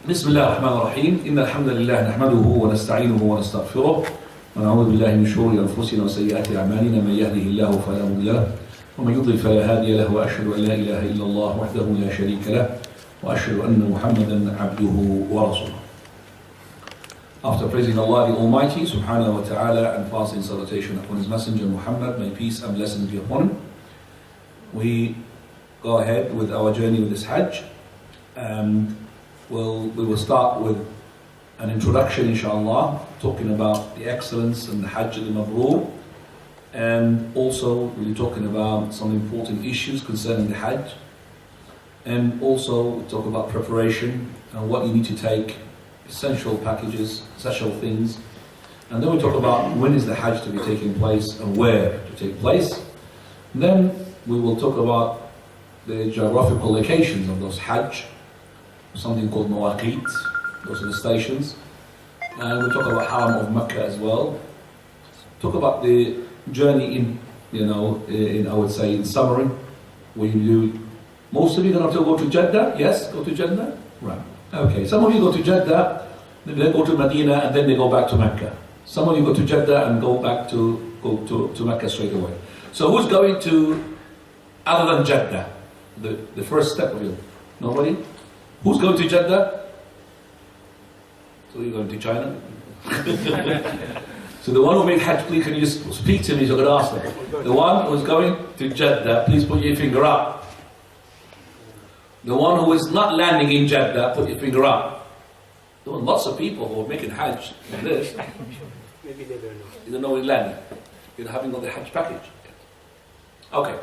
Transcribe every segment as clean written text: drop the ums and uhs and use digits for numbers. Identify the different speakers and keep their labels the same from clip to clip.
Speaker 1: بسم الله الرحمن الرحيم إن الحمد لله نحمده ونستعينه ونستغفره ونعوذ بالله من شرور أنفسنا وسيئات أعمالنا من يهده الله فلا مضل له ومن يضلل فلا هادي له وأشهد أن لا إله إلا الله وحده لا شريك له وأشهد أن محمدا عبده ورسوله. After praising Allah the Almighty subhanahu wa ta'ala and passing salutation upon His Messenger Muhammad, may peace and blessings be upon him, we go ahead with our journey with this Hajj. We will start with an introduction, inshallah, talking about the excellence and the Hajj al-Mabrur, and also we'll be talking about some important issues concerning the Hajj, and also we'll talk about preparation and what you need to take, essential packages, essential things, and then we'll talk about when is the Hajj to be taking place and where to take place. And then we will talk about the geographical locations of those Hajj, something called Miqat, those are the stations, and we'll talk about Ihram of Mecca as well. Talk about the journey in I would say in summary, where you do, most of you going to go to Jeddah, yes, go to Jeddah, right, okay, some of you go to Jeddah, then they go to Medina and then they go back to Mecca. Some of you go to Jeddah and go to Mecca straight away. So who's going to, other than Jeddah, the first step of you? Nobody? Who's going to Jeddah? So you're going to China? So the one who made Hajj, please can you speak to me so I can ask them. The one who's going to Jeddah, please put your finger up. The one who is not landing in Jeddah, put your finger up. There were lots of people who are making Hajj like this.
Speaker 2: Maybe they don't know.
Speaker 1: You don't know where you're landing. You haven't got the Hajj package. Okay.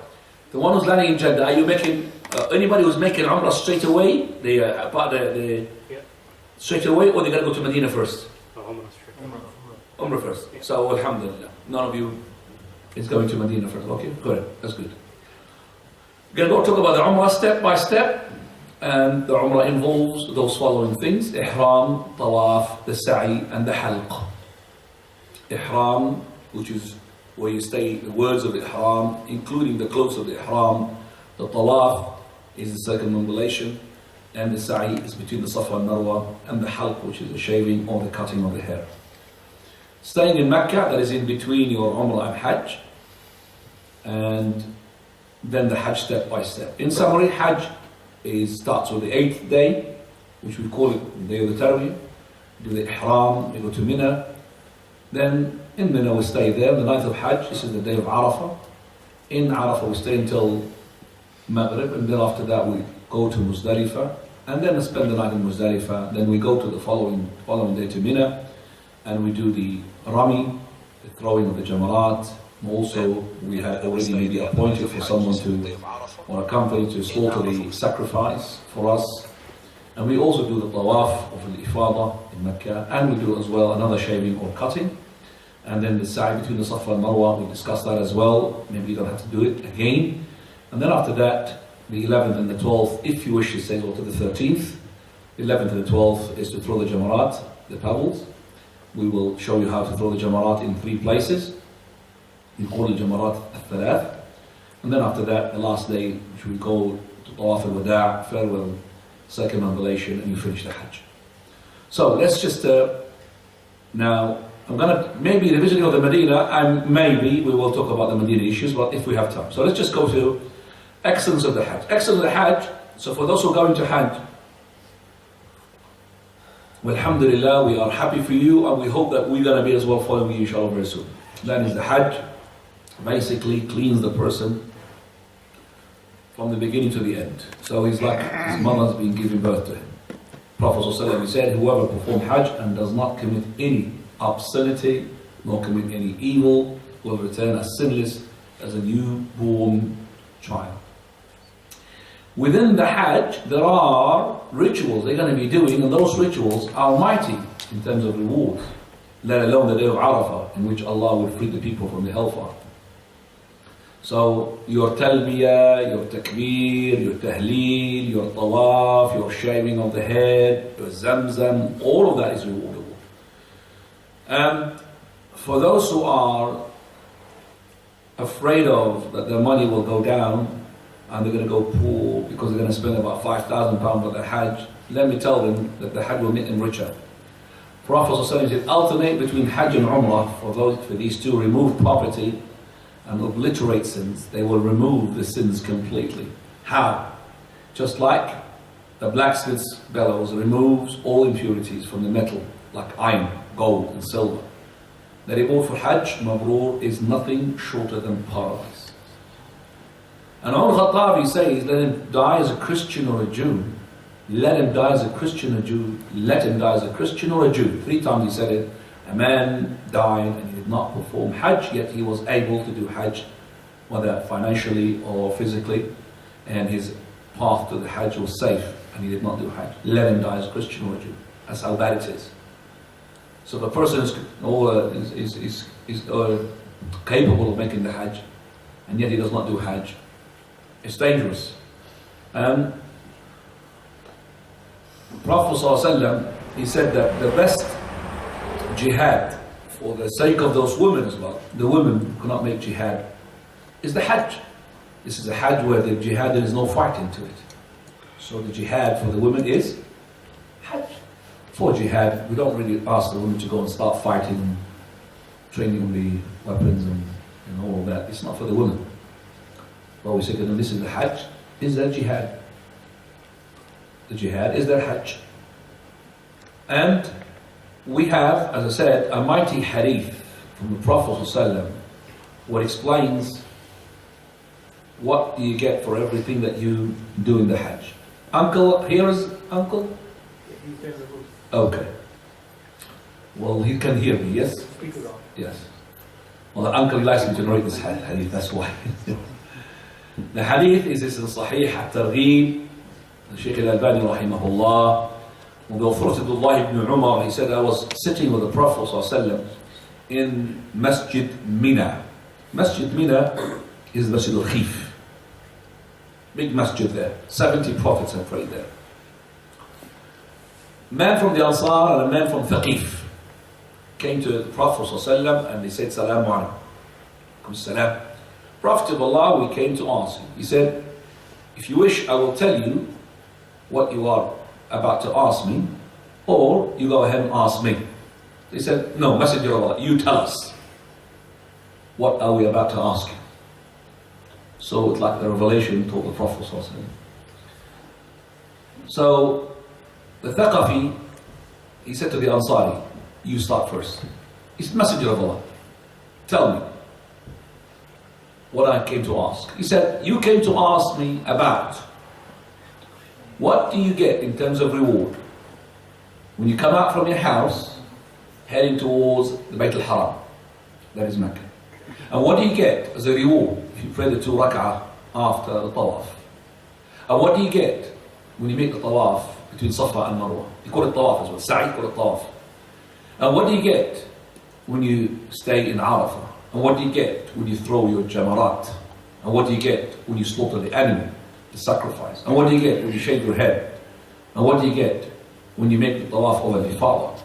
Speaker 1: The one who's landing in Jeddah, are you making, anybody who's making Umrah straight away, straight away, or they got to go to Medina first?
Speaker 2: Umrah straight.
Speaker 1: Umrah first. Yeah. So, alhamdulillah, none of you is going to Medina first. Okay, good, that's good. We're going to go talk about the Umrah step by step, and the Umrah involves those following things: Ihram, Tawaf, the Sa'i, and the Halq. Ihram, which is where you say the words of the Ihram, including the clothes of the Ihram. The Tawaf is the circumambulation, and the Sa'i is between the Safa and Marwa, and the Halq, which is the shaving or the cutting of the hair. Staying in Mecca, that is in between your Umrah and Hajj, and then the Hajj step by step. In summary, Hajj starts with the 8th day, which we call it the day of the Tarwiyah. Do the Ihram, you go to Mina, then in Mina we stay there. The 9th of Hajj, this is the day of Arafah. In Arafah we stay until Maghrib, and then after that we go to Muzdalifah, and then we spend the night in Muzdalifah. Then we go to the following day to Mina, and we do the Rami, the throwing of the Jamarat. Also, we have already maybe appointed for someone to, or a company to slaughter the sacrifice for us. And we also do the Tawaf of the Ifadah in Mecca, and we do as well another shaving or cutting. And then the Sa'i between the Safa and Marwa, we discussed that as well. Maybe you don't have to do it again. And then after that, the 11th and the 12th, if you wish to say, go to the 13th. The 11th and the 12th is to throw the Jamarat, the pebbles. We will show you how to throw the Jamarat in 3 places. You call the Jamarat al-Thalath. And then after that, the last day, which we go to Tawaf al-Wada', farewell, circumambulation, and you finish the Hajj. So let's just, now, I'm going to, maybe the visiting of the Medina, and maybe we will talk about the Medina issues, but if we have time. So let's just go to excellence of the Hajj. Excellence of the Hajj, so for those who are going to Hajj, well, alhamdulillah, we are happy for you, and we hope that we're going to be as well following you, inshallah, very soon. That is the Hajj, basically cleans the person from the beginning to the end. So he's like his mother's been giving birth to him. Prophet ﷺ said, whoever performs Hajj and does not commit any obscenity, nor commit any evil, will return as sinless as a newborn child. Within the Hajj, there are rituals they're going to be doing, and those rituals are mighty in terms of rewards, let alone the day of Arafah, in which Allah will free the people from the hellfire. So your Talbiyah, your Takbir, your Tahleel, your Tawaf, your shaving of the head, your Zamzam, all of that is rewardable. For those who are afraid of that their money will go down and they're going to go poor because they're going to spend about £5,000 for the Hajj, let me tell them that the Hajj will make them richer. Prophet said, alternate between Hajj and Umrah for these two, remove poverty and obliterate sins. They will remove the sins completely. How? Just like the blacksmith's bellows removes all impurities from the metal, like iron, gold and silver. The reward for Hajj, Mabrur, is nothing shorter than paradise. And Al-Khattabi says, let him die as a Christian or a Jew. Let him die as a Christian or a Jew. Let him die as a Christian or a Jew. 3 times he said it. A man died and he did not perform Hajj, yet he was able to do Hajj, whether financially or physically, and his path to the Hajj was safe, and he did not do Hajj. Let him die as a Christian or a Jew. That's how bad it is. So if a person is capable of making the Hajj, and yet he does not do Hajj, it's dangerous. And the Prophet ﷺ, he said that the best jihad, for the sake of those women as well, the women who cannot make jihad, is the Hajj. This is a Hajj where the jihad, there is no fighting to it. So the jihad for the women is Hajj. For jihad, we don't really ask the women to go and start fighting, training the weapons and all of that. It's not for the women. But we say to them, this is the Hajj, is their jihad. The jihad is their Hajj. And we have, as I said, a mighty hadith from the Prophet ﷺ, what explains what you get for everything that you do in the Hajj. Uncle, here is Uncle? Okay. Well, he can hear me, yes? Yes. Well, the uncle likes me to narrate this hadith, that's why. The hadith is in Sahih at-Targhib, Shaykh al-Albani rahimahullah. On the authority of Abdullah ibn Umar, he said, I was sitting with the Prophet ﷺ in Masjid Mina. Masjid Mina is Masjid al-Khif. Big masjid there. 70 prophets have prayed there. A man from the Ansar and a man from Thaqif came to the Prophet ﷺ and they said, Salamu alaykum. Salam. Prophet of Allah, we came to ask you. He said, if you wish, I will tell you what you are about to ask me, or you go ahead and ask me. He said, no, Messenger of Allah, you tell us. What are we about to ask you? So it's like the revelation told the Prophet ﷺ. So the Thaqafi, he said to the Ansari, you start first. He said, Messenger of Allah, tell me what I came to ask. He said, you came to ask me about what do you get in terms of reward when you come out from your house heading towards the Bayt al-Haram, that is Mecca. And what do you get as a reward if you pray the 2 rak'ah after the Tawaf? And what do you get when you make the Tawaf between Safa and Marwa? You call it Tawaf as well, Sa'i call it Tawaf. And what do you get when you stay in Arafah? And what do you get when you throw your jamarat? And what do you get when you slaughter the animal, the sacrifice? And what do you get when you shave your head? And what do you get when you make the Tawaf over the Father?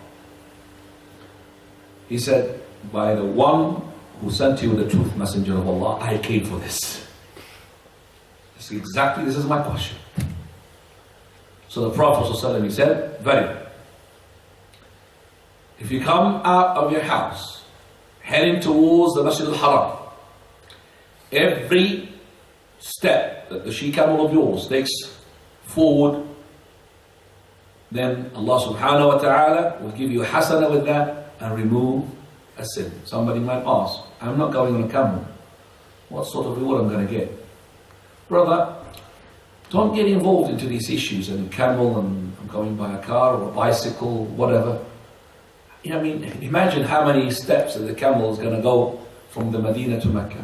Speaker 1: He said, by the one who sent you the truth, Messenger of Allah, I came for this. This is my question. So the Prophet ﷺ, he said, very good. If you come out of your house, heading towards the Masjid al-Haram, every step that the she-camel of yours takes forward, then Allah subhanahu wa ta'ala will give you a hasana with that and remove a sin. Somebody might ask, I'm not going on a camel. What sort of reward I'm going to get? Brother, don't get involved into these issues and camel and I'm going by a car or a bicycle, whatever. You know, I mean, imagine how many steps that the camel is going to go from the Medina to Mecca.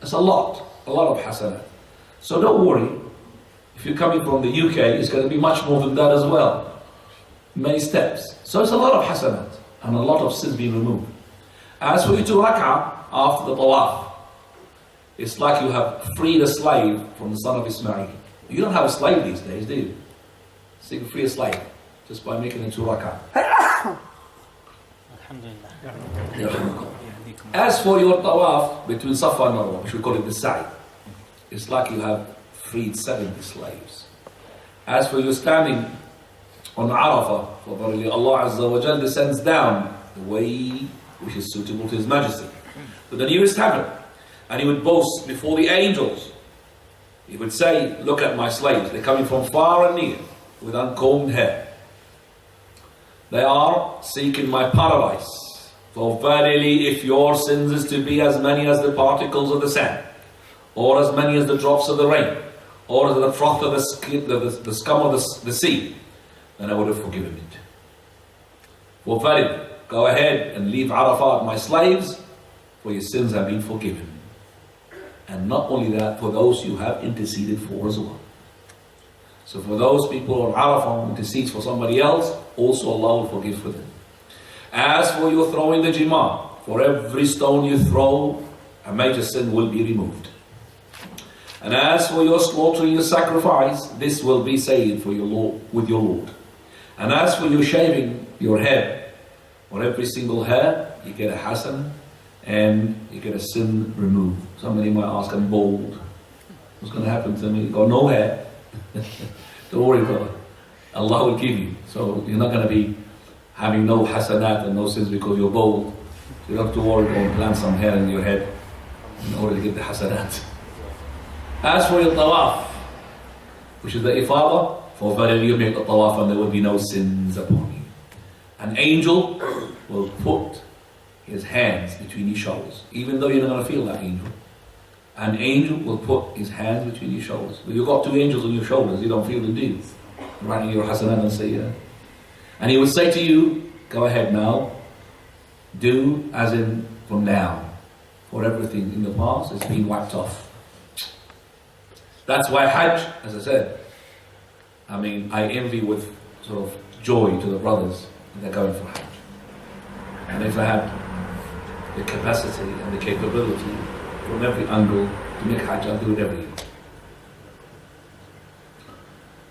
Speaker 1: It's a lot of hasanat. So don't worry, if you're coming from the UK, it's going to be much more than that as well. Many steps. So it's a lot of hasanat and a lot of sins being removed. As for you to rak'ah after the tawaf, it's like you have freed a slave from the son of Ismail. You don't have a slave these days, do you? So you can free a slave just by making it 2 rak'ah. As for your tawaf between Safa and Marwa, which we call it the Sa'i, it's like you have freed 70 slaves. As for you standing on Arafah, for verily Allah Azza wa Jal descends down the way which is suitable to His Majesty, to the nearest heaven, and He would boast before the angels. He would say, look at my slaves, they're coming from far and near, with uncombed hair. They are seeking my paradise. For verily, if your sins is to be as many as the particles of the sand, or as many as the drops of the rain, or as the froth of the scum of the sea, then I would have forgiven it. For verily, go ahead and leave Arafat, my slaves, for your sins have been forgiven. And not only that, for those you have interceded for as well. So for those people on Arafah who intercedes for somebody else, also Allah will forgive for them. As for your throwing the Jimar, for every stone you throw, a major sin will be removed. And as for your slaughtering your sacrifice, this will be saved for your Lord, with your Lord. And as for your shaving your head, for every single hair, you get a hasan, and you get a sin removed. Somebody might ask, I'm bald. What's going to happen to me? Got no hair. Don't worry, brother. Allah will give you. So you're not going to be having no hasanat and no sins because you're bald. So you don't have to worry, go and plant some hair in your head in order to get the hasanat. As for your tawaf, which is the ifadah, for verily you make the tawaf and there will be no sins upon you. An angel will put his hands between your shoulders, even though you're not going to feel that angel. An angel will put his hands between your shoulders. Well, you've got two angels on your shoulders, you don't feel them, do you? Writing your hasanat and sayyah. And he will say to you, go ahead now, do as in from now, for everything in the past has been wiped off. That's why Hajj, as I said, I envy with sort of joy to the brothers that they're going for Hajj. And if I had the capacity and the capability from every angle to make Hajj, I'll do it every year.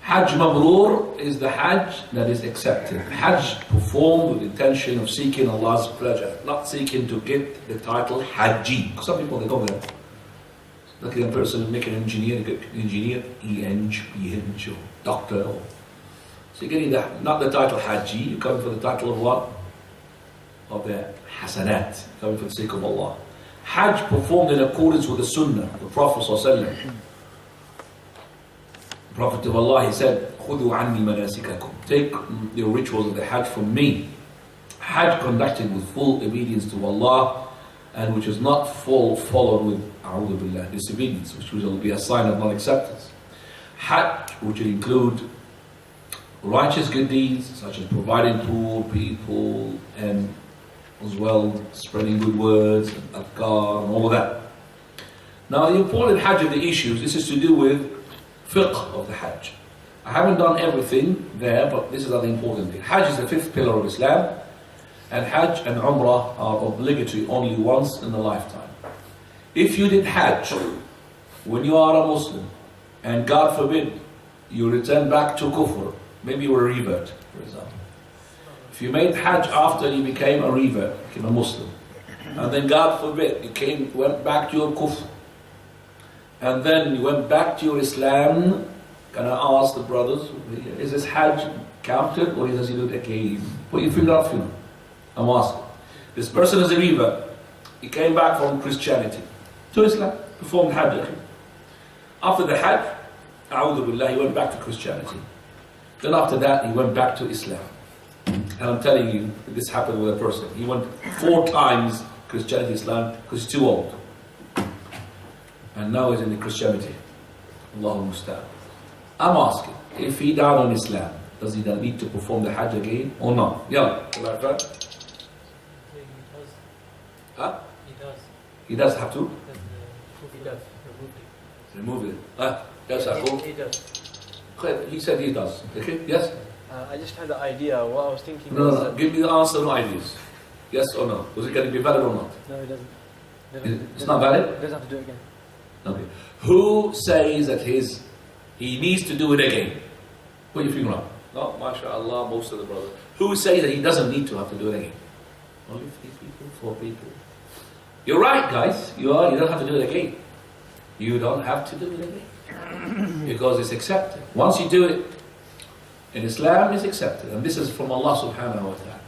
Speaker 1: Hajj Mabrur is the Hajj that is accepted. Hajj performed with the intention of seeking Allah's pleasure, not seeking to get the title Haji. Some people, they go there. Like a person make an engineer, E-N-G, or doctor. So you're getting not the title Haji, you're coming for the title of what? Of the Hasanat, coming for the sake of Allah. Hajj performed in accordance with the Sunnah of the Prophet ﷺ. The Prophet of Allah, he said, خُذُوا عَنِّي مَنَاسِكَكُمْ. Take the rituals of the Hajj from me. Hajj conducted with full obedience to Allah, and which is not followed with a'udhu billah, disobedience, which will be a sign of non-acceptance. Hajj, which will include righteous good deeds, such as providing poor people, and as well spreading good words, and adhkar, and all of that. Now the important Hajj of the issues, this is to do with fiqh of the Hajj. I haven't done everything there, but this is the important thing. Hajj is the fifth pillar of Islam, and Hajj and Umrah are obligatory only once in a lifetime. If you did Hajj when you are a Muslim, and God forbid you return back to kufr, maybe you were a revert, for example. If you made Hajj after you became a revert, became a Muslim, and then God forbid you went back to your kufr, and then you went back to your Islam, can I ask the brothers, is this Hajj counted or does he do it again? Put your finger up, I'm asking. This person is a revert. He came back from Christianity to Islam, performed Hajj. After the Hajj, a'udhu billah, he went back to Christianity. Then after that, he went back to Islam. And I'm telling you, this happened with a person. He went 4 times Christianity, Islam, because he's too old. And now he's in the Christianity. Allahu Musta'an. I'm asking, if he died on Islam, does he then need to perform the Hajj again or not? Yeah. Huh? He does have to?
Speaker 2: He does.
Speaker 1: Remove it. Yes,
Speaker 2: He does.
Speaker 1: He said he does. Okay? Yes?
Speaker 3: I just had the idea. What I was thinking
Speaker 1: No. Give me the answer, no ideas. Yes or no? Was it going to be valid or not?
Speaker 3: No, it doesn't.
Speaker 1: It's not valid?
Speaker 3: He doesn't have to do it again.
Speaker 1: Okay. Who says that he needs to do it again? Put your finger up. No, mashallah, most of the brothers. Who says that he doesn't need to have to do it again? Only 3 people, 4 people. You're right, guys. You don't have to do it again. You don't have to do it again. Because it's accepted. Once you do it, in Islam is accepted. And this is from Allah subhanahu wa ta'ala.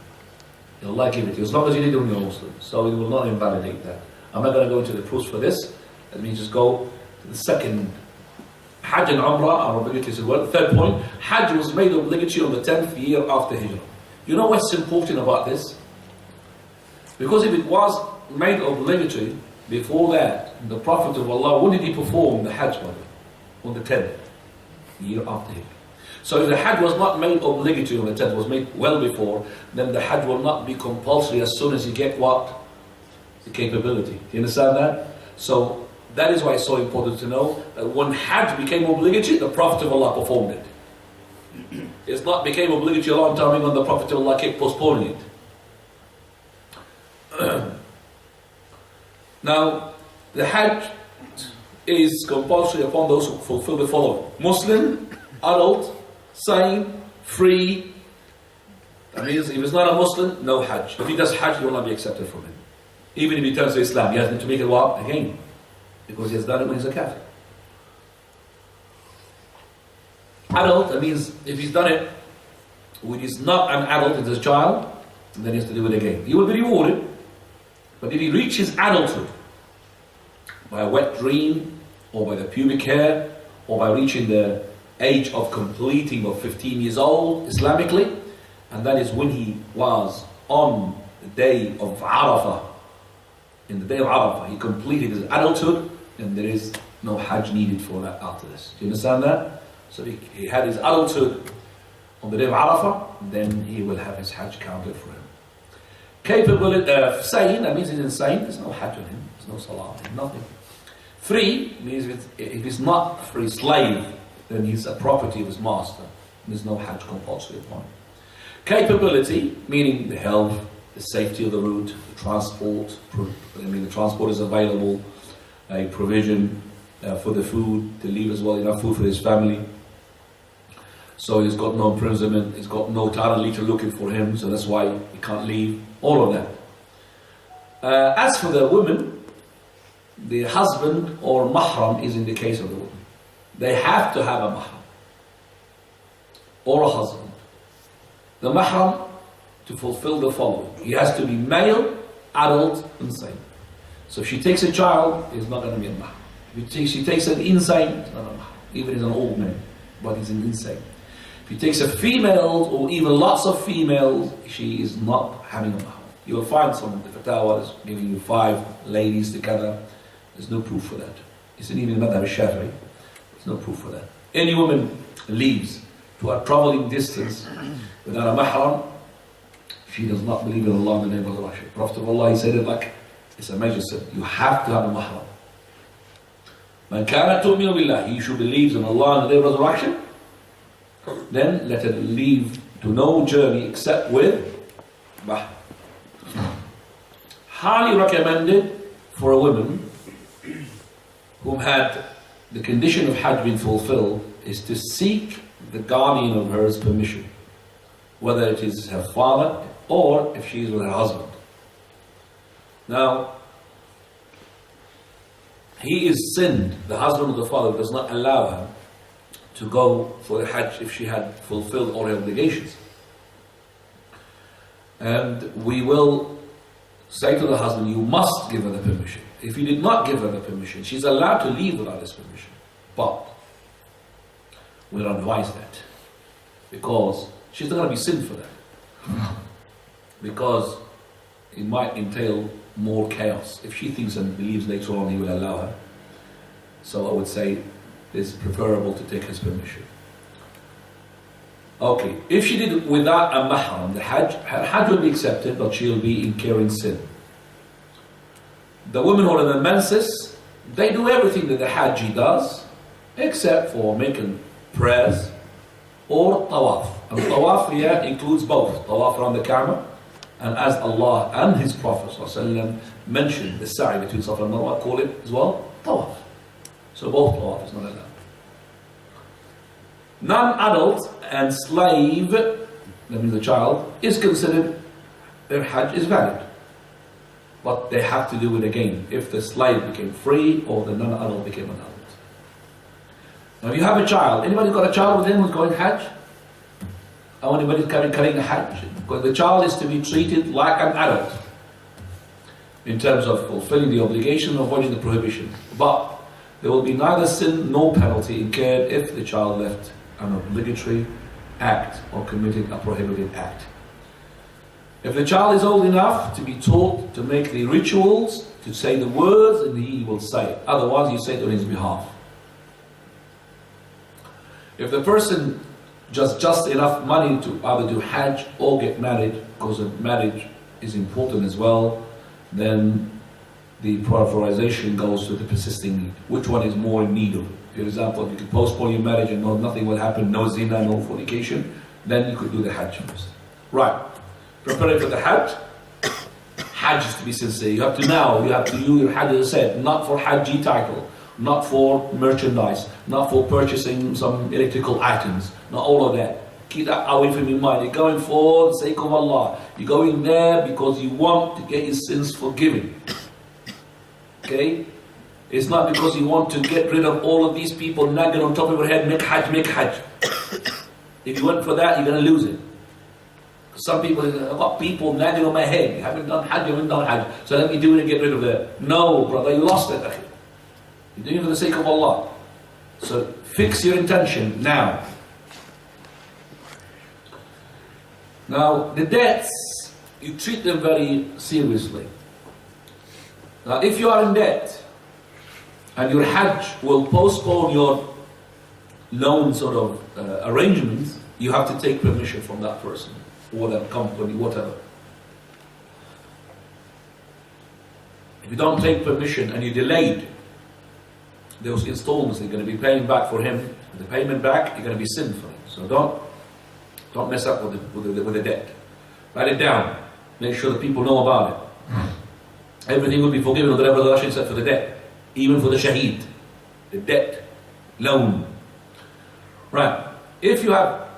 Speaker 1: Allah give it to you, as long as you did it when you're Muslim. So it will not invalidate that. I'm not going to go into the proofs for this. Let me just go to the second. Hajj and Umrah are obligatory as well. Third point, Hajj was made obligatory on the 10th year after Hijrah. You know what's important about this? Because if it was made obligatory before that, the Prophet of Allah, when did he perform the Hajj on the 10th year after Hijrah? So if the Hajj was not made obligatory on the 10th, was made well before, then the Hajj will not be compulsory as soon as you get what? The capability. Do you understand that? So that is why it's so important to know that when Hajj became obligatory, the Prophet of Allah performed it. It's not became obligatory a long time ago and the Prophet of Allah kept postponing it. Now, the Hajj is compulsory upon those who fulfill the following: Muslim, adult, sane, free. That means if he's not a Muslim, no Hajj. If he does Hajj, he will not be accepted from him. Even if he turns to Islam, he has to make it what? Again. Because he has done it when he's a kafir. Adult, that means if he's done it when he's not an adult, it's a child, then he has to do it again. He will be rewarded. But if he reaches adulthood by a wet dream, or by the pubic hair, or by reaching the age of completing of 15 years old, Islamically, and that is when he was on the day of Arafah. In the day of Arafah, he completed his adulthood, and there is no Hajj needed for that after this. Do you understand that? So he had his adulthood on the day of Arafah, then he will have his Hajj counted for him. Capability of sane, that means he's insane, there's no Hajj on him, there's no Salah, nothing. Free means if he's not free slave, then he's a property of his master. There's no Hajj compulsory upon him. Capability, meaning the health, the safety of the route, the transport. The transport is available, a provision for the food, to leave as well, enough food for his family. So he's got no imprisonment, he's got no Tara leader looking for him, so that's why he can't leave. All of that. As for the women, the husband or mahram is in the case of the woman. They have to have a mahram or a husband. The mahram to fulfill the following: he has to be male, adult, and sane. So if she takes a child, it's not going to be a mahram. If she takes an insane, it's not a mahram. Even if he's an old man, but he's an insane. If he takes a female, or even lots of females, she is not having a mahram. You will find some of the fatwa is giving you 5 ladies together. There's no proof for that. It's even the madhab al-Shafi'i. There's no proof for that. Any woman leaves to a traveling distance without a mahram, she does not believe in Allah in the name of Allah. Prophet of Allah, he said it like it's a major sin. You have to have a mahram. Man kana tu'minu billah, he who believes in Allah and the day of resurrection, then let her leave to no journey except with mahram. Highly recommended for a woman who had the condition of Hajj been fulfilled is to seek the guardian of hers permission, whether it is her father or if she is with her husband. Now, he is sinned, the husband or the father does not allow her to go for the Hajj if she had fulfilled all her obligations. And we will say to the husband, you must give her the permission. If you did not give her the permission, she's allowed to leave without his permission. But we don't advise that, because she's not going to be sinned for that. Because it might entail more chaos. If she thinks and believes later on he will allow her. So I would say it's preferable to take his permission. Okay, if she did it without a mahram, her Hajj will be accepted, but she'll be incurring sin. The women who are in the menses, they do everything that the Hajji does, except for making prayers or Tawaf. And Tawaf here includes both, Tawaf around the Kaaba, and as Allah and His Prophet ﷺ mentioned the sa'i between Safa and Marwa, call it as well Tawaf. So both Tawaf is not allowed. Non-adult and slave, that means the child, is considered, their Hajj is valid. But they have to do it again if the slave became free or the non-adult became an adult. Now if you have a child, anybody got a child with him who's going Hajj? or anybody carrying a Hajj. Because the child is to be treated like an adult in terms of fulfilling the obligation and avoiding the prohibition. But there will be neither sin nor penalty incurred if the child left an obligatory act or committed a prohibited act. If the child is old enough to be taught to make the rituals, to say the words, and he will say it. Otherwise, you say it on his behalf. If the person just enough money to either do Hajj or get married, because marriage is important as well, then the prioritization goes to the persisting need. Which one is more in need of it? For example, if you could postpone your marriage and nothing will happen, no zina, no fornication, then you could do the Hajj first. Right. Preparing for the Hajj. Hajj is to be sincere. You have to do your Hajj, as I said, not for Hajji title, not for merchandise, not for purchasing some electrical items, not all of that. Keep that away from your mind. You're going for the sake of Allah. You're going there because you want to get your sins forgiven. Okay? It's not because you want to get rid of all of these people nagging on top of your head, make Hajj, make Hajj. If you went for that, you're going to lose it. Some people, I've got people nagging on my head, you haven't done Hajj, you haven't done Hajj, so let me do it and get rid of that. No, brother, you lost it. You're doing it for the sake of Allah. So fix your intention now. Now, the debts, you treat them very seriously. Now, if you are in debt, and your Hajj will postpone your loan sort of arrangements, you have to take permission from that person, or that company, whatever. If you don't take permission and you delayed those installments, you're going to be paying back for him, the payment back, you're going to be sinful. So don't mess up with the debt. Write it down. Make sure that people know about it. Everything will be forgiven, whatever the Rashi said for the debt. Even for the shaheed. The debt. Loan. Right. If you have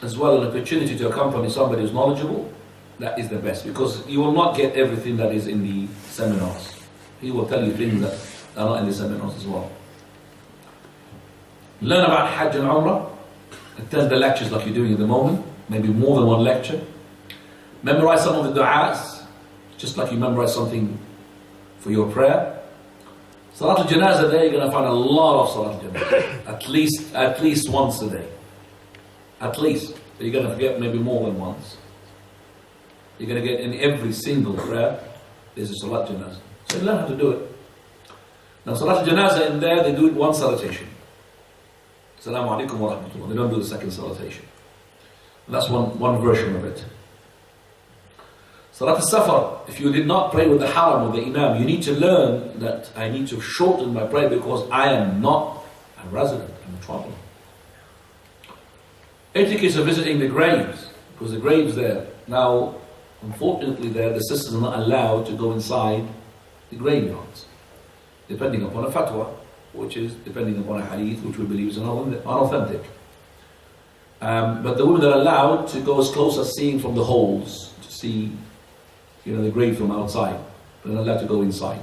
Speaker 1: as well an opportunity to accompany somebody who's knowledgeable, that is the best. Because you will not get everything that is in the seminars. He will tell you things that are not in the seminars as well. Learn about Hajj and Umrah. Attend the lectures like you're doing at the moment, maybe more than one lecture. Memorize some of the du'as, just like you memorize something for your prayer. Salat al-Janazah, there you're going to find a lot of Salat al-Janazah, at least once a day. At least. You're going to forget maybe more than once. You're going to get in every single prayer, there's a Salat al-Janazah. So learn how to do it. Now Salat al-Janazah in there, they do it one salutation. Assalamu alaikum wa rahmatullah. They don't do the second salutation. And that's one version of it. Salat al-Safar, if you did not pray with the haram or the imam, you need to learn that I need to shorten my prayer because I am not a resident, I'm a traveler. Etiquette of visiting the graves, because the graves there. Now, unfortunately there, the sisters are not allowed to go inside the graveyards, depending upon a fatwa, which is depending upon a hadith, which we believe is unauthentic. But the women are allowed to go as close as seeing from the holes, to see the grave from outside, but they're not allowed to go inside.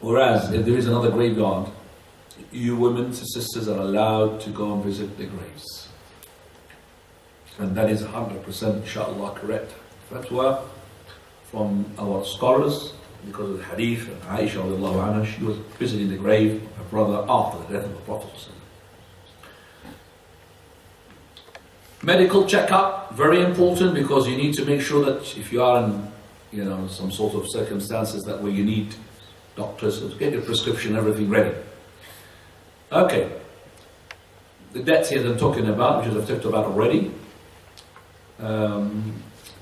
Speaker 1: Whereas, if there is another graveyard, you women, sisters are allowed to go and visit the graves. And that is 100% inshaAllah correct fatwa from our scholars, because of the hadith of Aisha radiallahu anha. She was visiting the grave of her brother after the death of the Prophet. Medical checkup, very important, because you need to make sure that if you are in some sort of circumstances that where you need doctors to get your prescription, everything ready. Okay, the debts here that I'm talking about, which I've talked about already.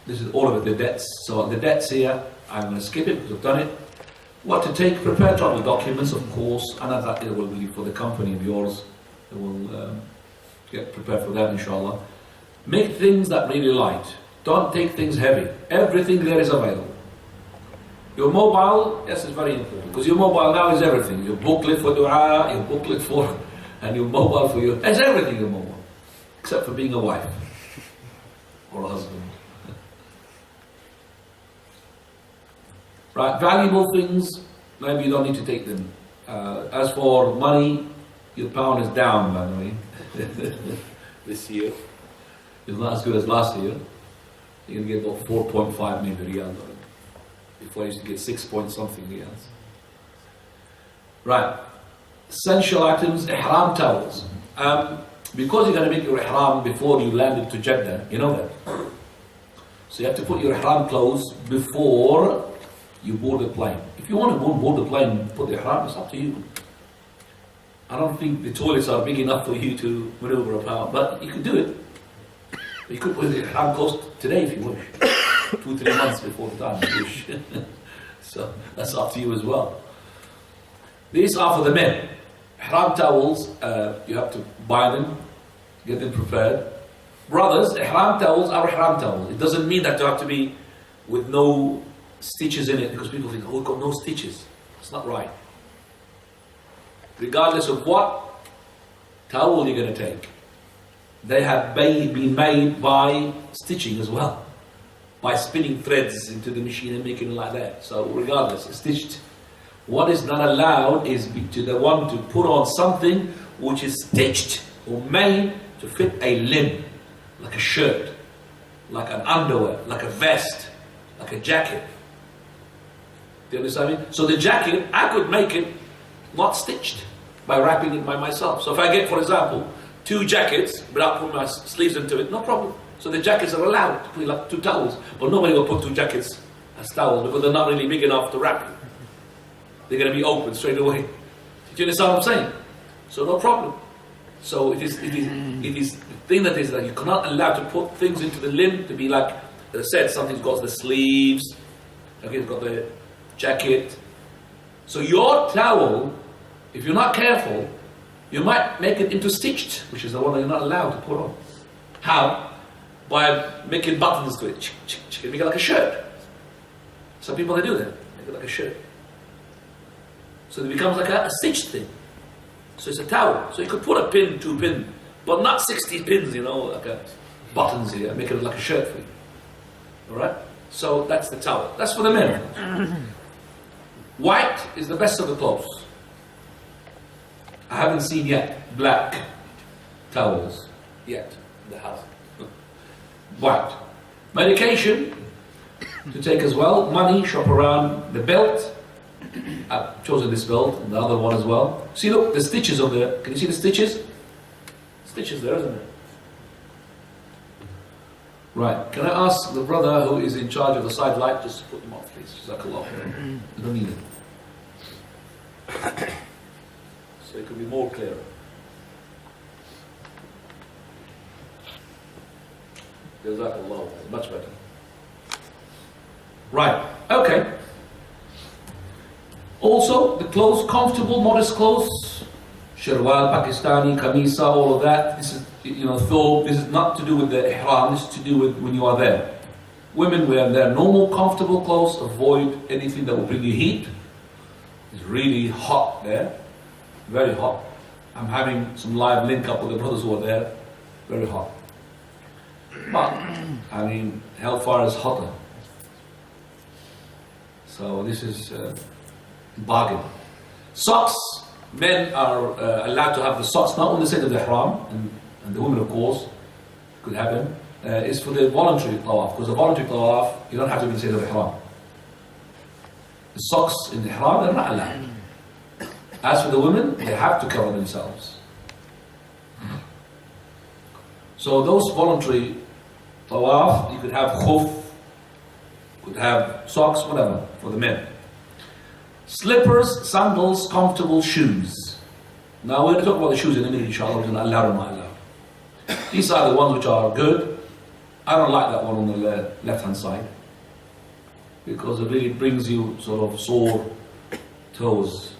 Speaker 1: This is all of it, the debts. So the debts here, I'm going to skip it because I've done it. What to take, prepare travel documents, of course, and that it will be for the company of yours. It will get prepared for that, inshallah. Make things that really light. Don't take things heavy. Everything there is available. Your mobile, yes, is very important, because your mobile now is everything. Your booklet for dua, your booklet for, and your mobile for your, it's everything your mobile, except for being a wife or a husband. Right, valuable things, maybe you don't need to take them. As for money, Your pound is down, by the way. This year. It's not as good as last year. You're going to get about 4.5 maybe riyals. Before I used to get 6 point something riyals. Right. Essential items, ihram towels. Because you're going to make your ihram before you landed to Jeddah, you know that. So you have to put your ihram clothes before you board the plane. If you want to board the plane and put the ihram, it's up to you. I don't think the toilets are big enough for you to maneuver a pound, but you could do it. You could put the ihram clothes today if you wish. 2-3 months before the time if you wish. So that's up to you as well. These are for the men. Ihram towels, you have to buy them, get them prepared. Brothers, ihram towels are ihram towels. It doesn't mean that you have to be with no stitches in it, because people think, oh, it's got no stitches. It's not right. Regardless of what towel you're going to take, they have been made by stitching as well, by spinning threads into the machine and making it like that. So regardless, it's stitched. What is not allowed is to the one to put on something which is stitched or made to fit a limb, like a shirt, like an underwear, like a vest, like a jacket. Do you understand me? So the jacket, I could make it not stitched by wrapping it by myself. So if I get, for example, 2 jackets without putting my sleeves into it, no problem. So the jackets are allowed to put like 2 towels, but nobody will put 2 jackets as towels because they're not really big enough to wrap you. They're going to be open straight away. Do you understand what I'm saying? So no problem. So it is the thing that is that you cannot allow to put things into the limb to be like, as I said, something's got the sleeves, okay, it's got the jacket. So your towel, if you're not careful, you might make it into stitched, which is the one that you're not allowed to put on. How? By making buttons to it. Make it like a shirt. Some people, they do that. Make it like a shirt. So it becomes like a stitched thing. So it's a towel. So you could put a pin, 2 pin, but not 60 pins, you know, like a buttons here. Make it like a shirt for you. Alright? So that's the towel. That's for the men. White is the best of the clothes. I haven't seen yet black towels yet in the house. White. Medication to take as well. Money, shop around. The belt. I've chosen this belt and the other one as well. See, look, the stitches on there. Can you see the stitches? Stitches there, isn't it? Right. Can I ask the brother who is in charge of the side light just to put them off, please? Jazakallah. You don't need it. So it could be more clearer. Jazakallah. Much better. Right. Okay. Also, the clothes, comfortable, modest clothes, sherwal, Pakistani, kamisa, all of that. This is, thobe. This is not to do with the ihram. This is to do with when you are there. Women wear their normal, comfortable clothes. Avoid anything that will bring you heat. It's really hot there, very hot. I'm having some live link up with the brothers who are there. Very hot. But I mean, hellfire is hotter. So this is. Bargain. Socks. Men are allowed to have the socks, not on the side of the ihram, and the women, of course, could have them. It's for the voluntary tawaf, because the voluntary tawaf, you don't have to be on the side of the ihram. The socks in the ihram, they're not allowed. As for the women, they have to cover themselves. So those voluntary tawaf, you could have khuf, could have socks, whatever, for the men. Slippers, sandals, comfortable shoes. Now we're going to talk about the shoes in a minute, inshallah. We're going to allow or not allow. These are the ones which are good. I don't like that one on the left-hand side, because it really brings you sort of sore toes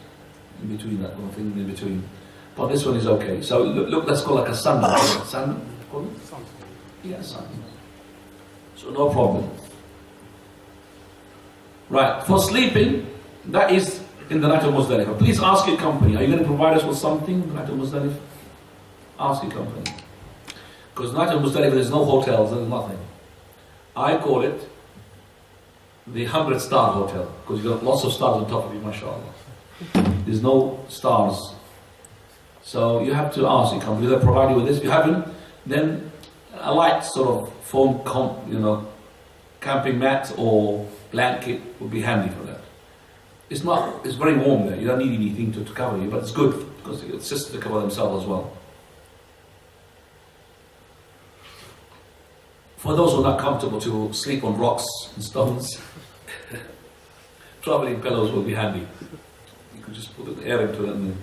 Speaker 1: in between, that one thing in between. But this one is okay. So look, let's go like a sandal. Sandal? Yeah, sandal. So no problem. Right, for sleeping, that is in the night of Muzdalifah. Please ask your company, are you going to provide us with something in the night of Muzdalifah? Ask your company. Because night of Muzdalifah, there's no hotels, there's nothing. I call it the 100-star hotel, because you've got lots of stars on top of you, mashallah. There's no stars. So you have to ask, you can either provide you with this. If you haven't, then a light sort of foam, camping mat or blanket would be handy for that. It's very warm there. You don't need anything to cover you, but it's good because it assists to cover themselves as well. For those who are not comfortable to sleep on rocks and stones, traveling pillows will be handy. You could just put the air into it. And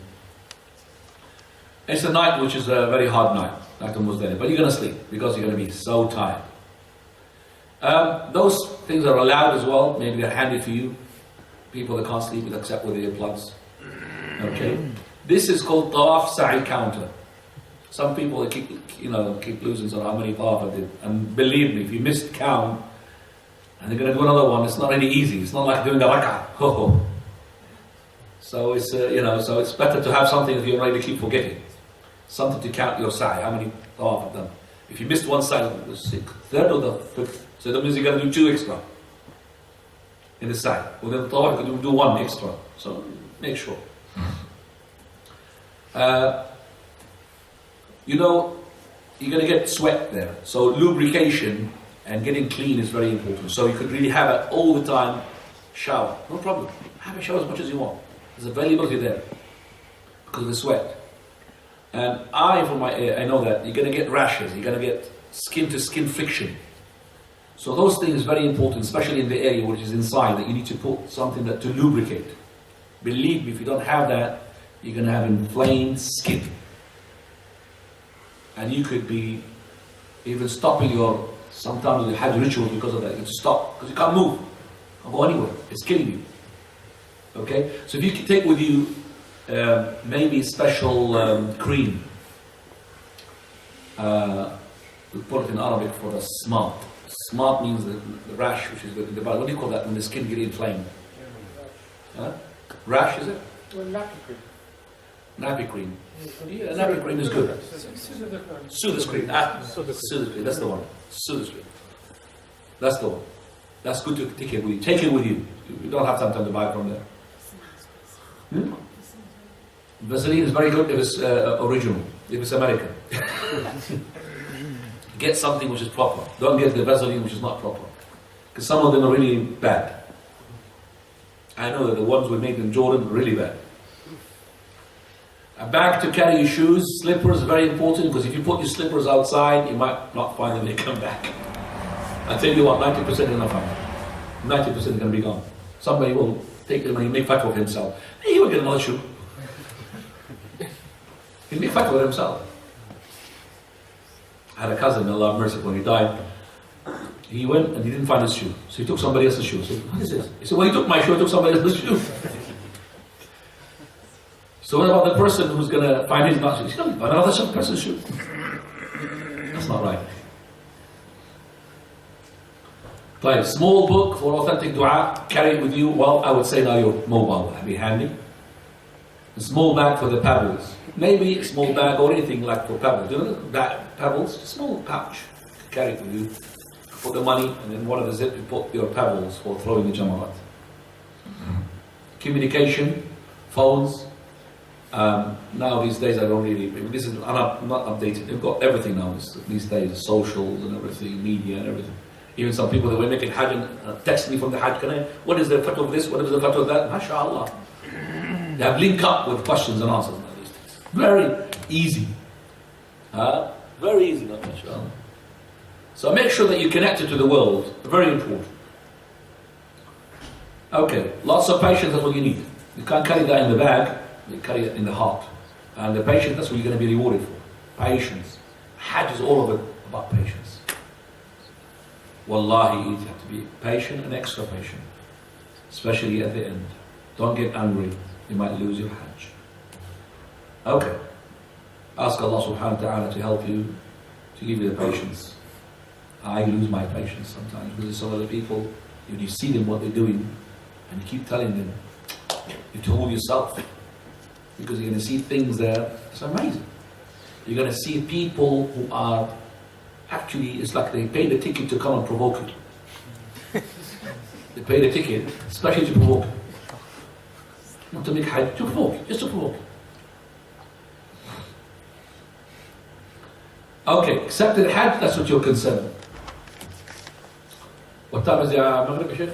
Speaker 1: it's a night which is a very hard night, like almost there. But you're going to sleep because you're going to be so tired. Those things are allowed as well. Maybe they're handy for you. People that can't sleep except with earplugs. Okay. This is called Tawaf Sa'i counter. Some people keep losing on how many Tawaf I did. And believe me, if you missed count, and they're going to do another one, it's not really easy. It's not like doing the rak'ah. So it's so it's better to have something that you're ready to keep forgetting. Something to count your sa'i, how many Tawaf I've done. If you missed one sa'i, the sixth, third or the fifth, so that means you're going to do 2 extra in the sa'i. Within the Tawaf, you can do 1 extra. So make sure. You're going to get sweat there. So lubrication and getting clean is very important. So you could really have it all the time. Shower, no problem. Have a shower as much as you want. There's availability there because of the sweat. And I know that you're going to get rashes. You're going to get skin-to-skin friction. So those things are very important, especially in the area which is inside, that you need to put something to lubricate. Believe me, if you don't have that, you're going to have inflamed skin. And you could be even stopping sometimes the Hajj ritual because of that. You have to stop, because you can't move. Can't go anywhere. It's killing you. Okay? So if you can take with you maybe special cream. We put it in Arabic for the smart. Smart means the rash, which is the body. What do you call that when the skin gets inflamed? Rash, is it?
Speaker 4: Well, nappy cream.
Speaker 1: Nappy cream. Yeah, nappy cream is good. Soothes cream. Soothes cream. That's the one. Soothes cream. That's the one. That's good to take it with you. Take it with you. You don't have time to buy it from there. Vaseline is very good if it's original. If it's American. Get something which is proper. Don't get the Vaseline which is not proper. Because some of them are really bad. I know that the ones we made in Jordan are really bad. A bag to carry your shoes, slippers, very important, because if you put your slippers outside, you might not find them when they come back. I tell you what, 90% is not found. 90% is going to be gone. Somebody will take them and he'll make fatwa of himself. He will get another shoe. He'll make fatwa of himself. I had a cousin, Allah have mercy, when he died, he went and he didn't find his shoe. So he took somebody else's shoe. So what is this? He said, well, he took my shoe, I took somebody else's shoe. So what about the person who's going to find his shoe? He's going to find another person's shoe. That's not right. Like, small book for authentic dua, carry it with you. Well, I would say now your mobile would be handy. A small bag for the pebbles. Maybe a small bag or anything like for pebbles. You know that pebbles? A small pouch. Carry it with you. Put the money and then one of the zip you put your pebbles for throwing the jamarat. Communication, phones. Now these days I don't really, this is not updated. They've got everything now these days, socials and everything, media and everything. Even some people that were making Hajj and text me from the Hajj, what is the fatwa of this, what is the fatwa of that? MashaAllah. They have linked up with questions and answers now these days. Very easy. Very easy now, MashaAllah. So make sure that you're connected to the world. Very important. Okay, lots of patience, that's what you need. You can't carry that in the bag, you carry it in the heart. And the patience, that's what you're going to be rewarded for. Patience. Hajj is all of it about patience. Wallahi, you have to be patient and extra patient. Especially at the end. Don't get angry. You might lose your Hajj. Okay. Ask Allah subhanahu wa ta'ala to help you, to give you the patience. I lose my patience sometimes because some other people, when you see them what they're doing, and you keep telling them, you have to hold yourself. Because you're going to see things there, it's amazing. You're going to see people who are, actually, it's like they pay the ticket to come and provoke you. They pay the ticket, especially to provoke you. Not to make Hajj, to provoke you, just to provoke you. Okay, except in Hajj, that's what you're concerned. What time is the Maghrib, Sheikh?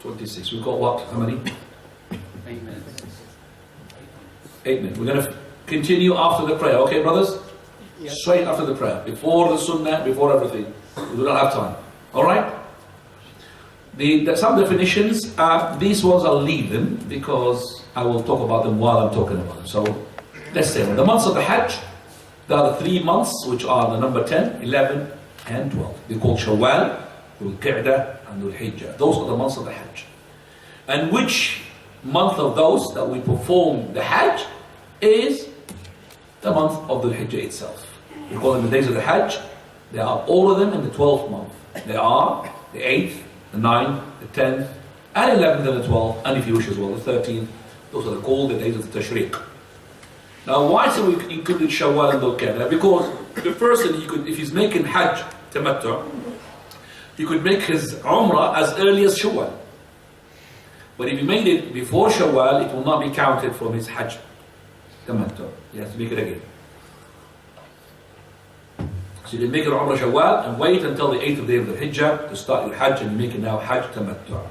Speaker 1: 26. We've got what? How many?
Speaker 4: 8 minutes.
Speaker 1: 8 minutes. We're going to continue after the prayer. Okay, brothers?
Speaker 3: Yes.
Speaker 1: Straight after the prayer. Before the sunnah, before everything. We don't have time. Alright? Some definitions, these ones I'll leave them because I will talk about them while I'm talking about them. So, let's say the months of the Hajj, there are the 3 months which are the number 10, 11 and 12. They're called Shawwal, Dhul Qa'dah and Dhul Hijjah. Those are the months of the Hajj. And which month of those that we perform the Hajj is the month of Dhul Hijjah itself. We call them the days of the Hajj. They are all of them in the 12th month. They are the 8th, the 9th, the 10th, and 11th and the 12th, and if you wish as well, the 13th. Those are called the days of the Tashriq. Now, why do we include Shawwal and Dhul Qa'dah? Because the person, if he's making Hajj Tamattu, he could make his Umrah as early as Shawwal. But if he made it before Shawwal, it will not be counted from his Hajj Tamattu. He has to make it again. So you can make it Umrah Shawwal and wait until the 8th day of the Hijjah to start your Hajj, and you make it now Hajj Tamattu.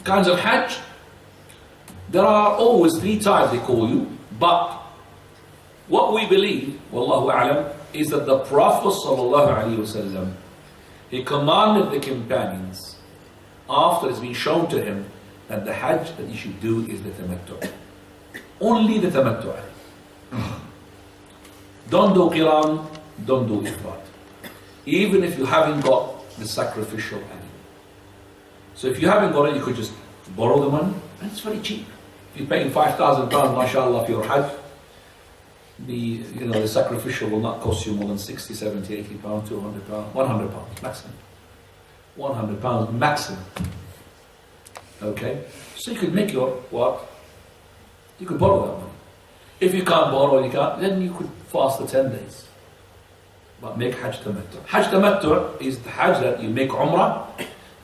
Speaker 1: Kinds of Hajj, there are always 3 types they call you, but what we believe, Wallahu A'lam, is that the Prophet Sallallahu Alaihi Wasallam, he commanded the companions, after it's been shown to him, that the Hajj that you should do is the Tamattu. Only the Tamattu. Don't do Qiran, don't do Ifrat. Even if you haven't got the sacrificial animal. So if you haven't got it, you could just borrow the money, and it's very cheap. If you're paying £5,000, mashallah, for your Hajj, the sacrificial will not cost you more than 60, 70, 80 pounds, 200 pounds, 100 pounds maximum. 100 pounds maximum. Okay? So you could make your what? You could borrow that money. If you can't borrow, then you could fast the 10 days. But make Hajj Tamattu. Hajj Tamattu is the Hajj that you make Umrah,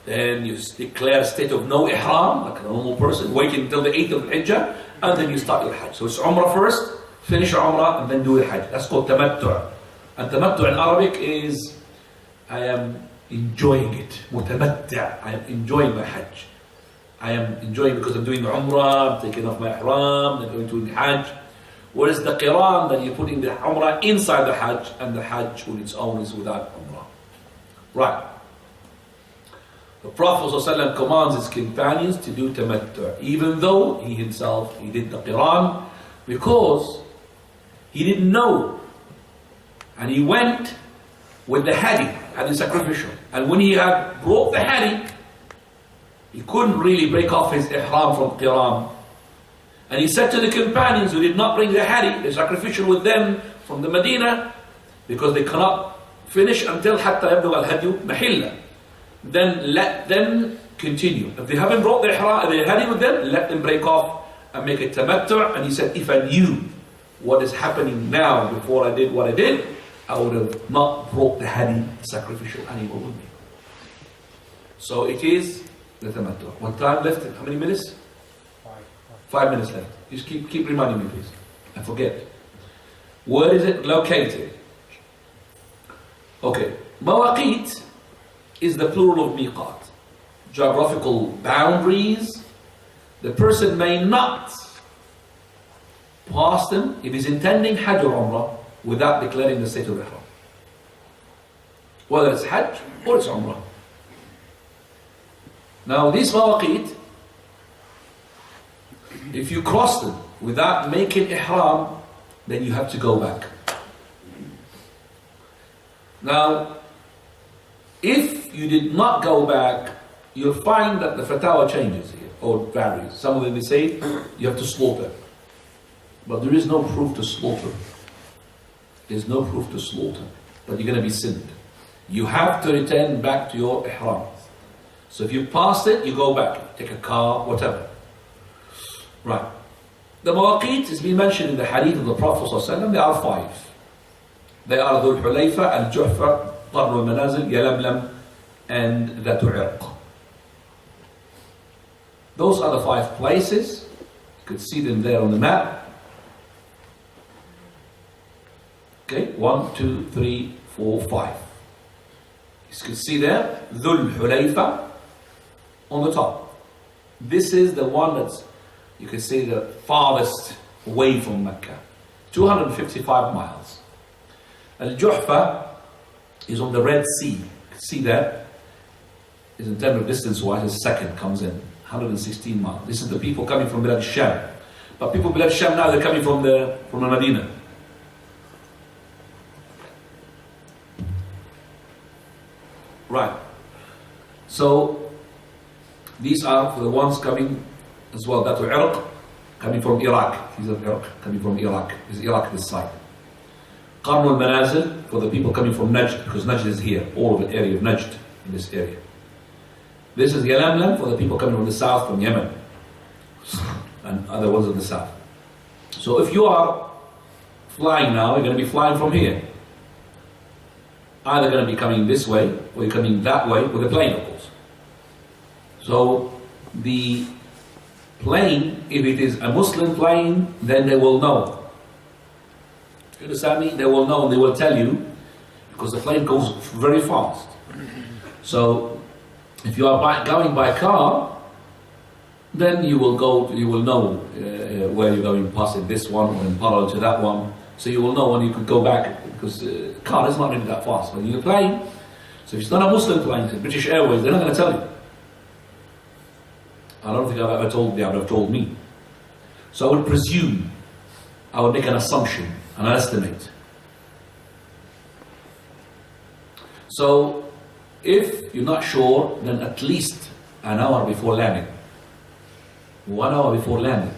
Speaker 1: then you declare a state of no Ihram, like a normal person, wait until the 8th of Hijjah, and then you start your Hajj. So it's Umrah first, finish Umrah, and then do the Hajj. That's called Tamattu. And Tamattu in Arabic is, I am enjoying it. Mutamatti'. I am enjoying my Hajj. I am enjoying because I'm doing the Umrah, I'm taking off my Ihram, then going to the Hajj. Whereas the Qiran, that you're putting the Umrah inside the Hajj, and the Hajj on its own is without Umrah. Right. The Prophet ﷺ commands his companions to do Tamattu', even though he himself, he did the Qiran, because he didn't know. And he went with the Hadi sacrificial. And when he had brought the Hadi, he couldn't really break off his Ihram from Qiran. And he said to the companions who did not bring the Hadi, the sacrificial with them from the Medina, because they cannot finish until حتى يبدو الهدي محلة. Then let them continue. If they haven't brought the Hadi with them, let them break off and make it Tamattu'. And he said, if I knew what is happening now before I did what I did, I would have not brought the Hadi, sacrificial animal, with me. So it is the Tamattu'. What time left? How many minutes? 5 minutes left. Just keep reminding me, please. I forget. Where is it located? Okay. Mawaqit is the plural of Miqat. Geographical boundaries. The person may not pass them if he's intending Hajj or Umrah without declaring the state of Ihram. Whether it's Hajj or it's Umrah. Now these Mawaqit, if you cross them without making Ihram, then you have to go back. Now, if you did not go back, you'll find that the fatwa changes here, or varies. Some of them they say you have to slaughter. But there is no proof to slaughter. There's no proof to slaughter. But you're going to be sinned. You have to return back to your Ihram. So if you passed it, you go back. Take a car, whatever. Right. The Mawaqit is being mentioned in the hadith of the Prophet ﷺ. There are 5. They are Dhul Hulayfa, Al-Juhfa, Qarr al-Manazil, Yalamlam, and Dhatu Irq. Those are the 5 places. You could see them there on the map. Okay? 1, 2, 3, 4, 5. You can see there, Dhul Hulayfa on the top. This is the one that's, you can see, the farthest away from Mecca. 255 miles. Al-Juhfa is on the Red Sea. You can see that. Is in terms of distance-wise, the second comes in. 116 miles. This is the people coming from Bilad al-Sham. But people Bilad al-Sham now, they're coming from the Medina. Right. So, these are for the ones coming as well. That are Iraq, coming from Iraq. These are Iraq, coming from Iraq. Is Iraq this side. Qarn al-Manazil, for the people coming from Najd, because Najd is here, all of the area of Najd, in this area. This is Yalamlam, for the people coming from the south, from Yemen, and other ones in the south. So if you are flying now, you're going to be flying from here. Either going to be coming this way, or you're coming that way, with a plane, of course. So the plane, if it is a Muslim plane, then they will know. You understand me? They will know and they will tell you, because the plane goes very fast. So if you are going by car, then you will know where you're going, passing this one or in parallel to that one. So you will know when you could go back, because car is not really that fast. When you're plane, so if it's not a Muslim plane, it's British Airways, they're not going to tell you. I don't think I've ever told you, I've told me. So I would presume, I would make an assumption, an estimate. So if you're not sure, then at least an hour before landing. 1 hour before landing.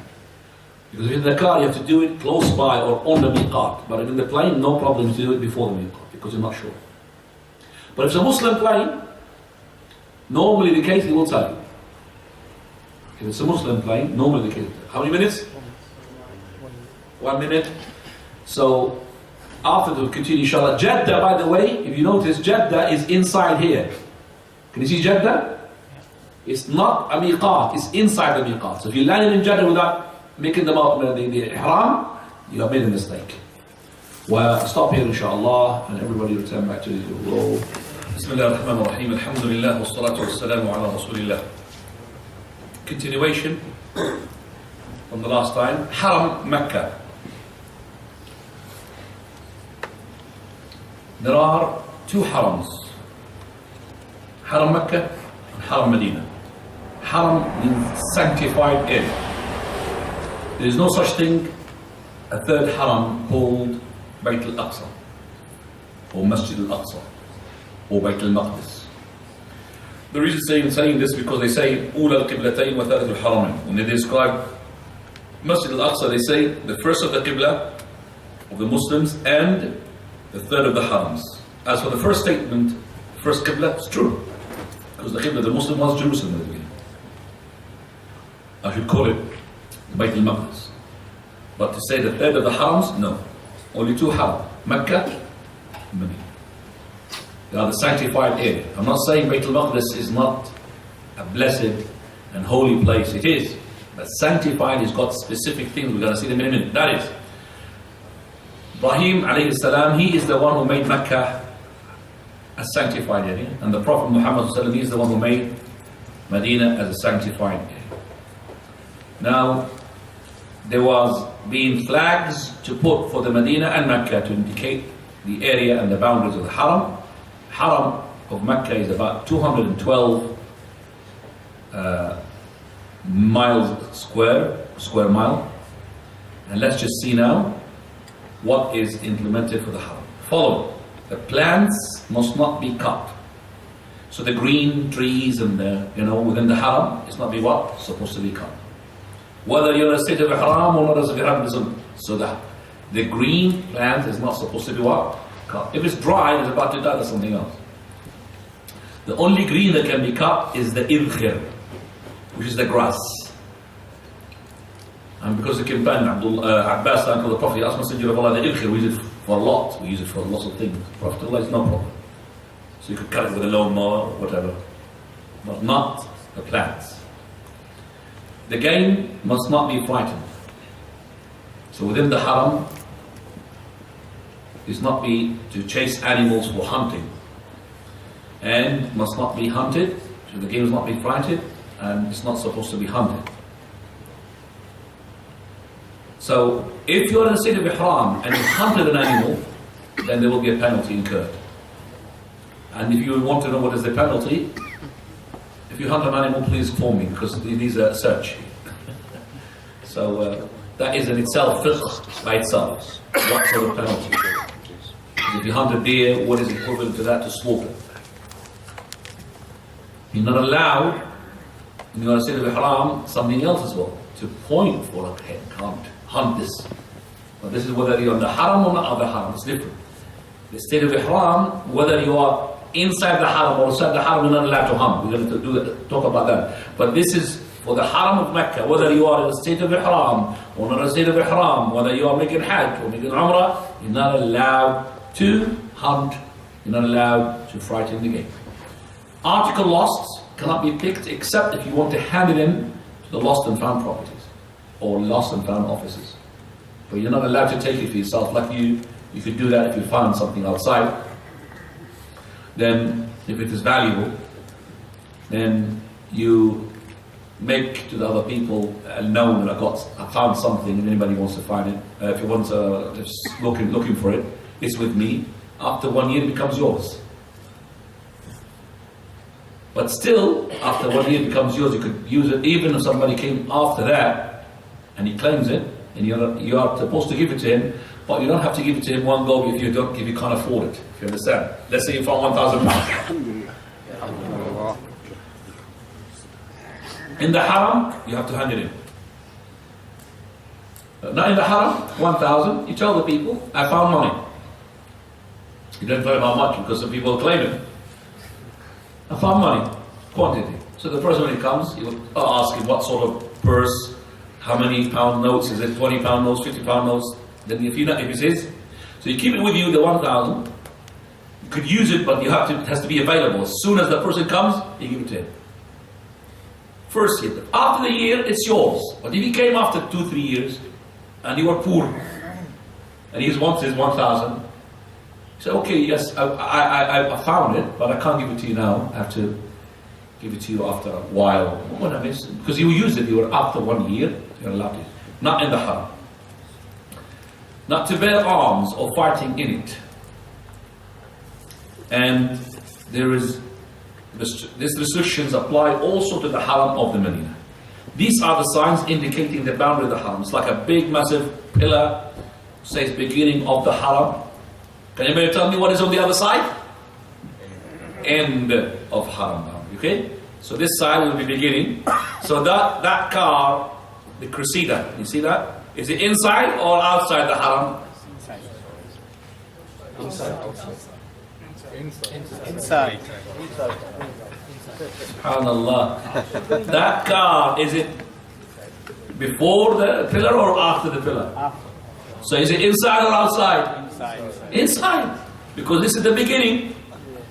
Speaker 1: Because if in the car you have to do it close by or on the Miqat. But in the plane, no problem to do it before the Miqat, because you're not sure. But if it's a Muslim plane, normally the case they will tell you. If it's a Muslim plane, normally the case. How many minutes? 1 minute. So after we'll continue, inshallah. Jeddah, by the way, if you notice, Jeddah is inside here. Can you see Jeddah? It's not a Miqat, it's inside the Miqat. So if you landed in Jeddah without making the Ihram, you have made a mistake. Well, stop here, inshallah, and everybody return back to the role. Bismillah ar-Rahman ar-Rahim. Alhamdulillah, wa salatu wa salamu ala Rasulillah. Continuation from the last time. Haram Mecca. There are two harams. Haram Mecca and Haram Medina. Haram means sanctified area. There is no such thing, a third haram called Bayt al-Aqsa, or Masjid al-Aqsa, or Bayt al-Maqdis. The reason saying this because they say أولى القبلتين وثالث الحرمين. When they describe Masjid al-Aqsa, they say the first of the Qibla of the Muslims and the third of the harams. As for the first statement, first Qibla, it's true, because the Qibla of the Muslim was Jerusalem at the beginning. I should call it Bayt al-Maqdis. But to say the third of the harams, no. Only two haram, Mecca and Medina. They are the sanctified area. I'm not saying Bayt al-Maqdis is not a blessed and holy place. It is. But sanctified has got specific things. We're going to see them in a minute. That is, Ibrahim alayhi salam, he is the one who made Mecca a sanctified area. And the Prophet Muhammad sallallahu alaihi wasallam, he is the one who made Medina as a sanctified area. Now, there was being flags to put for the Medina and Mecca to indicate the area and the boundaries of the Haram. Haram of Mecca is about 212 miles square mile. And let's just see now what is implemented for the Haram. Follow. The plants must not be cut. So the green trees and the, within the Haram, it's not be what? Supposed to be cut. Whether you're in a state of Ihram or not as a Ihram doesn't. So the green plant is not supposed to be what? Cut. If it's dry, it's about to die, that's something else. The only green that can be cut is the idkhir, which is the grass. And because the companion Abbas told the Prophet, he asked Messenger of Allah, the idkhir, we use it for a lot. We use it for lots of things. Prophet Allah is no problem. So you could cut it with a lawnmower or whatever. But not the plants. The game must not be frightened. So within the Haram, is not be to chase animals for hunting, and must not be hunted, so the game must not be flighted, and it's not supposed to be hunted. So if you're in a state of ihram and you hunted an animal, then there will be a penalty incurred. And if you want to know what is the penalty, if you hunt an animal, please inform me, because these are search. So that is in itself fiqh by itself. What sort of penalty? If you hunt a deer, what is equivalent to that to slaughter? You're not allowed, when you're in a state of ihram, something else as well, to point for a head, can't hunt this. But this is whether you're in the haram or not of the haram, it's different. The state of ihram, whether you are inside the haram or outside the haram, you're not allowed to hunt. We're going to do that, talk about that. But this is for the haram of Mecca, whether you are in a state of ihram or not in a state of ihram, whether you are making Hajj or making Umrah, you're not allowed to hunt, you're not allowed to frighten the game. Article lost cannot be picked except if you want to hand it in to the lost and found properties or lost and found offices. But you're not allowed to take it for yourself. Like you could do that if you found something outside. Then, if it is valuable, then you make to the other people known that I found something, and anybody wants to find it. If you want to just looking for it, it's with me. After 1 year, it becomes yours. But still, after 1 year, it becomes yours. You could use it even if somebody came after that and he claims it, and you are supposed to give it to him. But you don't have to give it to him one go if you can't afford it. If you understand. Let's say you found £1,000. In the haram, you have to hand it in. Not in the haram, 1,000. You tell the people, I found money. You don't tell them how much because some people claim it. I found money, quantity. So the person when he comes, you ask him what sort of purse, how many pound notes, is it 20 pound notes, 50 pound notes? Then if it says, so you keep it with you, the 1,000. You could use it, but it has to be available. As soon as the person comes, you give it to him. First year. After the year, it's yours. But if he came after 2-3 years, and you were poor, and he wants his 1,000, you say, okay, yes, I found it, but I can't give it to you now. I have to give it to you after a while. Because you used it, you were after 1 year, you're allowed to. Not in the haram. Not to bear arms or fighting in it. And these restrictions apply also to the haram of the Medina. These are the signs indicating the boundary of the haram. It's like a big massive pillar, says beginning of the haram. Can anybody tell me what is on the other side? End of haram boundary, okay? So this side will be beginning. So that car, the Cressida, you see that? Is it inside or outside the haram?
Speaker 4: Inside.
Speaker 1: SubhanAllah. That car, is it before the pillar or after the pillar? So is it inside or outside? Inside. Because this is the beginning.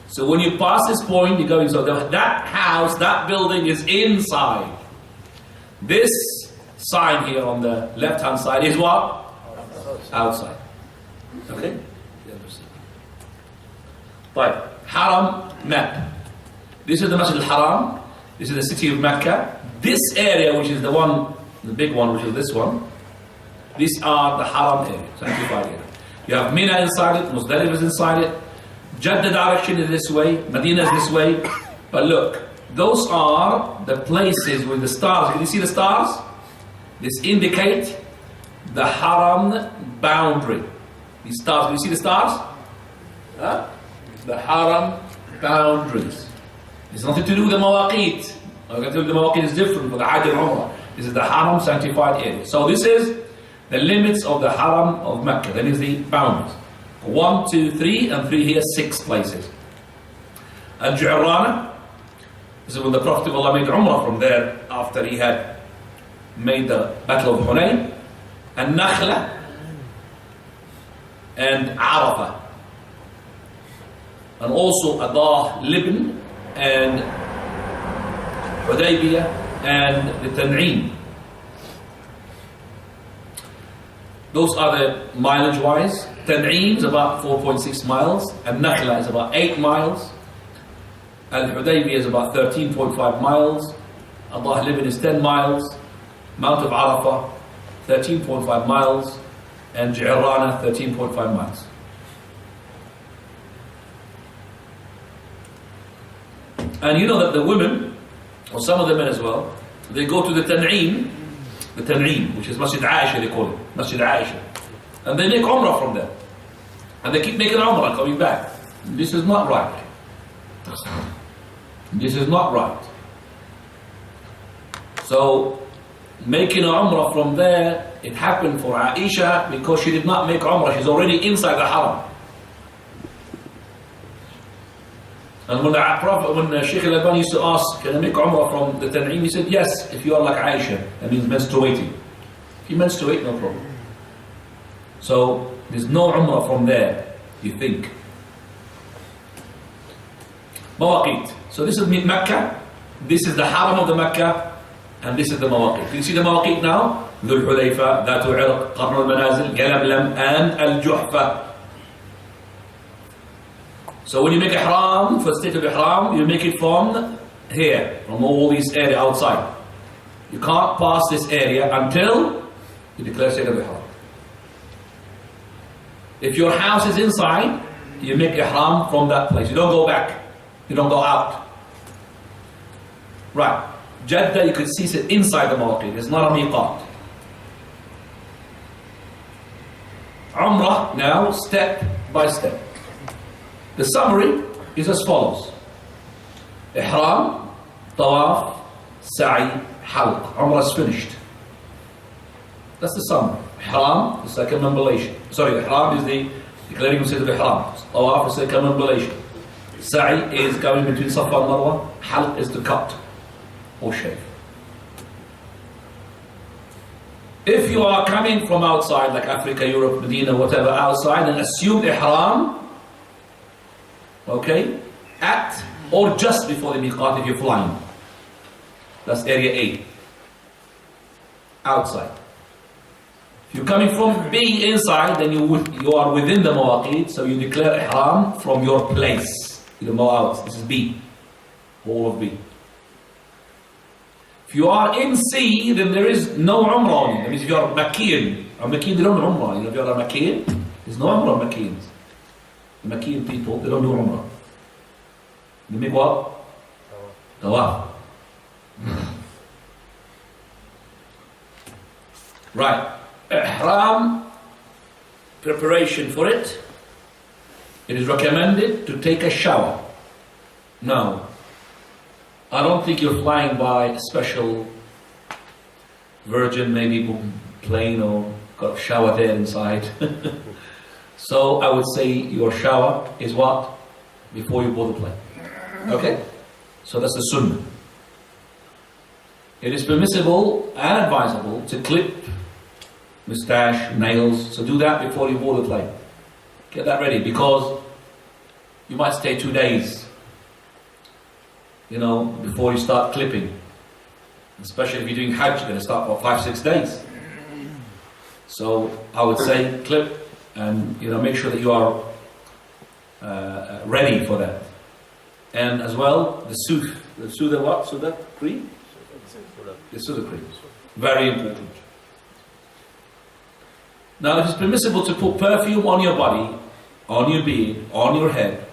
Speaker 1: So when you pass this point, you're going, so that house, that building is inside. This sign here on the left hand side is what? Outside. Okay? Right. Haram map. This is the Masjid al-Haram. This is the city of Mecca. This area, which is the one, the big one, which is this one, these are the Haram area, sanctified area. You have Mina inside it, Muzdalif is inside it, Jeddah direction is this way, Medina is this way. But look, those are the places with the stars. Can you see the stars? This indicate the Haram boundary. These stars, can you see the stars? Huh? The Haram boundaries. It's nothing to do with the Mawaqit. The Mawaqit is different for the Hajj and Umrah. This is the Haram sanctified area. So this is the limits of the Haram of Mecca. That is the boundaries. 1, 2, 3, and 3 here, 6 places. Al-Ju'rana. This is when the Prophet of Allah made Umrah from there after he had made the Battle of Hunayn. And Nakhla and Arafah. And also Adah, Libn, and Hudaybiyah, and the Tan'een. Those are the mileage-wise. Tan'im is about 4.6 miles, and Nakhla is about 8 miles, Al-Hudaybiyah is about 13.5 miles, Allah Libin is 10 miles, Mount of Arafah 13.5 miles, and Ji'rana 13.5 miles. And you know that the women, or some of the men as well, they go to the Tan'im, which is Masjid Aisha, they call it, Masjid Aisha. And they make Umrah from there. And they keep making Umrah, coming back. This is not right. This is not right. So, making Umrah from there, it happened for Aisha because she did not make Umrah. She's already inside the Haram. And when Shaykh Al-Albani used to ask, can I make Umrah from the Tan'im? He said, yes, if you are like Aisha, that means menstruating. If you menstruate, no problem. So, there's no Umrah from there, you think. Mawaqit. So this is Mecca, this is the Haram of the Mecca, and this is the Mawaqit. Can you see the Mawaqit now? Dhul Hulayfa, Dhatu Irq, Qarn al-Manazil, Yalamlam, and Al-Juhfa. So when you make Ihram, for state of Ihram, you make it from here, from all these area outside. You can't pass this area until you declare state of Ihram. If your house is inside, you make Ihram from that place. You don't go back. You don't go out. Right. Jeddah, you could see it inside the Mawaqit. It's not a Miqat. Umrah, now, step by step. The summary is as follows. Ihram, Tawaf, Sa'i, Halq. Umrah is finished. That's the summary. Ihram, the circumambulation. Sorry, Ihram is the declaring of state of Ihram. Tawaf is circumambulation. Sa'i is going between Safa and Marwa. Halq is to cut or shave. If you are coming from outside, like Africa, Europe, Medina, whatever, outside, and assume Ihram, okay, at or just before the Miqat if you're flying. That's area A. Outside. If you're coming from B inside, then you are within the Mawaqit, so you declare Ihram from your place. You don't go out. This is B. All of B. If you are in C, then there is no Umrah on you. That means if you are Makkiyan, they don't do Umrah. You know, if you are a Makkiyan, there's no Umrah on Makkiyans. The Makkiyan people, they don't do Umrah. They make what? Tawaf. Right. Ihram, preparation for it. It is recommended to take a shower. Now, I don't think you're flying by a special Virgin, maybe plane, or got a shower there inside. So I would say your shower is what? Before you board the plane. Okay? So that's the sunnah. It is permissible and advisable to clip mustache, nails. So do that before you board the plane. Get that ready, because you might stay 2 days, you know, before you start clipping. Especially if you're doing Hajj, you're going to start for 5-6 days. So I would say clip, and you know, make sure that you are ready for that. And as well, the Suda what? Suda cream? The Suda cream. Very important. Now it is permissible to put perfume on your body, on your beard, on your head.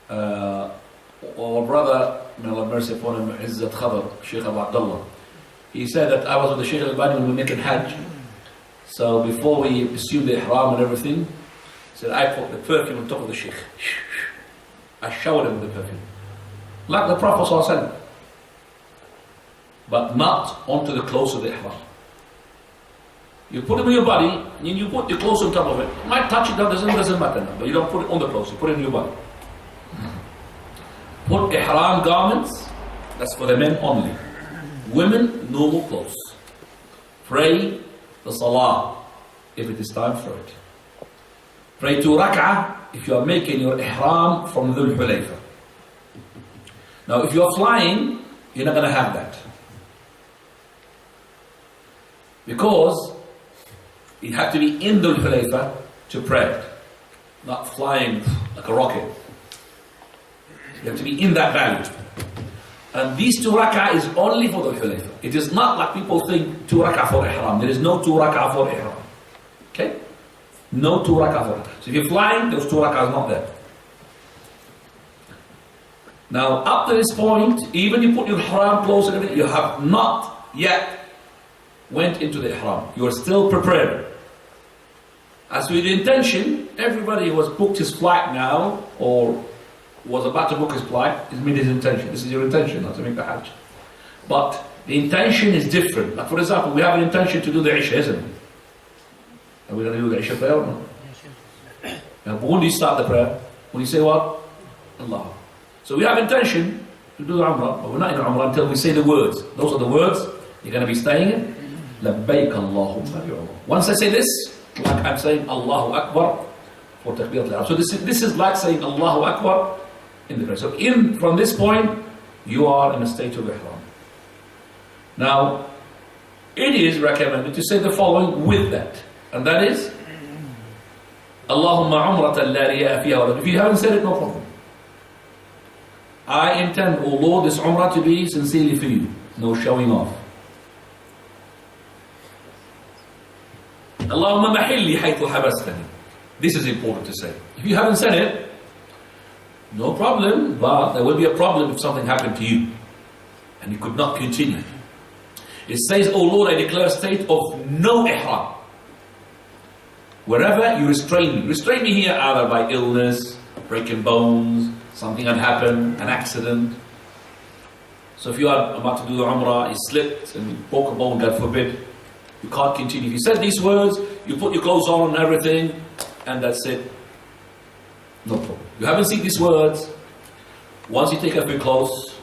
Speaker 1: Our brother, may Allah mercy upon him, Izzat Khadr, Shaykh Abu Abdullah, he said that I was with the Shaykh Al-Albani when we were making Hajj. So before we assumed the Ihram and everything, he said, I put the perfume on top of the Shaykh. I showered him with the perfume. Like the Prophet ﷺ. But not onto the clothes of the Ihram. You put it on your body, and you put your clothes on top of it. You might touch it, doesn't matter now, but you don't put it on the clothes, you put it in your body. Put Ihram garments, that's for the men only. Women, normal clothes. Pray the Salah, if it is time for it. Pray 2 rak'ah, if you are making your Ihram from Dhul Hulayfa. Now if you are flying, you're not going to have that. Because You have to be in the Hulayfa to pray, not flying like a rocket. You have to be in that valley. And these 2 rak'ah is only for the Hulayfa. It is not like people think 2 rak'ah for Ihram. There is no 2 rak'ah for Ihram. Okay? No 2 rak'ah for Ihram. So if you're flying, those 2 rak'ah is not there. Now, up to this point, even you put your Ihram clothes and everything, you have not yet went into the Ihram. You are still prepared. As with the intention, everybody who has booked his flight now, or was about to book his flight, has made his intention. This is your intention, not to make the Hajj. But the intention is different. Like for example, we have an intention to do the Isha, isn't it? Are we going to do the Isha prayer or not? Now, but when do you start the prayer? When you say what? Allah. So we have intention to do the Umrah, but we're not in Umrah until we say the words. Those are the words you're going to be staying in. Labbaik Allahumma bi'umrah. Once I say this, like I'm saying Allahu Akbar for Takbirat al-Ihram. So this is like saying Allahu Akbar in the prayer. So from this point, you are in a state of Ihram. Now, it is recommended to say the following with that. And that is, Allahumma umratan la riya'a fiha wa. If you haven't said it, no problem. I intend, O Lord, this Umrah to be sincerely for you. No showing off. Allahumma mahilli haythu habastani. This is important to say. If you haven't said it, no problem, but there will be a problem if something happened to you and you could not continue. It says, O Lord, I declare a state of no ihram. Wherever you restrain me here either by illness, breaking bones, something had happened, an accident. So if you are about to do the Umrah, you slipped and you broke a bone, God forbid, you can't continue. If you said these words, you put your clothes on and everything, and that's it. No problem. You haven't seen these words. Once you take off your clothes,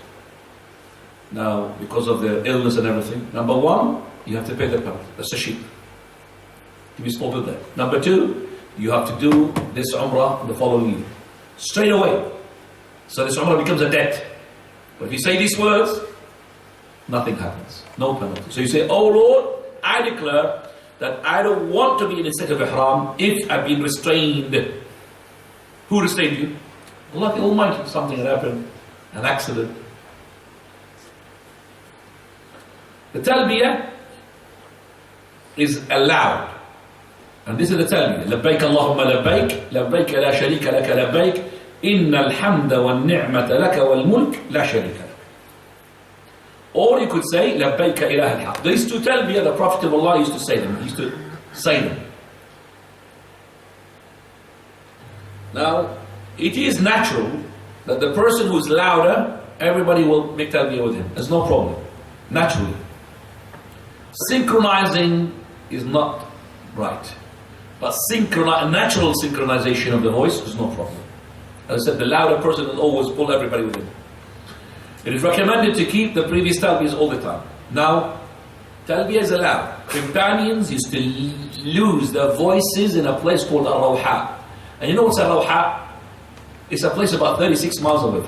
Speaker 1: now because of the illness and everything, number one, you have to pay the penalty. That's a sheep. To be spoken there. Number two, you have to do this Umrah the following year. Straight away. So this Umrah becomes a debt. But if you say these words, nothing happens. No penalty. So you say, Oh Lord, I declare that I don't want to be in a state of Ihram if I've been restrained. Who restrained you? Allah the Almighty. Something had happened. An accident. The Talbiyah is allowed. And this is the Talbiyah. Labbaik Allahumma labbaik. Labbaik la sharika laka labbaik. Inna alhamda wa ni'mata laka wal mulk la sharika laka. Or you could say, Labbaika ilah al-haq. These 2 Talbiyah, the Prophet of Allah used to say them. He used to say them. Now, it is natural that the person who's louder, everybody will make Talbiyah with him. There's no problem. Naturally. Synchronizing is not right. But natural synchronization of the voice is no problem. As I said, the louder person will always pull everybody with him. It is recommended to keep the previous Talbiyahs all the time. Now, Talbiyah is allowed. Companions used to lose their voices in a place called Ar-Rawha. And you know what's Ar-Rawha? It's a place about 36 miles away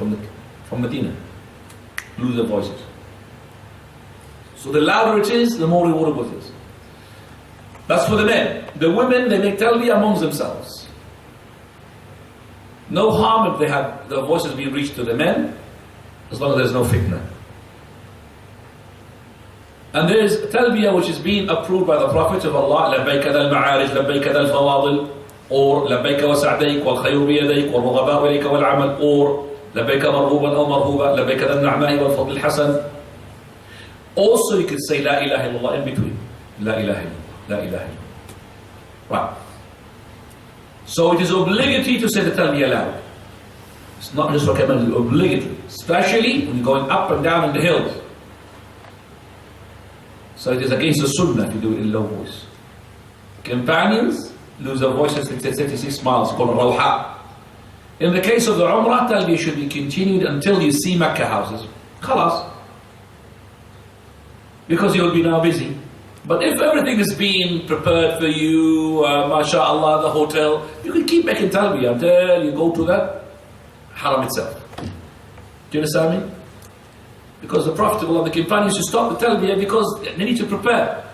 Speaker 1: from Medina. Lose their voices. So the louder it is, the more rewardable it is. That's for the men. The women, they make Talbiyah amongst themselves. No harm if they have their voices being reached to the men, as long as there's no fitna. And there's Talbiyah which is being approved by the Prophet of Allah, لبيك ذا المعارج, لبيك ذا الفواضل, or لبيك وسعديك والخير بيديك والرغباء إليك والعمل, or لبيك مرغوبا أو مرهوبا, لبيك ذا النعماء والفضل الحسن. Also you could say La ilaha illallah in between. La ilaha illallah, La ilaha illallah. Right. So it is obligatory to say the Talbiyah loud. It's not just recommended, it's obligatory. Especially when you're going up and down in the hills. So it is against the sunnah if you do it in low voice. Companions lose their voices at 36 miles, called Rawha. In the case of the Umrah, Talbiyah should be continued until you see Mecca houses. Khalas. Because you'll be now busy. But if everything is being prepared for you, mashallah, the hotel, you can keep making Talbiyah until you go to the Haram itself. Do you understand me? Because the Prophet of Allah, the companions, to stop the Talbiyah because they need to prepare.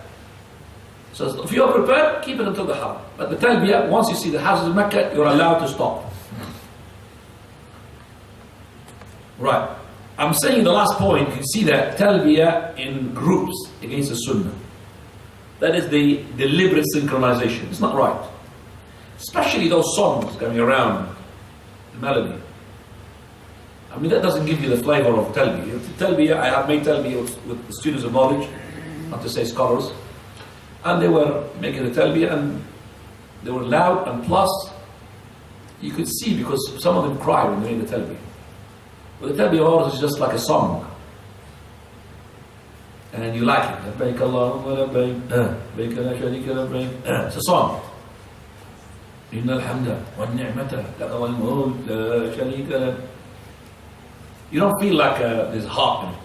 Speaker 1: So if you're prepared, keep it until the Haram. But the Talbiyah, once you see the houses of Mecca, you're allowed to stop. Right. I'm saying the last point, you see that Talbiyah in groups against the Sunnah. That is the deliberate synchronization. It's not right. Especially those songs going around, the melody. I mean, that doesn't give you the flavor of Talbiyah. Talbiyah, I have made Talbiyah with students of knowledge, not to say scholars, and they were making the Talbiyah and they were loud, and plus you could see because some of them cried when they made the Talbiyah. But the Talbiyah is just like a song. And you like it. Labbaik Allahumma labbaik, labbaik la sharika labbaik. It's a song. Inna al-hamda wa ni'mata laka wal mulk la sharika lak. You don't feel like there's heart in it.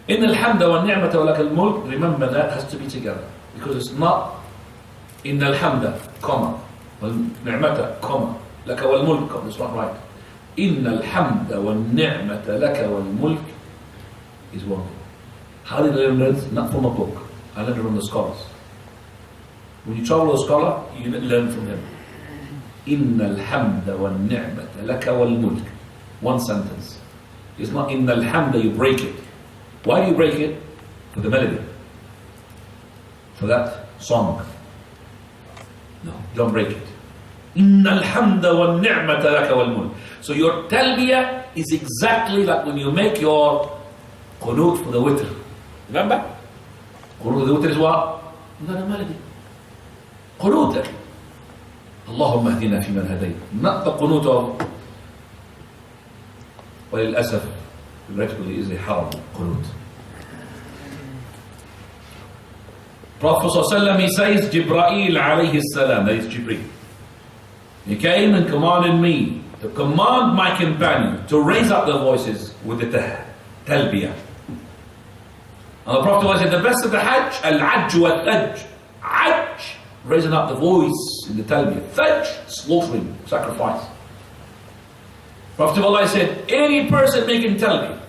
Speaker 1: Inna al-hamda wa ni'mata wa laka al-mulk, remember that has to be together. Because it's not Inna al-hamda, comma, wal ni'mata, comma, laka wal mulk, comma. It's not right. Inna al-hamda wa ni'mata laka wal mulk is one. How did I learn that? Not from a book. I learned it from the scholars. When you travel to a scholar, you learn from him. Inna al-hamda wa ni'mata laka wal mulk. One sentence. It's not Inna al-hamda, you break it. Why do you break it? For the melody. For that song. No, don't break it. Inna al-hamda wa ni'mata laka wal mulk. So your Talbiyah is exactly like when you make your qunut for the witr. Remember? Qunut for the witr is what? Not a melody. Qunut. Allahumma hdina fi man hadayt. Not the qunut of وللأسف regrettably is a haram qunut. Prophet ﷺ, he says, Jibreel alayhi salam, that is Jibreel. He came and commanded me to command my companion to raise up their voices with the Talbiyah. And the Prophet said, the best of the Hajj, al-Hajj wal-Thajj. Hajj, raising up the voice in the Talbiyah. Thajj, slaughtering, sacrifice. Prophet of Allah said, any person making Talbiyah,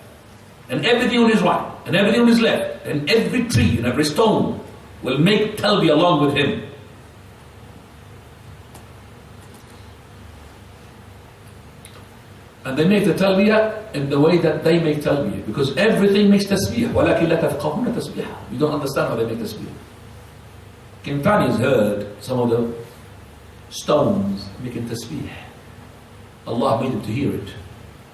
Speaker 1: and everything on his right, and everything on his left, and every tree and every stone will make Talbiyah along with him. And they make the Talbiyah in the way that they make Talbiyah, because everything makes tasbih. وَلَكِنْ لَا تَفْقَهُونَ تَسْبِيحًا. You don't understand how they make tasbih. Companions heard some of the stones making tasbih. Allah made them to hear it.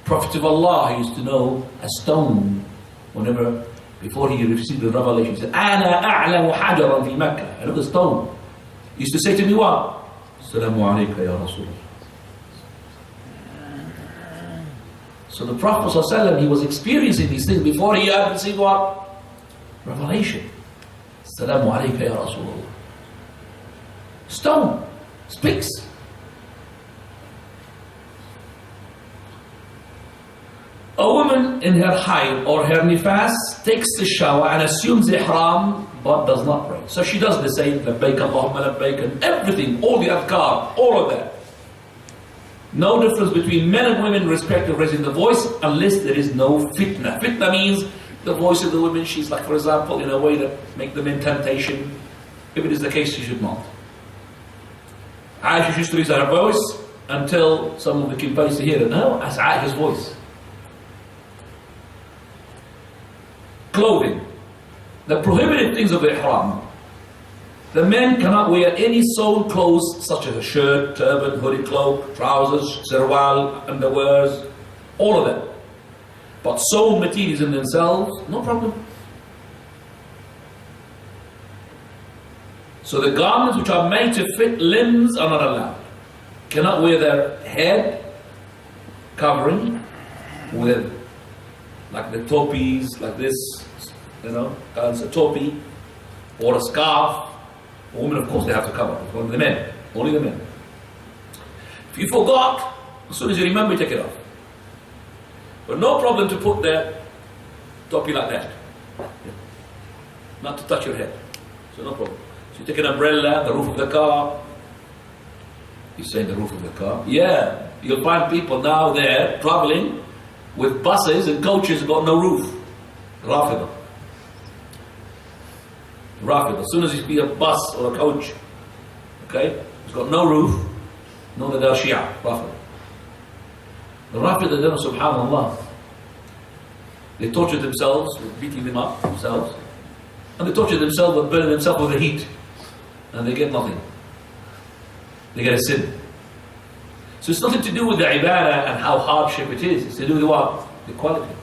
Speaker 1: Prophet of Allah used to know a stone whenever, before he received the revelation, he said, أَنَا أَعْلَمُ حَجَرًا فِي مَكَّةِ. I know the stone. He used to say to me what? Assalamu alayka ya Rasulullah. So the Prophet ﷺ, he was experiencing these things before he had received what? Revelation. Assalamu alayka ya Rasulullah. Stone speaks. A woman in her hayd or her nifas takes the shower and assumes ihram but does not pray. So she does the same, labbaik Allahumma labbaik, and everything, all the adhkar, all of that. No difference between men and women in respect to raising the voice unless there is no fitna. Fitna means the voice of the woman, she's like, for example, in a way that make them in temptation. If it is the case, she should not. Aisha used to raise her voice until some of the companions to hear it. No, that's Aisha's voice. Clothing. The prohibited things of the ihram. The men cannot wear any sewn clothes such as a shirt, turban, hooded cloak, trousers, sarwal, underwears, all of that. But sewn materials in themselves, no problem. So the garments which are made to fit limbs are not allowed. Cannot wear their head covering with like the topis, like this, you know, as a topi or a scarf. Women, of course, they have to cover. It's only the men. Only the men. If you forgot, as soon as you remember, you take it off. But no problem to put the topi like that. Not to touch your head. So no problem. So you take an umbrella, the roof of the car. You say the roof of the car? Yeah. You'll find people now there traveling with buses and coaches got no roof. Rafida. Rafid, as soon as you see a bus or a coach, okay, it's got no roof, know that they're Shia, Rafid. The Rafid, they don't, subhanAllah, they torture themselves with beating them up themselves, and they torture themselves with burning themselves with the heat, and they get nothing. They get a sin. So it's nothing to do with the ibadah and how hardship it is. It's to do with what? The quality.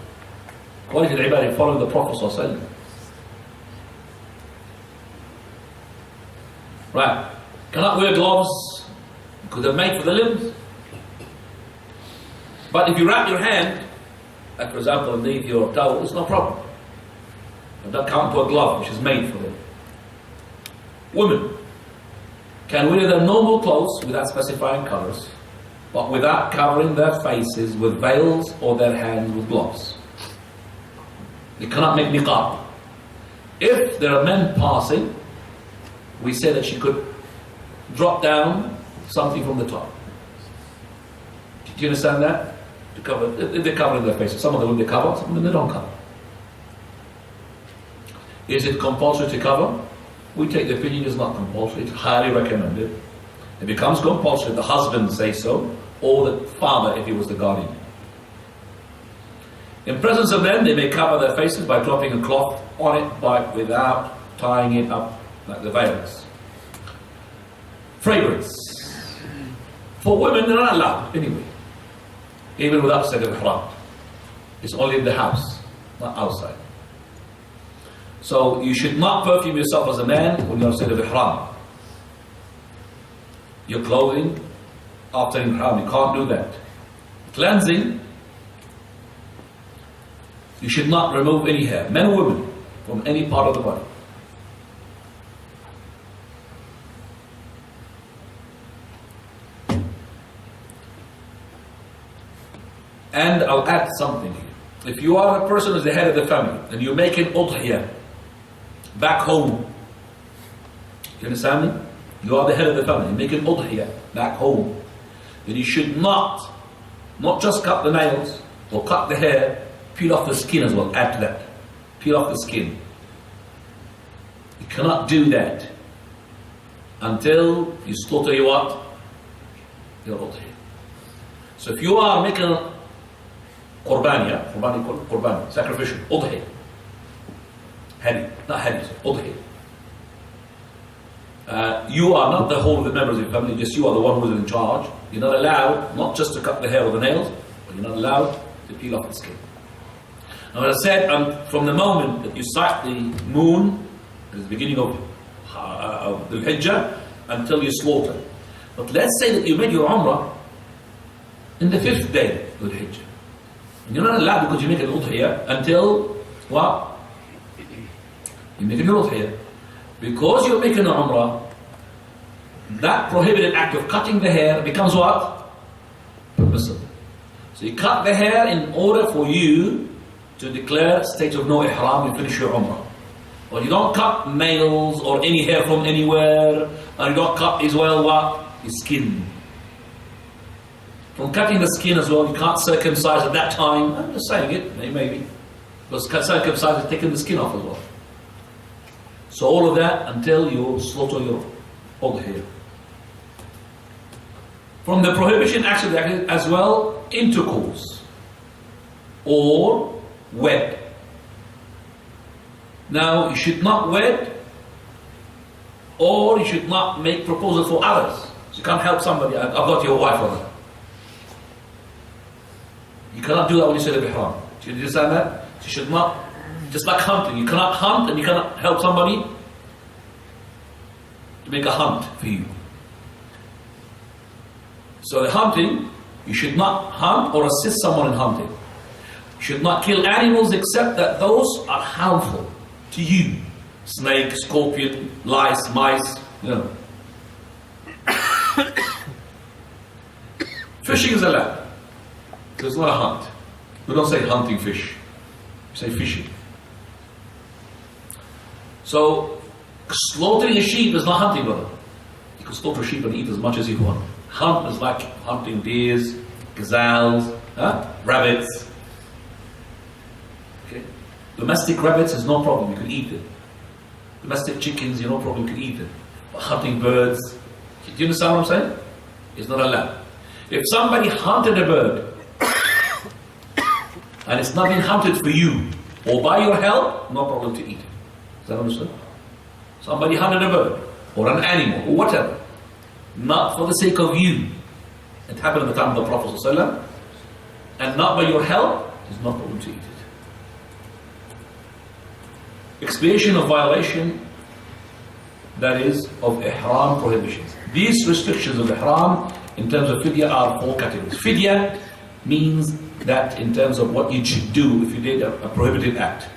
Speaker 1: Quality of the ibadah, following the Prophet ﷺ. Right. Cannot wear gloves because they're made for the limbs. But if you wrap your hand, like for example underneath your towel, it's no problem. And that can't put a glove which is made for them. Women can wear their normal clothes without specifying colours, but without covering their faces with veils or their hands with gloves. They cannot make Miqat. If there are men passing, we say that she could drop down something from the top. Do you understand that? To cover, they're covering their faces. Some of them they cover, some of them they don't cover. Is it compulsory to cover? We take the opinion it's not compulsory, it's highly recommended. It becomes compulsory if the husband says so, or the father if he was the guardian. In presence of men, they may cover their faces by dropping a cloth on it but without tying it up like the veils. Fragrance. For women, they're not allowed anyway, even without state of ihram. It's only in the house, not outside. So you should not perfume yourself as a man when you're in state of ihram. Your clothing after ihram, you can't do that. Cleansing, you should not remove any hair, men or women, from any part of the body. And I'll add something here. If you are a person who's the head of the family and you're making udhiyah back home, you understand me? You are the head of the family, you're making udhiyah back home, then you should not just cut the nails or cut the hair, peel off the skin as well, add to that. Peel off the skin. You cannot do that until you slaughter your what? Your udhiyah. So if you are making qurban, sacrificial, udhiyah. Hadi, not hadi, udhiyah. You are not the whole of the members of your family, just you are the one who is in charge. You're not allowed, not just to cut the hair or the nails, but you're not allowed to peel off the skin. Now as I said, from the moment that you sight the moon, at the beginning of the Hijjah, until you slaughter. But let's say that you made your Umrah in the 5th day of the Hijjah. And you're not allowed because you make an udhiyah until what? You make an udhiyah. Because you're making an Umrah, that prohibited act of cutting the hair becomes what? Permissible. So you cut the hair in order for you to declare state of no ihram and finish your Umrah. But you don't cut nails or any hair from anywhere, and you don't cut as well what? Your skin. From cutting the skin as well, you can't circumcise at that time. I'm just saying it, maybe. Because circumcise is taking the skin off as well. So all of that until you slaughter your udhiyah. From the prohibition actually as well, intercourse or wed. Now you should not wed or you should not make proposals for others. You can't help somebody, I've got your wife on it. You cannot do that when you say the ihram. Do you understand that? You should not, just like hunting, you cannot hunt and you cannot help somebody to make a hunt for you. So the hunting, you should not hunt or assist someone in hunting. You should not kill animals except that those are harmful to you. Snake, scorpion, lice, mice, you know. Fishing is allowed. It's not a hunt. We don't say hunting fish. We say fishing. So, slaughtering a sheep is not hunting, brother. You can slaughter a sheep and eat as much as you want. Hunt is like hunting deers, gazelles, rabbits. Okay. Domestic rabbits is no problem, you can eat them. domestic chickens, you no problem, you can eat them. But hunting birds, do you understand what I'm saying? It's not allowed. If somebody hunted a bird and it's not been hunted for you or by your help, no problem to eat it. Is that understood? Somebody hunted a bird or an animal or whatever, not for the sake of you. It happened at the time of the Prophet ﷺ, and not by your help, there's no problem to eat it. Expiation of violation, that is, of Ihram prohibitions. These restrictions of Ihram in terms of fidya are 4 categories. Fidya means that in terms of what you should do if you did a prohibited act.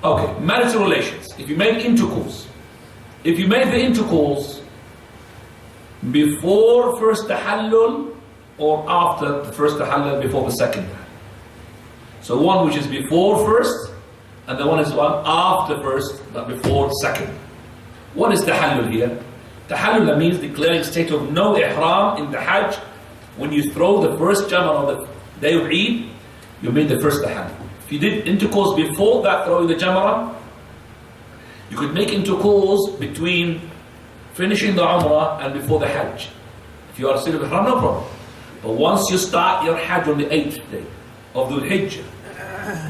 Speaker 1: Okay, marital relations. If you made intercourse, if you made the intercourse before first tahallul or after the first tahallul, before the second. So one which is before first, and the one is one after first, but before second. What is tahallul here? Tahallul means declaring state of no ihram in the Hajj. When you throw the first jamrah on the day of Eid, you made the first tahallul. If you did intercourse before that throwing the jamrah, you could make intercourse between finishing the Umrah and before the Hajj. If you are a state of Ihram, no problem. But once you start your Hajj on the 8th day of the Hijjah,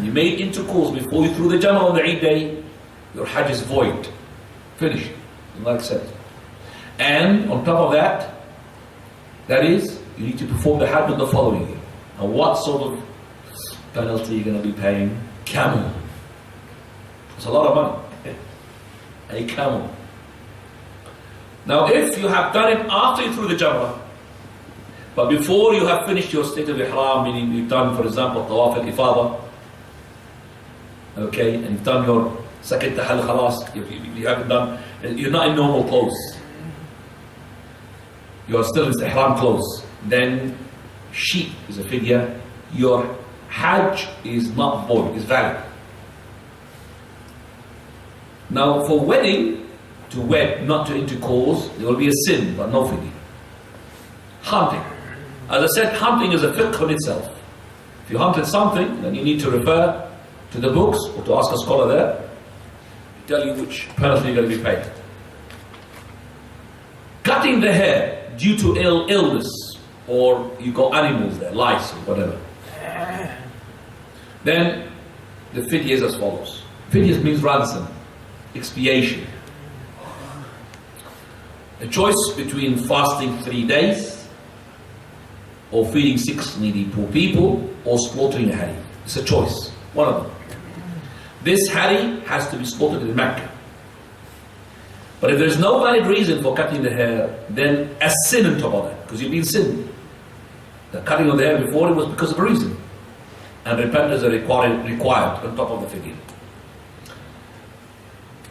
Speaker 1: you made intercourse before you threw the Jamrah on the 8th day, your Hajj is void. Finished. Not accepted. And on top of that, that is, you need to perform the Hajj on the following year. Now what sort of penalty are you going to be paying? Camel. It's a lot of money. A camel. Now if you have done it after you threw the Jamrah, but before you have finished your state of Ihram, meaning you've done, for example, Tawaf and Ifada, okay, and you've done your second tahallul khalas, you haven't done, you're not in normal clothes, you're still in Ihram clothes, then sheep is a fidya, your Hajj is not void, is valid. Now for wedding, to wed, not to intercourse, there will be a sin, but no fidya. Hunting. As I said, hunting is a fiqh in itself. If you hunted something, then you need to refer to the books or to ask a scholar there to tell you which penalty you're going to be paid. Cutting the hair due to illness, or you got animals there, lice or whatever. Then the fidya is as follows. Fidya means ransom, expiation. A choice between fasting 3 days, or feeding 6 needy poor people, or slaughtering a hari. It's a choice, one of them. This hari has to be slaughtered in Mecca. But if there's no valid reason for cutting the hair, then a sin on top of that, because you've been sinned. The cutting of the hair before it was because of a reason. And repentance is required on top of the fidya.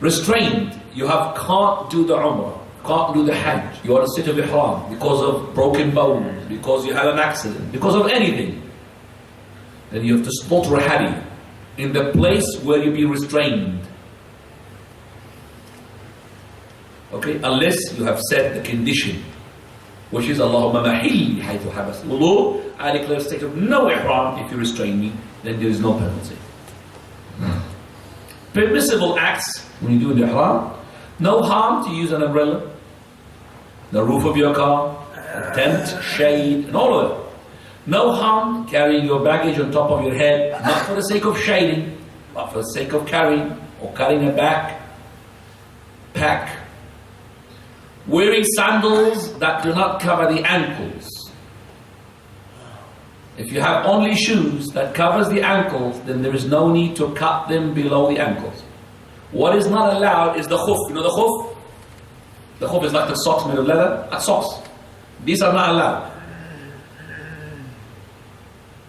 Speaker 1: Restrained, you can't do the Umrah, can't do the Hajj, you are in a state of Ihram because of broken bones, because you had an accident, because of anything. Then you have to slaughter a hari in the place where you be restrained. Okay, unless you have set the condition, which is Allahumma mahilli haythu habas. Although I declare a state of no ihram, if you restrain me, then there is no penalty. Permissible acts when you do the ihram: no harm to use an umbrella, the roof of your car, a tent, shade, and all of it. No harm carrying your baggage on top of your head, not for the sake of shading, but for the sake of carrying, or carrying a pack. Wearing sandals that do not cover the ankles. If you have only shoes that covers the ankles, then there is no need to cut them below the ankles. What is not allowed is the khuf. You know the khuf? The khuf is like the socks made of leather. That's socks. These are not allowed.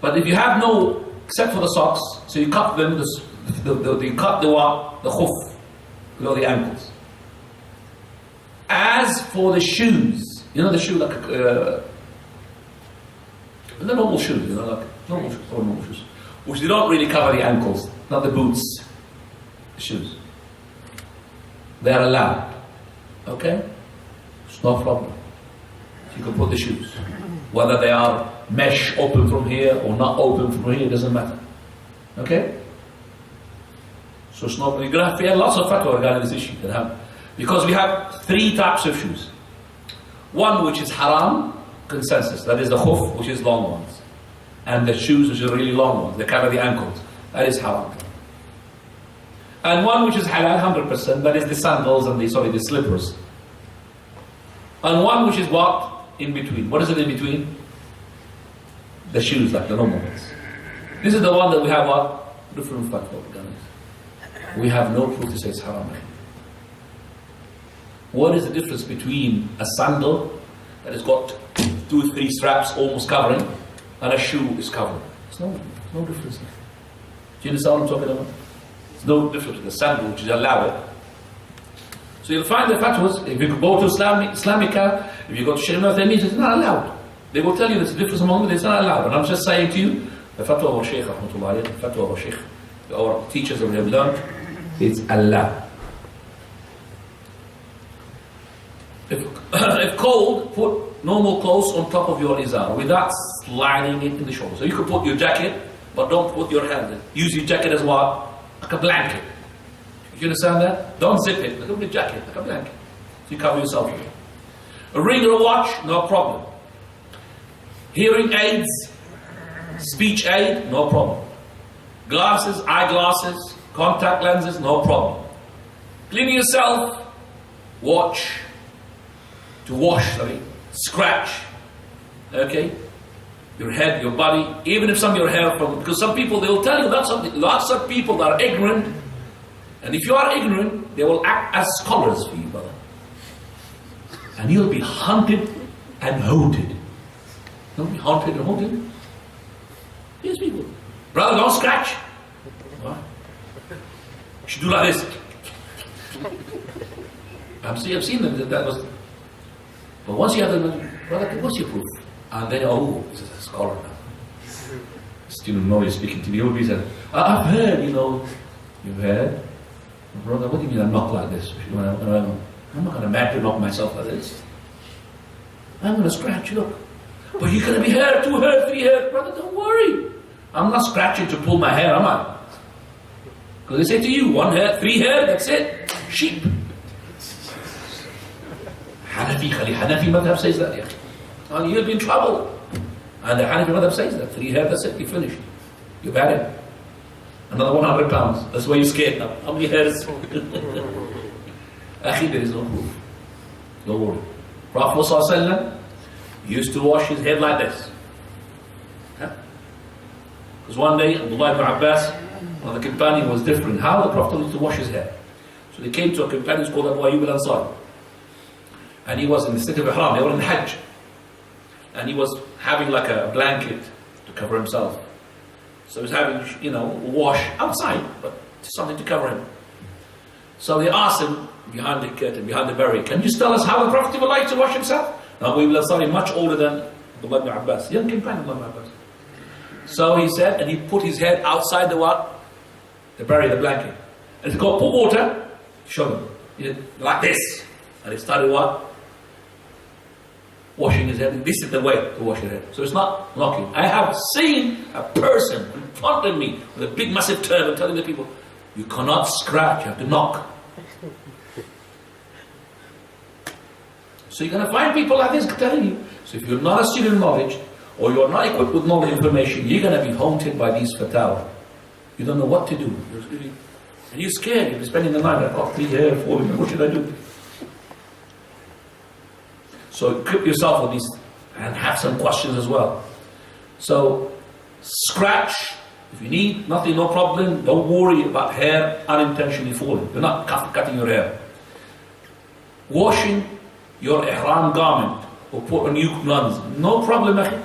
Speaker 1: But if you have no, except for the socks, so you cut them, you cut the khuf below the ankles. As for the shoes, you know the shoe like the normal shoes, you know, like normal shoes, which they don't really cover the ankles, not the boots, the shoes. They are allowed. Okay? It's no problem. You can put the shoes. Whether they are mesh open from here or not open from here, it doesn't matter. Okay? So it's not, you're going to have to hear lots of fatwa regarding this issue. Because we have 3 types of shoes. One which is haram, consensus. That is the khuf, which is long ones. And the shoes which are really long ones, they cover the ankles. That is haram. And one which is halal, 100%, that is the sandals and the slippers. And one which is what? In between. What is it in between? The shoes, like the normal ones. This is the one that we have what? Different fatwa. We have no proof to say it's haram. What is the difference between a sandal that has got 2 or 3 straps almost covering and a shoe is covering? There's no difference. Do you understand what I'm talking about? There's no difference with the sandal, which is allowed. So you'll find the fatwas, if you go to Islamika, if you go to Shaykh Uthaymeen, it's not allowed. They will tell you there's a difference among them, it's not allowed. And I'm just saying to you, the fatwa of our Shaykh, the fatwa of our Shaykh, our teachers that we have learned, it's allowed. If cold, put normal clothes on top of your izar without sliding it in the shoulder. So you could put your jacket, but don't put your hand in. Use your jacket as what? Like a blanket. You understand that? Don't zip it. Like a jacket, like a blanket. So you cover yourself with it. A ring or a watch, no problem. Hearing aids, speech aid, no problem. Glasses, eyeglasses, contact lenses, no problem. Cleaning yourself, watch. To wash, scratch, okay? Your head, your body, even if some of your hair from, because some people, they will tell you that lots of people that are ignorant, and if you are ignorant, they will act as scholars for you, brother. And you'll be hunted and haunted. You'll be hunted and haunted. These people. Brother, don't scratch. What? You should do like this. I've seen them, that was... But once you have the brother, what's your proof? And then, this is a scholar now. Student knowledge speaking to me, he will be saying, I've heard, you've heard? Brother, what do you mean I knock like this? I'm not going to mad to knock myself like this. I'm going to scratch, look. But you're going to be hurt, 2 hurt, 3 hurt. Brother, don't worry. I'm not scratching to pull my hair, am I? Because they say to you, 1 hair, 3 hair, that's it. Sheep. Hanafi madhab says that, yeah. And you'll be in trouble. And the Hanafi madhab says that. 3 hairs, that's it, you finished. You buried. Another 100 pounds. That's why you're scared now. How many hairs? Akhi, there is no proof. Don't worry. Prophet ﷺ used to wash his head like this. Because one day, Abdullah ibn Abbas, one of the companions, was different. How the Prophet used to wash his head. So they came to a companion called Abu Ayyub al-Ansari. And he was in the state of Ihram, they were in Hajj. And he was having like a blanket to cover himself. So he was having, wash outside, but something to cover him. So they asked him, behind the curtain, behind the barrier, can you tell us how the Prophet would like to wash himself? Now Abu Ayyub much older than Abdullah ibn Abbas, young companion of Abdullah ibn Abbas. So he said, and he put his head outside the what? The barrier, the blanket. And he got put water, show him. He did like this. And he started what? Washing his head. This is the way to wash your head. So it's not knocking. I have seen a person in front of me with a big massive turban telling the people, you cannot scratch, you have to knock. So you're going to find people like this telling you. So if you're not a student of knowledge, or you're not equipped with knowledge information, you're going to be haunted by these fatwa. You don't know what to do. And you're scared. You'll be spending the night, I've got 3 hair, 4, what should I do? So equip yourself with these and have some questions as well. So scratch, if you need, nothing, no problem. Don't worry about hair unintentionally falling. You're not cutting your hair. Washing your ihram garment or put a new cleanse, no problem. And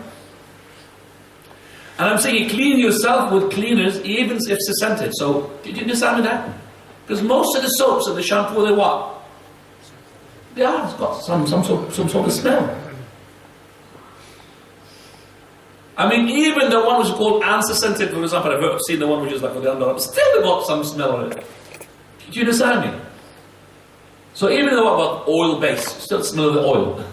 Speaker 1: I'm saying clean yourself with cleaners even if it's scented. So did you understand that? Because most of the soaps and the shampoo, they're what? It's got some sort of smell. I mean, even the one which is called answer-scented, for example, I've seen the one which is like for the underarm, still got some smell on it. Do you understand me? So even though about oil-based, still smell of the oil.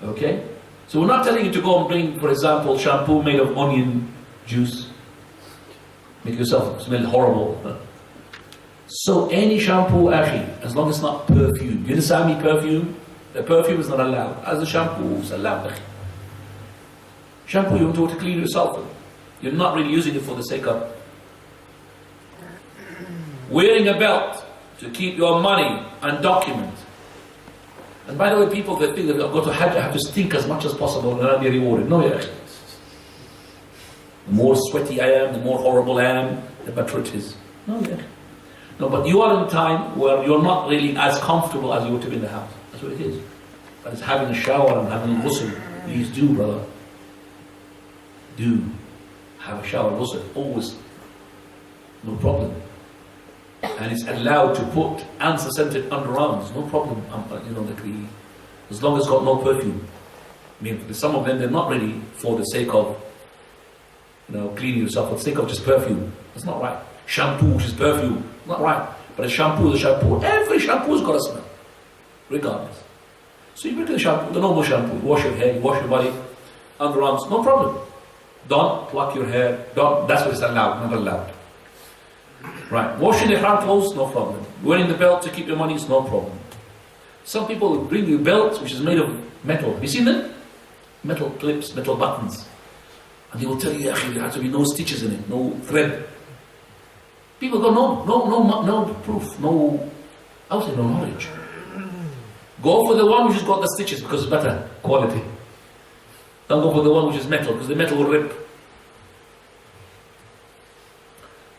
Speaker 1: Okay? So we're not telling you to go and bring, for example, shampoo made of onion juice. Make yourself smell horrible. So any shampoo, akhi, as long as it's not perfume. You understand me, perfume? The perfume is not allowed. As the shampoo is allowed, akhi. Shampoo you want to clean yourself with. You're not really using it for the sake of wearing a belt to keep your money and document. And by the way, people that think that I'll go to Hajj, I have to stink as much as possible and I'll be rewarded. No, yeah. The more sweaty I am, the more horrible I am, the better it is. No, yeah. No, but you are in a time where you're not really as comfortable as you would to be in the house. That's what it is. But it's having a shower and having a ghusl. Please do, brother. Do have a shower, ghusl, always. No problem. And it's allowed to put answer-scented underarms, no problem, as long as it's got no perfume. I mean, some of them, they're not really for the sake of, cleaning yourself, for the sake of just perfume. That's not right. Shampoo, which is perfume, not right. But a shampoo is a shampoo. Every shampoo's got a smell, regardless. So you bring the shampoo, the normal shampoo, wash your hair, you wash your body, underarms, no problem. Don't pluck your hair, that's what is allowed, not allowed. Right, washing the ihram clothes, no problem. Wearing the belt to keep your money is no problem. Some people will bring you belts which is made of metal. Have you seen them? Metal clips, metal buttons. And they will tell you, there has to be no stitches in it, no thread. People go, no proof, no knowledge. Go for the one which has got the stitches because it's better quality. Don't go for the one which is metal because the metal will rip.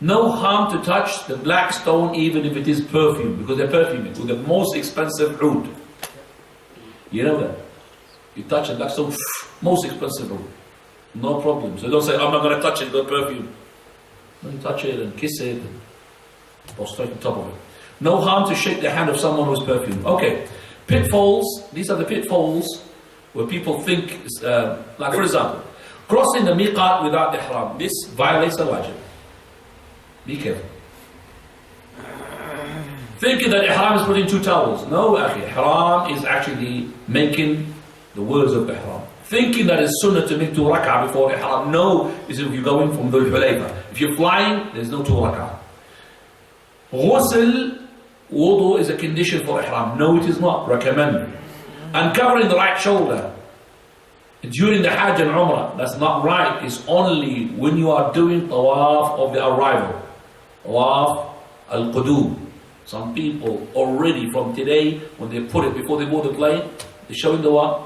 Speaker 1: No harm to touch the black stone even if it is perfume, because they're perfuming with the most expensive oud. You know that? You touch a black stone, most expensive oud. No problem. So don't say, I'm not going to touch it, got perfume. No, you touch it and kiss it or straight on top of it. No harm to shake the hand of someone who's perfumed. Okay, pitfalls. These are the pitfalls where people think, like for example, crossing the Miqat without ihram. This violates the wajib. Be careful. Thinking that ihram is putting two towels. No, akhi. Ihram is actually making the words of ihram. Thinking that it's sunnah to make 2 rak'ah before ihram. No, this is if you're going from Dhul Hulayfa. If you're flying, there's no 2 rak'ah. Ghusl, wudu is a condition for ihram. No, it is not. Recommended. And covering the right shoulder during the Hajj and Umrah, that's not right. It's only when you are doing Tawaf of the arrival. Tawaf al-Qudum. Some people already from today, when they put it before they board the plane, they're showing the what?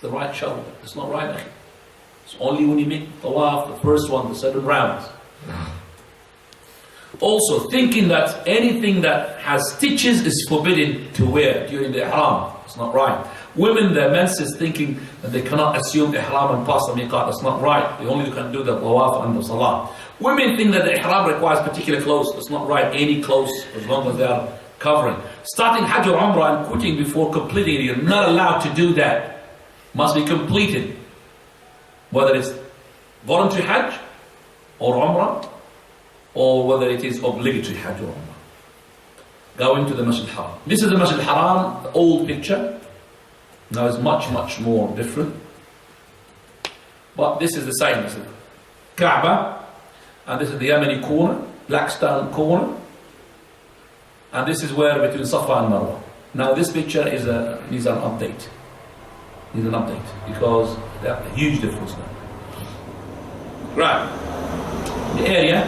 Speaker 1: The right shoulder. It's not right. It's only when you make Tawaf, the first one, the 7 rounds. Also, thinking that anything that has stitches is forbidden to wear during the Ihram. It's not right. Women, their menses thinking that they cannot assume Ihram and pass the Miqat. That's not right. They only can do the Tawaf and the Salah. Women think that the Ihram requires particular clothes. That's not right. Any clothes, as long as they are covering. Starting Hajj or Umrah and quitting before completing it, you're not allowed to do that. Must be completed. Whether it's voluntary Hajj or Umrah, or whether it is obligatory Hajj or Umrah. Going to the Masjid al-Haram. This is the Masjid al-Haram, the old picture. Now it's much, much more different. But this is the same. This is Kaaba. And this is the Yemeni corner, black stone corner. And this is where between Safa and Marwa. Now this picture needs an update. Needs an update. Because there's a huge difference now. Right. The area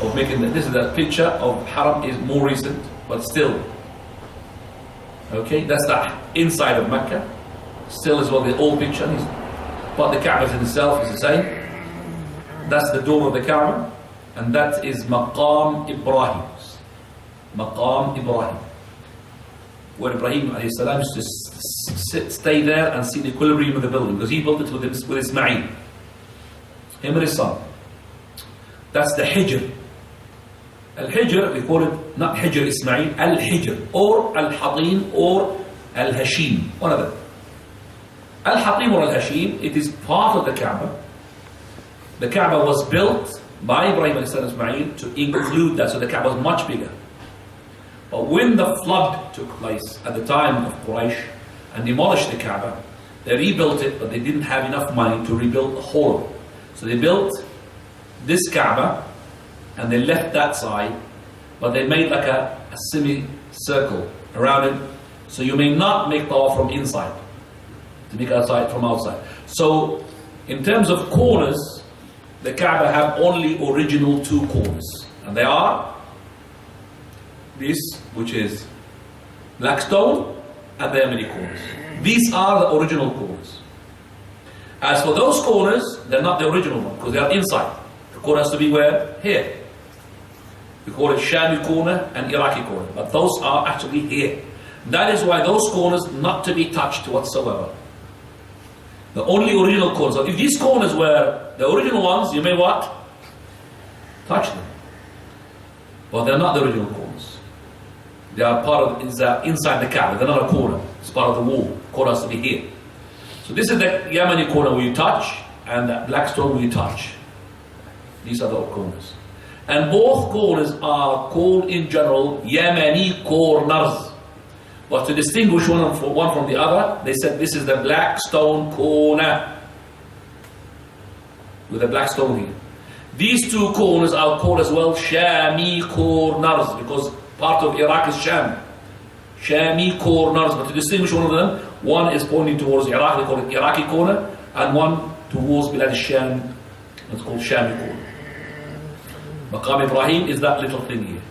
Speaker 1: of making this is the picture of Haram is more recent, but still. Okay, that's the inside of Mecca. Still as well the old picture is, but the Kaaba in itself is the same. That's the dome of the Kaaba, and that is Maqam Ibrahim. Maqam Ibrahim. Where Ibrahim alayhi salam used to stay there and see the equilibrium of the building, because he built it with Ismail. Him and his son. That's the Hijr. Al-Hijr, we call it not Hijr Ismail, Al-Hijr, or Al-Hatim, or Al-Hashim, one of them. Al-Hatim or Al-Hashim, it is part of the Kaaba. The Kaaba was built by Ibrahim and Ismail to include that, so the Kaaba was much bigger. But when the flood took place at the time of Quraysh and demolished the Kaaba, they rebuilt it, but they didn't have enough money to rebuild the whole of it. So they built this Kaaba, and they left that side, but they made like a semi-circle around it, so you may not make tawaf from inside, to make outside from outside. So in terms of corners, the Kaaba have only original 2 corners, and they are this, which is black stone, and the Yemeni corners. These are the original corners. As for those corners, they're not the original one, because they are inside. The corner has to be where? Here. We call it Shami corner and Iraqi corner, but those are actually here. That is why those corners not to be touched whatsoever. The only original corners. So if these corners were the original ones, you may what? Touch them. But they're not the original corners. They are part of inside the Kaaba. They're not a corner. It's part of the wall. The corner has to be here. So this is the Yemeni corner where you touch, and the black stone where you touch. These are the corners. And both corners are called in general Yemeni corners. But to distinguish one from the other, they said this is the black stone corner. With a black stone here. These 2 corners are called as well Shami corners, because part of Iraq is Sham. Shami corners, but to distinguish one of them, one is pointing towards Iraq, they call it Iraqi corner, and one towards Bilad Sham, it's called Shami corner. Maqam Ibrahim is that little thing here.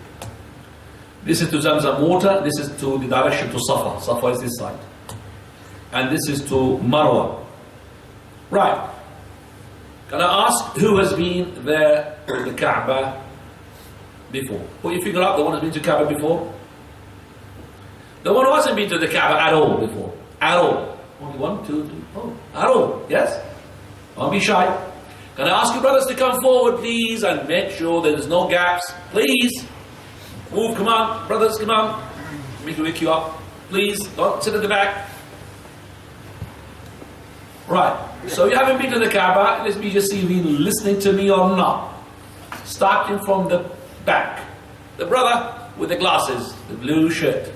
Speaker 1: This is to Zamzam water, this is to the direction to Safa. Safa is this side. And this is to Marwa. Right. Can I ask who has been there to the Kaaba before? Will you figure out the one who's been to Kaaba before? The one who hasn't been to the Kaaba at all before. At all. Only 1, 2, 3, 4. At all. Yes? Don't be shy. Can I ask you brothers to come forward, please, and make sure there's no gaps? Please. Move, come on. Brothers, come on. Let me wake you up. Please, don't sit at the back. Right. So you haven't been to the Kaaba. Let me just see if you've been listening to me or not. Starting from the back. The brother with the glasses, the blue shirt.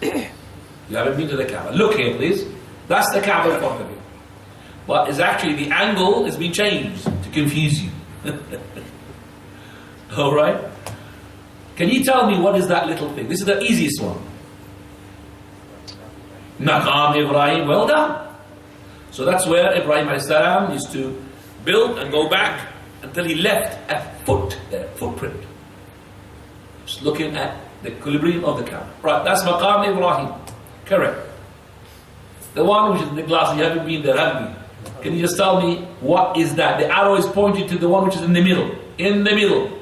Speaker 1: You haven't been to the Kaaba. Look here, please. That's the Kaaba in front of you. But it's actually the angle has been changed to confuse you. Alright? Can you tell me what is that little thing? This is the easiest one. Maqam Ibrahim, well done. So that's where Ibrahim a.s. used to build and go back until he left a footprint. Just looking at the equilibrium of the Kaaba. Right, that's Maqam Ibrahim. Correct. The one which is in the glass, you haven't been there, have you? Can you just tell me what is that? The arrow is pointing to the one which is in the middle. In the middle.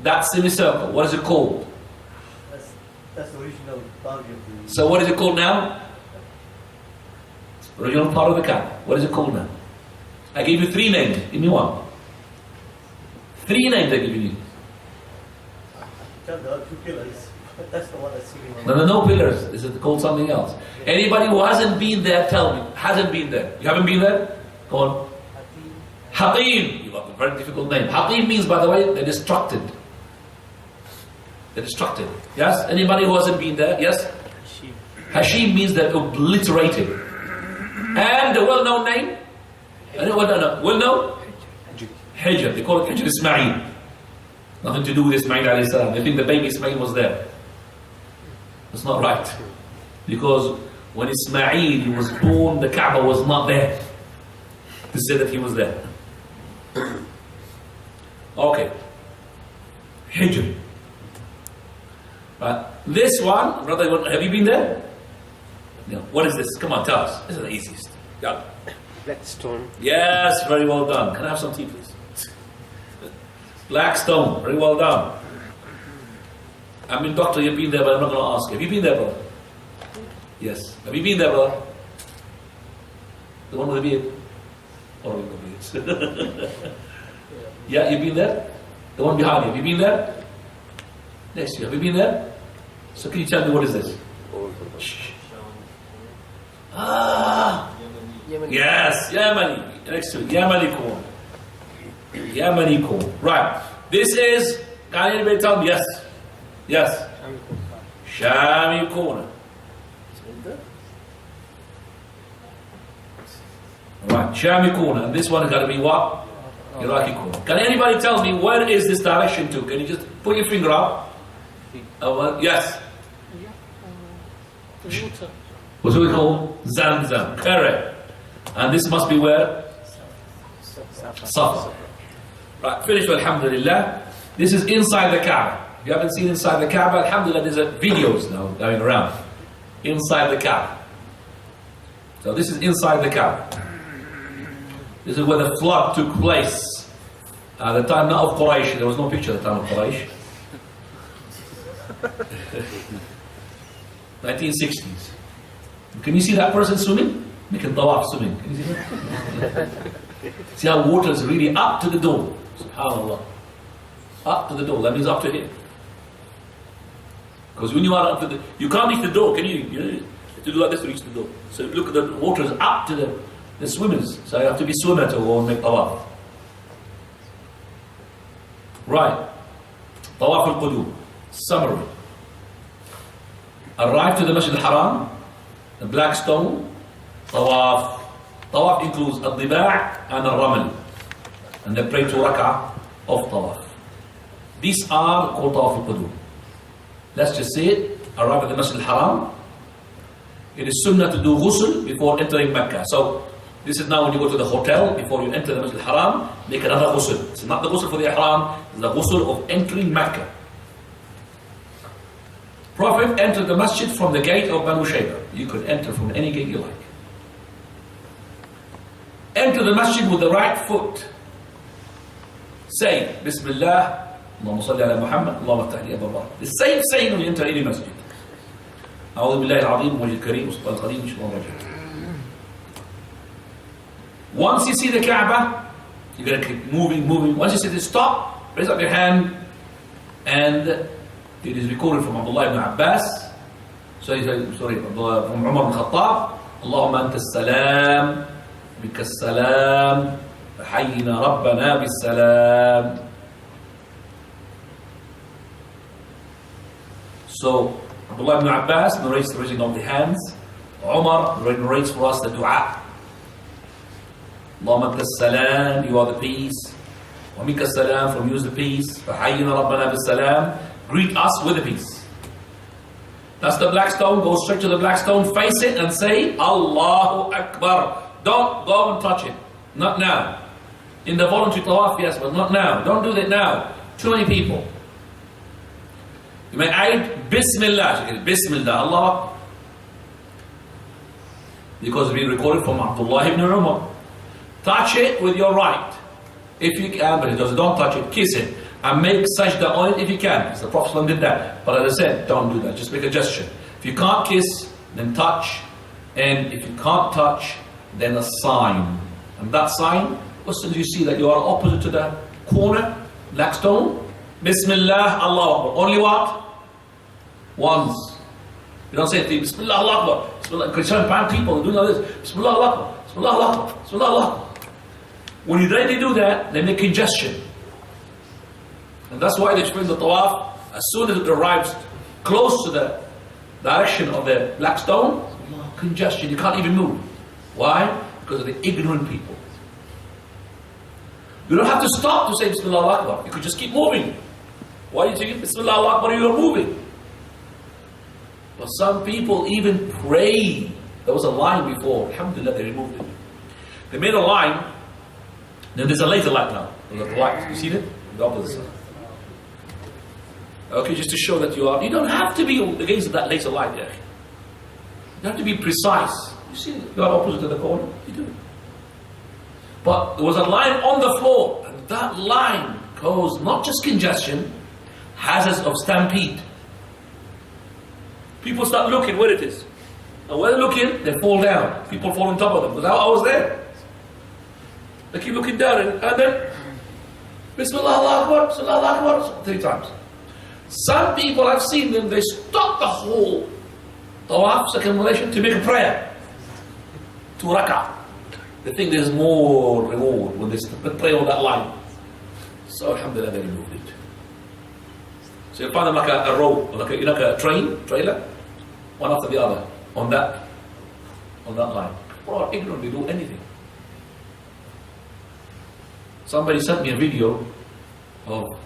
Speaker 1: That semicircle. What is it called?
Speaker 5: That's the original boundary of the...
Speaker 1: So what is it called now? Original part of the Kaaba. What is it called now? I gave you 3 names. Give me one. 3 names I give you.
Speaker 5: There are 2 pillars. That's the one that's sitting on.
Speaker 1: No, no pillars. Is it called something else? Anybody who hasn't been there, tell me. Hasn't been there. You haven't been there? Go on. Haqim. You got a very difficult name. Haqim means, by the way, they're destructed. They're destructed. Yes? Anybody who hasn't been there? Yes? Hashim means they're obliterated. And the well-known name? Well-known? Hijr. They call it Hijr Ismail. Nothing to do with Ismail alayhi salam. They think the baby Ismail was there. That's not right. Because when Ismail was born, the Kaaba was not there to say that he was there. Okay. Hijr. This one, brother, have you been there? No. What is this? Come on, tell us. This is the easiest. Yeah.
Speaker 2: Black stone.
Speaker 1: Yes, very well done. Can I have some tea, please? Black stone, very well done. I mean, doctor, you've been there, but I'm not going to ask. Have you been there, brother? Yes. Have you been there, brother? The one with the beard? Or with the beard? Yeah, you've been there? The one behind you, have you been there? Next to you, have you been there? So can you tell me what is this? Shh. Ah!
Speaker 3: Yemeni.
Speaker 1: Yes, Yemeni. Next to it, Yemeni corn. Yemeni corn. Right. This is, can anybody tell me? Yes. Yes. Shami corner. Right, Shami corner. And this one has got to be what? Iraqi corner. Can anybody tell me where is this direction to? Can you just put your finger up? Yes. What do we call Zamzam? Correct. And this must be where? Safa. Right, finished, alhamdulillah. This is inside the Kaaba. If you haven't seen inside the Kaaba, alhamdulillah, there's videos now going around. Inside the Kaaba. So this is inside the Kaaba. This is where the flood took place. At the time not of Quraysh, there was no picture at the time of Quraysh. 1960s. Can you see that person swimming? Making Tawaf swimming. Can you see that? See how water is really up to the door. SubhanAllah. Up to the door. That means up to here. Because when you are up to the... You can't reach the door, can you? You have to do like this to reach the door. So look at the water is up to the swimmers. So you have to be swimmer to go and make Tawaf. Right. Tawaf al-Qudum. Summary. Arrive to the Masjid al-Haram, the black stone, Tawaf. Tawaf includes al-Diba' and al-Ramal. And they pray 2 rak'ah of Tawaf. These are called Tawaf al-Qudum. Let's just say it. Arrive at the Masjid al-Haram. It is sunnah to do ghusl before entering Mecca. So this is now when you go to the hotel, before you enter the Masjid al-Haram, make another ghusl. It's not the ghusl for the Ihram, it's the ghusl of entering Mecca. Prophet entered the masjid from the gate of Banu Shayba. You could enter from any gate you like. Enter the masjid with the right foot. Say, Bismillah, Allahumma salli ala Muhammad, Allahumma aftah li abwab. The same saying when you enter any masjid. أعوذ بالله العظيم وجه الكريم وسلطان القديم إن شاء الله رجل. Once you see the Kaaba, you're going to keep moving. Once you see it stop, raise up your hand, and it is recorded from Abdullah ibn Abbas. From Umar ibn Khattab. Allahumma anta as-salam, bika as-salam, hayyina rabbana bis-salam. So Abdullah ibn Abbas narrates the raising of the hands. Umar narrates for us the dua. Allahumma anta as-salam, you are the peace. Wa mika as-salam, from you is the peace. Hayyina rabbana bis-salam. Greet us with the peace. That's the black stone. Go straight to the black stone, face it and say Allahu Akbar. Don't go and touch it. Not now. In the voluntary tawaf, yes, but not now. Don't do that now. Too many people. You may add Bismillah. Bismillah, Allah. Because it's been recorded from Abdullah ibn Umar. Touch it with your right. If you can, but it doesn't, don't touch it, kiss it. And make sajda on it if you can. Because the Prophet did that. But as I said, don't do that. Just make a gesture. If you can't kiss, then touch. And if you can't touch, then a sign. And that sign, as soon as you see that you are opposite to the corner, black stone, Bismillah, Allah Akbar. Only what? Once. You don't say it to Bismillah, Allah Akbar. Bismillah. Because some people are doing all this. Bismillah, Allah Akbar. Bismillah, Allah Akbar. Bismillah, Allah Akbar. When you ready to do that, they make a gesture. And that's why they explain the tawaf, as soon as it arrives close to the direction of the black stone, congestion, you can't even move. Why? Because of the ignorant people. You don't have to stop to say Bismillah Akbar. You could just keep moving. Why are you saying Bismillah Akbar? You're moving. But some people even pray. There was a line before. Alhamdulillah, they removed it. They made a line. Then there's a laser light now. There's a light. You see it? The opposite side. Okay, just to show that you don't have to be against that laser light there. You have to be precise. You see, you are opposite to the corner. You do. But there was a line on the floor, and that line caused not just congestion, hazards of stampede. People start looking where it is. And when they're looking, they fall down. People fall on top of them. Because I was there. They keep looking down, and then Bismillah Akbar, Bismillah Akbar, 3 times. Some people, I've seen them, they stop the whole tawaf, circumambulation, to make a prayer. 2 rak'ah. They think there's more reward when they pray on that line. So alhamdulillah, they removed it. So you'll find them like a row, like a trailer, one after the other, on that line. People are ignorant, they do anything. Somebody sent me a video of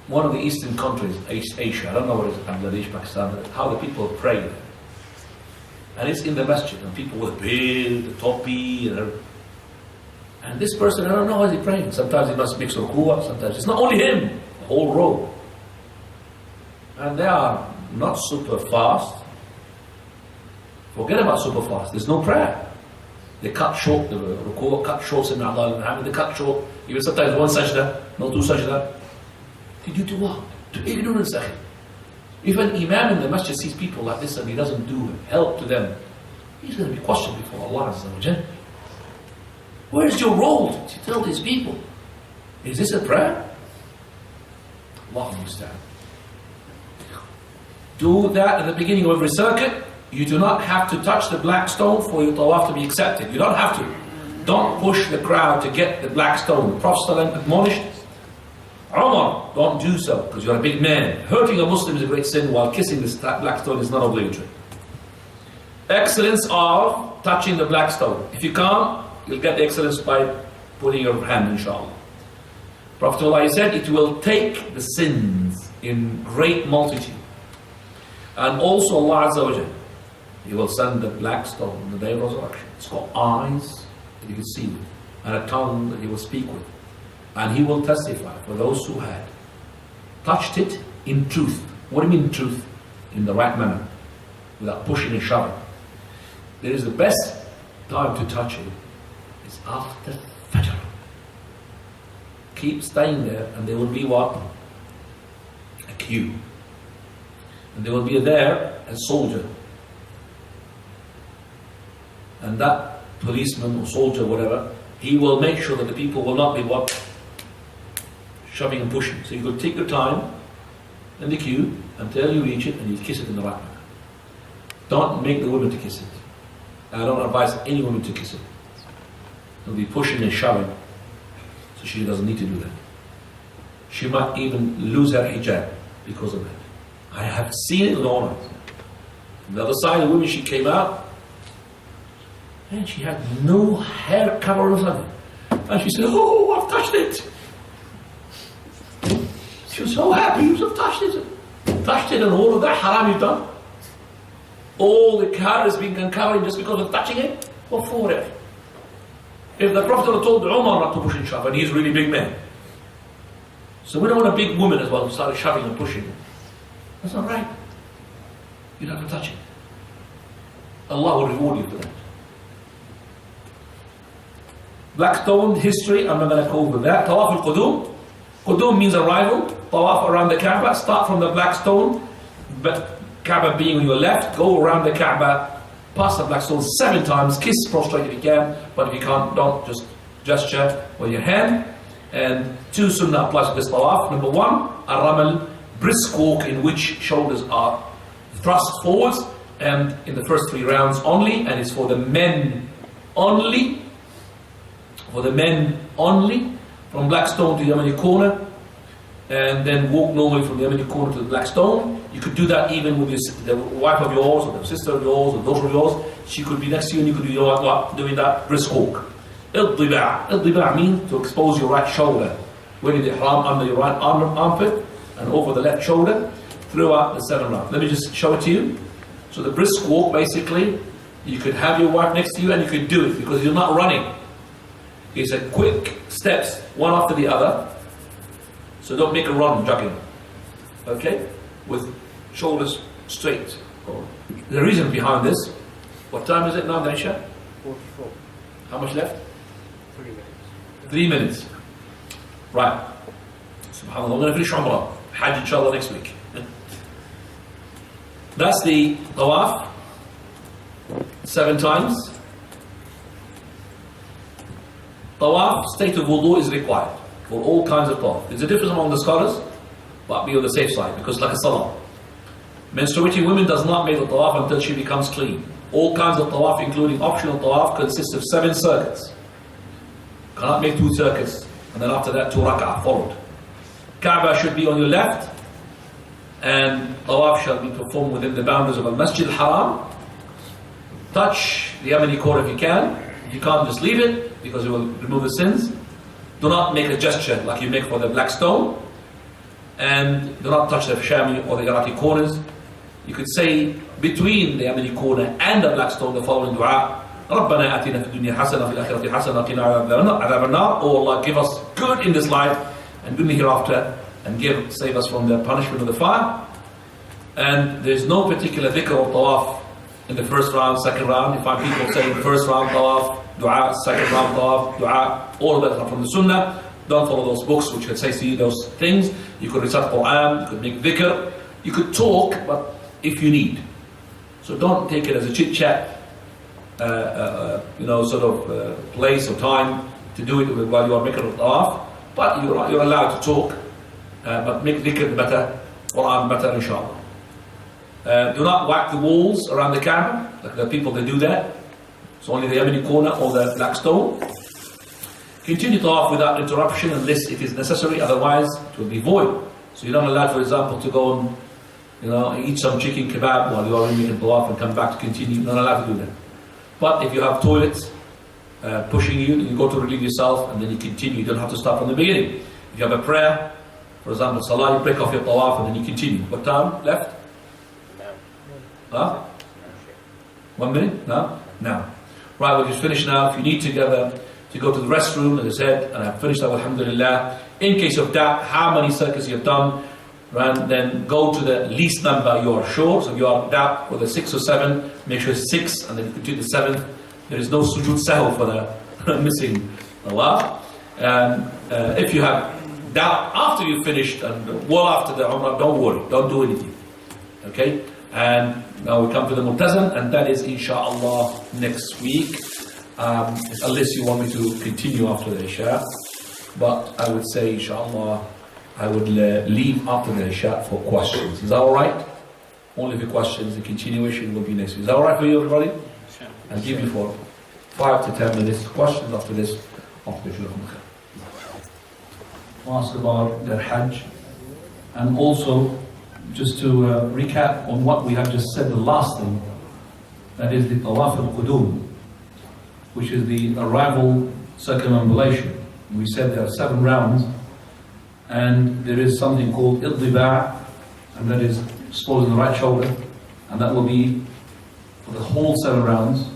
Speaker 1: one of the eastern countries, Asia, I don't know what it is, Bangladesh, Pakistan, how the people pray. And it's in the masjid, and people with beard, the topi, and this person, I don't know how he's praying. Sometimes he must mix ruku'ah, sometimes it's not only him, the whole row. And they are not super fast. Forget about super fast, there's no prayer. They cut short the ruku'ah, cut short in Muhammad, they cut short, even sometimes one sajda, not two sajda. Due to what? To ignorance, akhi. If an imam in the masjid sees people like this and he doesn't do help to them, he's going to be questioned before Allah Azza wa Jalla. Where's your role to tell these people? Is this a prayer? Allah understand. Do that at the beginning of every circuit. You do not have to touch the black stone for your tawaf to be accepted. You don't have to. Don't push the crowd to get the black stone. The Prophet admonished Umar, don't do so, because you're a big man. Hurting a Muslim is a great sin, while kissing this black stone is not obligatory. Excellence of touching the black stone. If you can't, you'll get the excellence by putting your hand, inshallah. Prophet Allah said, it will take the sins in great multitude. And also Allah Azza wa Jalla, He will send the black stone on the day of resurrection. It's got eyes that you can see with, and a tongue that He will speak with. And He will testify for those who had touched it in truth. What do you mean truth? In the right manner, without pushing and shoving. There is the best time to touch it is after Fajr. Keep staying there, and there will be what? A queue. And there will be there a soldier. And that policeman or soldier, whatever, he will make sure that the people will not be what? Shoving and pushing. So you could take your time in the queue until you reach it and you kiss it in the right manner. Don't make the women to kiss it. I don't advise any woman to kiss it. They'll be pushing and shoving. So she doesn't need to do that. She might even lose her hijab because of that. I have seen it with honor. From the other side, the woman, she came out and she had no hair cover or something. And she said, oh, I've touched it. She was so happy, you have touched it. Touched it, and all of that haram you've done. All the car is being uncovered just because of touching it. What for it? If the Prophet told Umar not to push and shove, and he's a really big man. So we don't want a big woman as well who started shoving and pushing. That's not right. You don't have to touch it. Allah will reward you for that. Black stone history, I'm not going to go over that. Tawaf al-Qudum. Qudum means arrival. Tawaf around the Kaaba. Start from the black stone, but Kaaba being on your left. Go around the Kaaba, pass the black stone 7 times. Kiss, prostrate if you can, but if you can't, don't, just gesture with your hand. And 2 sunnah applies to this tawaf. Number 1, a-ramal, brisk walk in which shoulders are thrust forwards, and in the first 3 rounds only, and it's for the men only. For the men only, from black stone to the Yemeni corner, and then walk normally from the Yemeni corner to the black stone. You could do that even with the wife of yours, or the sister of yours, or the daughter of yours. She could be next to you, and you could be doing that brisk walk. Al-Diba' means to expose your right shoulder, wearing the Ihram under your right armpit, and over the left shoulder, throughout the 7 rounds. Let me just show it to you. So the brisk walk, basically, you could have your wife next to you, and you could do it, because you're not running. It's a quick steps, one after the other. So don't make a run jogging. Okay? With shoulders straight. The reason behind this, what time is it now, Daisha?
Speaker 2: 44.
Speaker 1: How much left?
Speaker 2: 3 minutes.
Speaker 1: 3 minutes. Right. SubhanAllah, we're going to finish Umrah. Hajj inshallah next week. That's the Tawaf. 7 times. Tawaf, state of wudu is required for all kinds of tawaf. There's a difference among the scholars, but be on the safe side, because like a salah. Menstruating women does not make the tawaf until she becomes clean. All kinds of tawaf, including optional tawaf, consist of 7 circuits. Cannot make 2 circuits, and then after that 2 rak'ah followed. Kaaba should be on your left, and tawaf shall be performed within the boundaries of al-Masjid al-Haram. Touch the Yemeni core if you can. If you can't, just leave it, because it will remove the sins. do not make a gesture like you make for the black stone, and do not touch the Shami or the Iraqi corners. You could say between the Yemeni corner and the black stone the following dua: ربنا آتنا في الدنيا حسنة في الآخرة حسنة وقنا عذاب النار. Oh Allah, give us good in this life and good in the hereafter, and save us from the punishment of the fire. And there's no particular dhikr of tawaf in the first round, second round. You find people saying first round tawaf, dua, second round tawaf, dua. All of that are from the sunnah. Don't follow those books which would say to you those things. You could recite Quran, you could make dhikr, you could talk, but if you need. So don't take it as a chit chat, place or time to do it while you are making a tawaf. But you're allowed to talk, but make dhikr better, Quran better, inshallah. Do not whack the walls around the Kaaba, like the people that do that. It's only the Yemeni corner or the black stone. Continue tawaf without interruption unless it is necessary, otherwise it will be void. So you're not allowed, for example, to go and eat some chicken kebab while you are making tawaf and come back to continue. You're not allowed to do that. But if you have toilets pushing you, you go to relieve yourself and then you continue. You don't have to start from the beginning. If you have a prayer, for example, salah, you break off your tawaf and then you continue. What time left? Huh? 1 minute? No? No. Right, we'll just finish now. If you need to go to the restroom, as I said, and I've finished that, alhamdulillah. In case of doubt, how many circuits you've done, right, then go to the least number you are sure. So if you are doubt whether 6 or 7, make sure it's 6, and then you continue the 7th. There is no sujood sahl for the missing tawaf. If you have doubt after you've finished and well after the Umrah, don't worry, don't do anything. Okay? And now we come to the Multazam, and that is inshallah next week, unless you want me to continue after the Isha. But I would say inshallah I would leave after the Isha for questions. Is that alright? Only for questions. The continuation will be next week. Is that alright for you, everybody? I'll give you for 5 to 10 minutes questions after this. Ask about their Hajj, and also just to recap on what we have just said, the last thing, that is the Tawaf al-Qudum, which is the arrival circumambulation. We said there are 7 rounds, and there is something called Iddiba', and that is exposing the right shoulder, and that will be for the whole 7 rounds.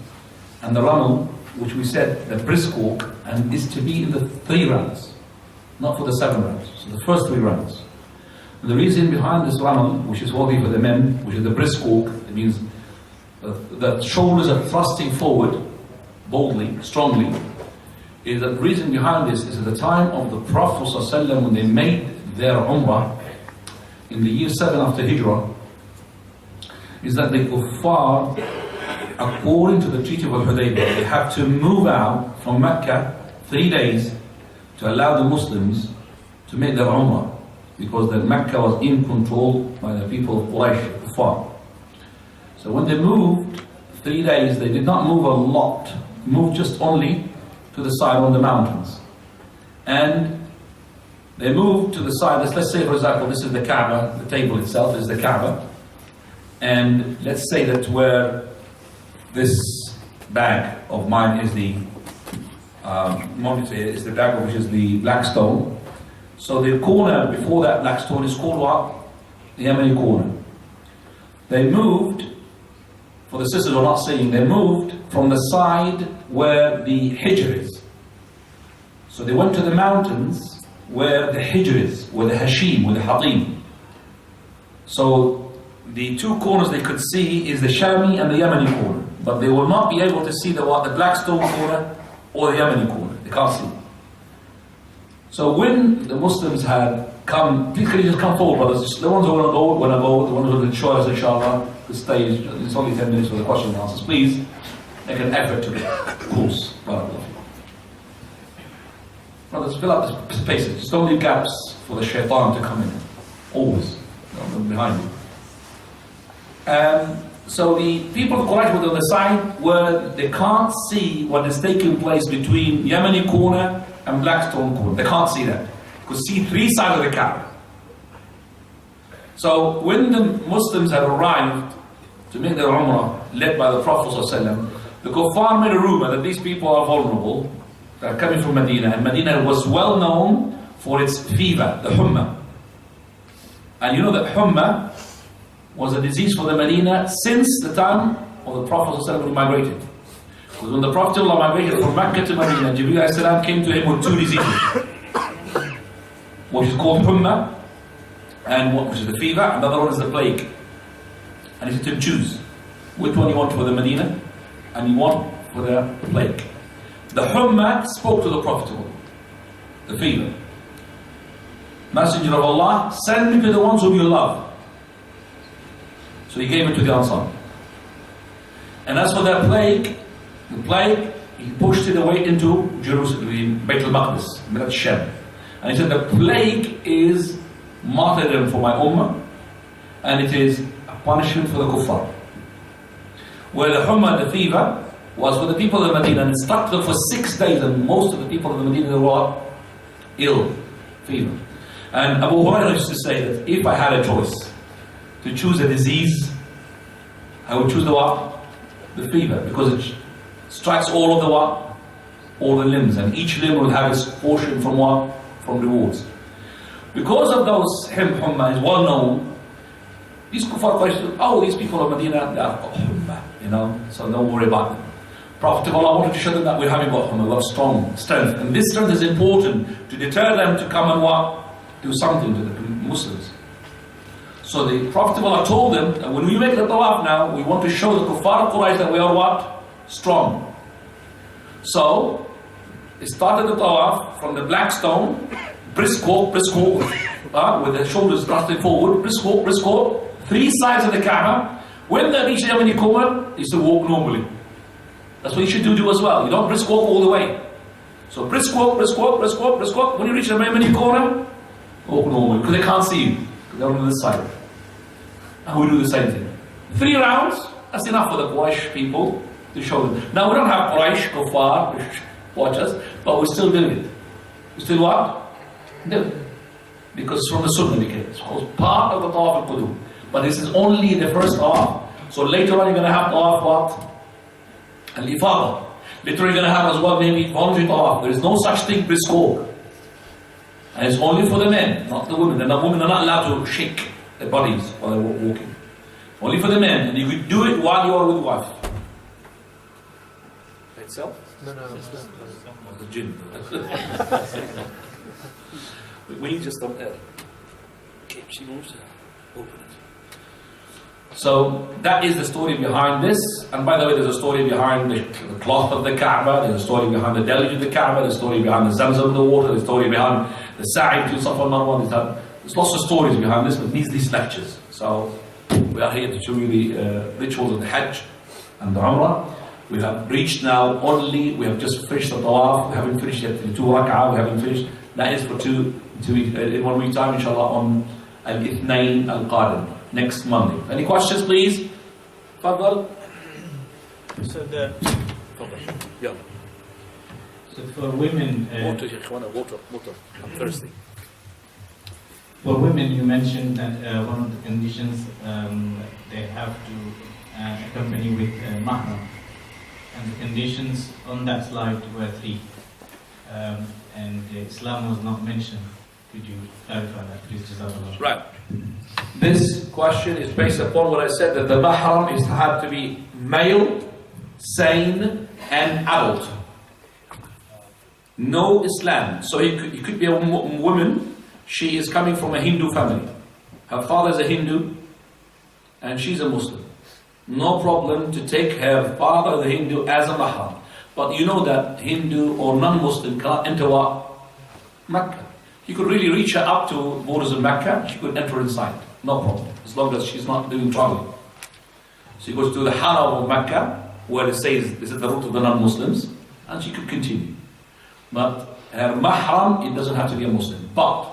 Speaker 1: And the Ramal, which we said, the brisk walk, and is to be in the 3 rounds, not for the 7 rounds, so the first 3 rounds. And the reason behind this Ramal, which is worthy for the men, which is the brisk walk, it means the shoulders are thrusting forward, boldly, strongly, is that the reason behind this is at the time of the Prophet ﷺ, when they made their Umrah in the year 7 after Hijrah, is that the Kuffar, according to the Treaty of Al-Hudaybiyah, they have to move out from Mecca 3 days to allow the Muslims to make their Umrah, because the Mecca was in control by the people of Quraysh, Kuffar. So when they moved 3 days, they did not move a lot, moved just only to the side on the mountains. And they moved to the side, let's say for example, this is the Kaaba, the table itself is the Kaaba. And let's say that where this bag of mine is the is the bag which is the black stone. So the corner before that black stone is called what? The Yemeni corner. They moved, for the sisters who are not seeing, they moved from the side where the Hijr is. So they went to the mountains where the Hijr is, where the Hashim, where the Hatim. So the 2 corners they could see is the Shami and the Yemeni corner, but they will not be able to see the black stone corner or the Yemeni corner. They can't see. So when the Muslims had come, please can you just come forward, brothers? Just the ones who want to go, the ones who will show us, inshallah, the stage. It's only 10 minutes for the questions and answers. Please make an effort to get close. Brothers, fill up the spaces. Just don't leave gaps for the shaitan to come in. Always. Behind you. So the people of Quraysh were on the side where they can't see what is taking place between Yemeni corner and Blackstone corner. They can't see that. You could see 3 sides of the Kaaba. So when the Muslims had arrived to make their Umrah, led by the Prophet ﷺ, the Kuffar made a rumor that these people are vulnerable, coming from Medina, and Medina was well known for its fever, the Humma. And you know that Humma was a disease for the Medina since the time of the Prophet ﷺ migrated. Because when the Prophet ﷺ migrated from Mecca to Medina, Jibreel ﷺ came to him with two diseases. What is called Humma, and which is the fever, and the other one is the plague. And he said to him, choose which one you want for the Medina and you want for the plague. The Humma spoke to the Prophet, the fever. Messenger of Allah, send me to the ones whom you love. So he gave it to the Ansar. And as for the plague, he pushed it away into Jerusalem, Bayt al-Maqdis, Miqat Shem. And he said the plague is martyrdom for my ummah, and it is a punishment for the kuffar. Where the Humma, the fever, was for the people of Medina, and it stuck them for 6 days, and most of the people of Medina were ill, fever. And Abu Hurairah used to say that if I had a choice to choose a disease, I would choose the what? The fever, because it strikes all of the what? All the limbs, and each limb will have its portion from what? From rewards. Because of those Humma is well known, these kuffar questions, oh, these people of Medina, they have got Humma, you know, so don't worry about them. Prophet of Allah wanted to show them that we haven't got Humma, we have strong strength, and this strength is important to deter them to come and what? Do something to the Muslims. So the Prophet of Allah told them that when we make the Tawaf now, we want to show the Kuffar Quraysh that we are what? Strong. So, they started the Tawaf from the black stone, brisk walk, with the shoulders thrusting forward, brisk walk, 3 sides of the Kaaba. When they reach the Yamani corner, they used to walk normally. That's what you should do as well. You don't brisk walk all the way. So brisk walk. When you reach the Yamani corner, walk normally, because they can't see you. They're on this side. And we do the same thing. 3 rounds, that's enough for the Quraysh people to show them. Now we don't have Quraysh, Kuffar, watch us, but we're still doing it. We still what? Do it. Because it's from the Sunnah became. It's called part of the Tawaf al-Qudum. But this is only the first Tawaf. So later on you're going to have Tawaf what? Al-Ifadah. Later you're going to have as well maybe voluntary Tawaf. There is no such thing brisk walk. And it's only for the men, not the women. And the women are not allowed to shake their bodies while they're walking. Only for the men. And you could do it while you are with wife. Itself?
Speaker 2: No, it's not.
Speaker 1: The gym. We need just some air. Okay, she moves to open it. So that is the story behind this. And by the way, there's a story behind the cloth of the Kaaba, there's a story behind the deluge of the Kaaba, there's a story behind the Zamzam of the water, there's a story behind the Sa'i to Safa Marwan. There's lots of stories behind this, but these lectures. So we are here to show you the rituals of the Hajj and the Umrah. We have reached now we have just finished the Tawaf, we haven't finished yet the 2 rak'ah, we haven't finished. That is for in 1 week time, inshallah, on Al-Ithnain Al-Qadim, next Monday. Any questions, please? Fadal?
Speaker 3: So
Speaker 1: Yeah.
Speaker 6: So for women,
Speaker 1: water. I'm thirsty.
Speaker 6: for women, you mentioned that one of the conditions they have to accompany with mahram, and the conditions on that slide were 3, and Islam was not mentioned. Could you clarify that, please? Jazakallah.
Speaker 1: Right. This question is based upon what I said, that the mahram is had to be male, sane, and adult. No Islam. So it could be a woman. She is coming from a Hindu family. Her father is a Hindu, and she's a Muslim. No problem to take her father, the Hindu, as a mahram. But you know that Hindu or non-Muslim cannot enter what? Mecca. He could really reach her up to borders of Mecca. She could enter inside. No problem. As long as she's not doing traveling. So she goes to the Haram of Mecca, where it says this is the route of the non-Muslims, and she could continue. But her mahram, it doesn't have to be a Muslim. But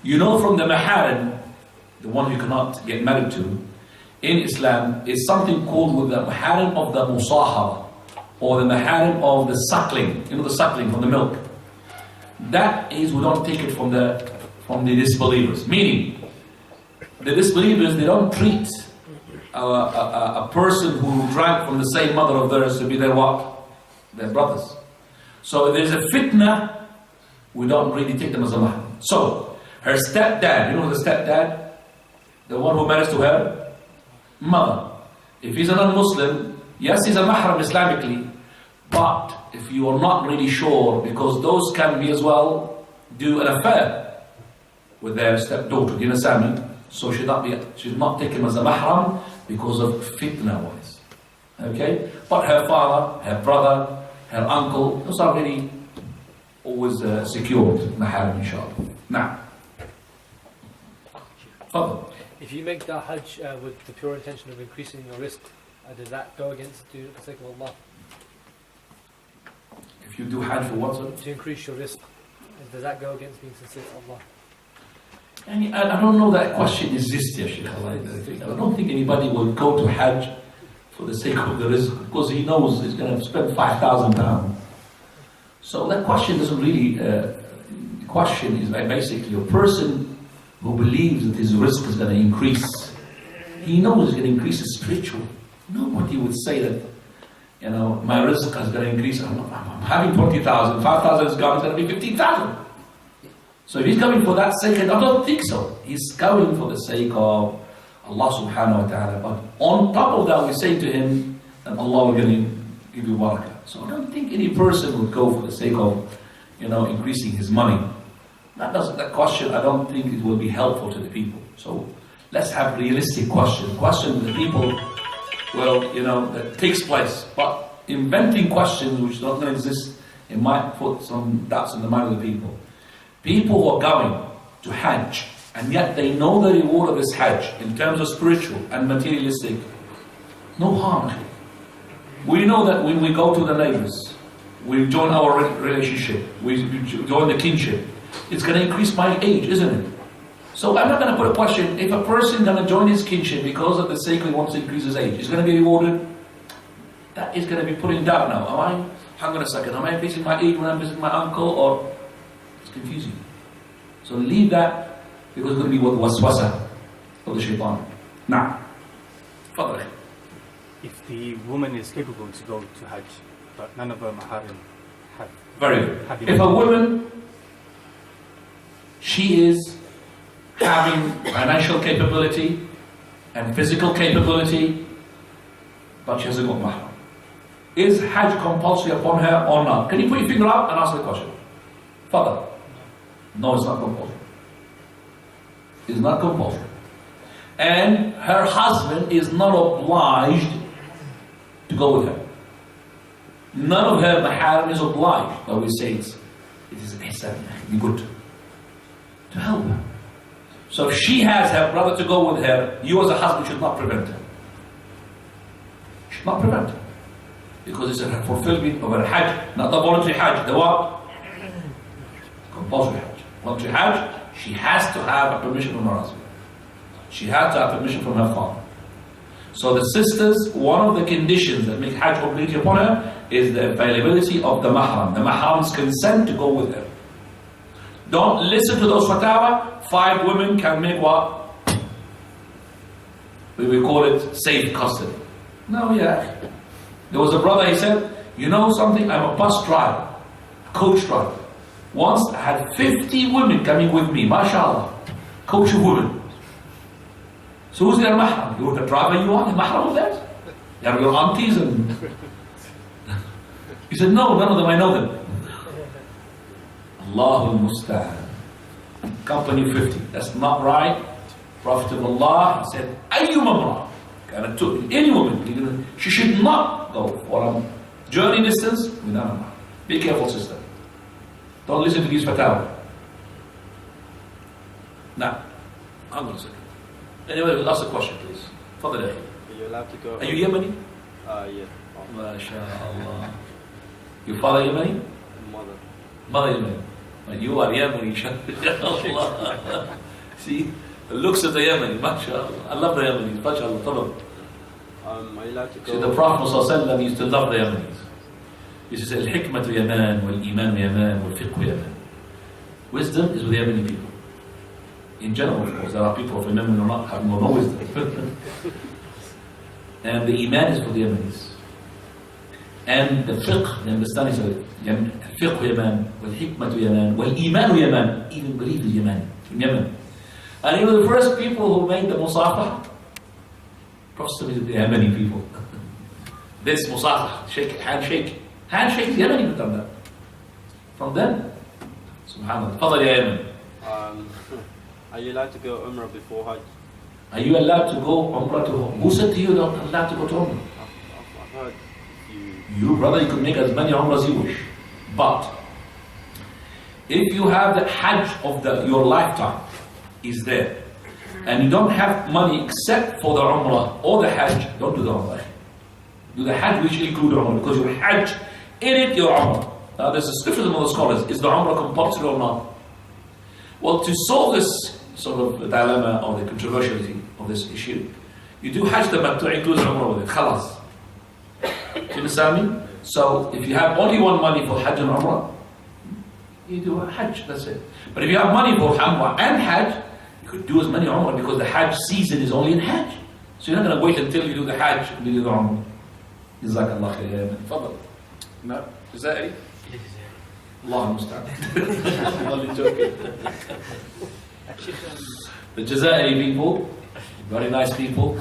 Speaker 1: you know from the maharim, the one you cannot get married to, in Islam, is something called with the maharim of the musahara, or the maharim of the suckling. You know the suckling from the milk. That is, we don't take it from the disbelievers. Meaning, the disbelievers, they don't treat a person who drank from the same mother of theirs to be their what? Their brothers. So if there's a fitna, we don't really take them as a mahram. So, her stepdad, you know the stepdad? The one who marries to her mother. If he's a non-Muslim, yes, he's a mahram Islamically, but if you are not really sure, because those can be as well, do an affair with their stepdaughter, you know, so she'll not take him as a mahram because of fitna wise. Okay? But her father, her brother, her uncle, those are really always secured mahram, inshallah. Now, further.
Speaker 2: If you make the Hajj with the pure intention of increasing your risk, does that go against doing it for the sake of Allah?
Speaker 1: If you do Hajj for what, sir?
Speaker 2: To increase your risk, does that go against being sincere to Allah?
Speaker 1: And I don't know that question exists, ya Shaykh. I don't think anybody will go to Hajj for the sake of the risk because he knows he's going to spend £5,000. So that question doesn't really. The question is basically a person who believes that his risk is going to increase. He knows it's going to increase his spiritual. Nobody would say that, you know, my risk is going to increase. I'm having 20,000, 5,000 is gone, it's going to be 15,000. So if he's going for that sake, I don't think so. He's going for the sake of Allah subhanahu wa ta'ala. But on top of that, we say to him that Allah will give you barakah. So I don't think any person would go for the sake of, you know, increasing his money. That question, I don't think it will be helpful to the people. So let's have realistic questions. Questions that the people will, you know, that takes place. But inventing questions which don't exist, it might put some doubts in the mind of the people. People who are going to Hajj, and yet they know the reward of this Hajj in terms of spiritual and materialistic, no harm. We know that when we go to the neighbors, we join our relationship, we join the kinship, it's going to increase my age, isn't it? So I'm not going to put a question, if a person is going to join his kinship because of the sake he wants to increase his age, is going to be rewarded? That is going to be put in doubt now. Hang on a second, am I increasing my age when I'm visiting my uncle? Or it's confusing. So leave that, because it's going to be waswasa of the shaitan. Now, fadl.
Speaker 3: If the woman is capable to go to Hajj, but none of her maharim have.
Speaker 1: Very good. If a woman, she is having financial capability and physical capability, but she hasn't got mahram, is Hajj compulsory upon her or not? Can you put your finger up and ask the question? Father? No, it's not compulsory. It's not compulsory. And her husband is not obliged to go with her. None of her maharim is obliged, but we say it is be good to help her. So if she has her brother to go with her, you as a husband should not prevent her. Should not prevent her. Because it's a fulfillment of her Hajj, not the voluntary Hajj. The what? Compulsory Hajj. Voluntary Hajj, she has to have a permission from her husband. She has to have permission from her father. So the sisters, one of the conditions that make Hajj obligatory upon her is the availability of the mahram. The mahram's consent to go with her. Don't listen to those fatwa. 5 women can make what? We call it safe custody. No, yeah. There was a brother, he said, you know something, I'm a bus driver, a coach driver. Once I had 50 women coming with me, mashallah, coach of women. So who's their mahram? You're the driver you are, the mahram of that? You have your aunties and... He said, no, none of them, I know them. Allahul Musta'an. Company 50. That's not right. Prophet of Allah said, Ayyum Amra. Any woman, she should not go for a journey distance without a mahram. Be careful, sister. Don't listen to these fatwa. Now, I'm going to say. Anyway, ask a question, please. Fadl.
Speaker 7: Are you allowed to go?
Speaker 1: Are you Yemeni?
Speaker 7: Yeah.
Speaker 1: MashaAllah. Your father Yemeni?
Speaker 7: Mother.
Speaker 1: Mother Yemeni. But you are Yemeni, inshallah. See, the looks of the Yemeni, mashallah. I love the Yemenis, mashallah.
Speaker 7: Are you allowed to go?
Speaker 1: See, the Prophet ﷺ used to love the Yemenis. He used to say, Al-hikmatu Yaman, wal-iman Yaman, wal-fiqhu Yaman. Wisdom is with the Yemeni people. In general, of course, there are people of Yemen who are not having no wisdom. And the iman is for the Yemenis. And the fiqh, the understanding of it, الفقه يمان, والحكمة يمان, والإيمان يمان, even belief is Yemen, from Yemen. And even the first people who made the musafah, Prophet the Yemeni people. This musafah, handshake is Yemeni have done that. From them. Subhanallah. Fadal ya Yemen.
Speaker 7: Are you allowed to go Umrah before Hajj?
Speaker 1: Are you allowed to go Umrah to home? Who said to you you're not allowed to go to Umrah?
Speaker 7: I've heard
Speaker 1: You, brother, you can make as many Umrahs as you wish. But if you have the Hajj of your lifetime is there, and you don't have money except for the Umrah or the Hajj, don't do the Umrah. Do the Hajj which include Umrah, because your Hajj, in it your Umrah. Now there's a difference among the scholars, is the Umrah compulsory or not? Well, to solve this sort of dilemma or the controversiality of this issue, you do Hajj tamattu, includes Umrah with it, khalas. Do you understand me? So if you have only one money for Hajj and Umrah, you do a Hajj, that's it. But if you have money for Umrah and Hajj, you could do as many Umrah, because the Hajj season is only in Hajj. So you're not going to wait until you do the Hajj and do the Umrah. Jazakallah khairan. Fadal. No? Is that it? Allah musta'an. I'm only joking. The Jazairi people, very nice people,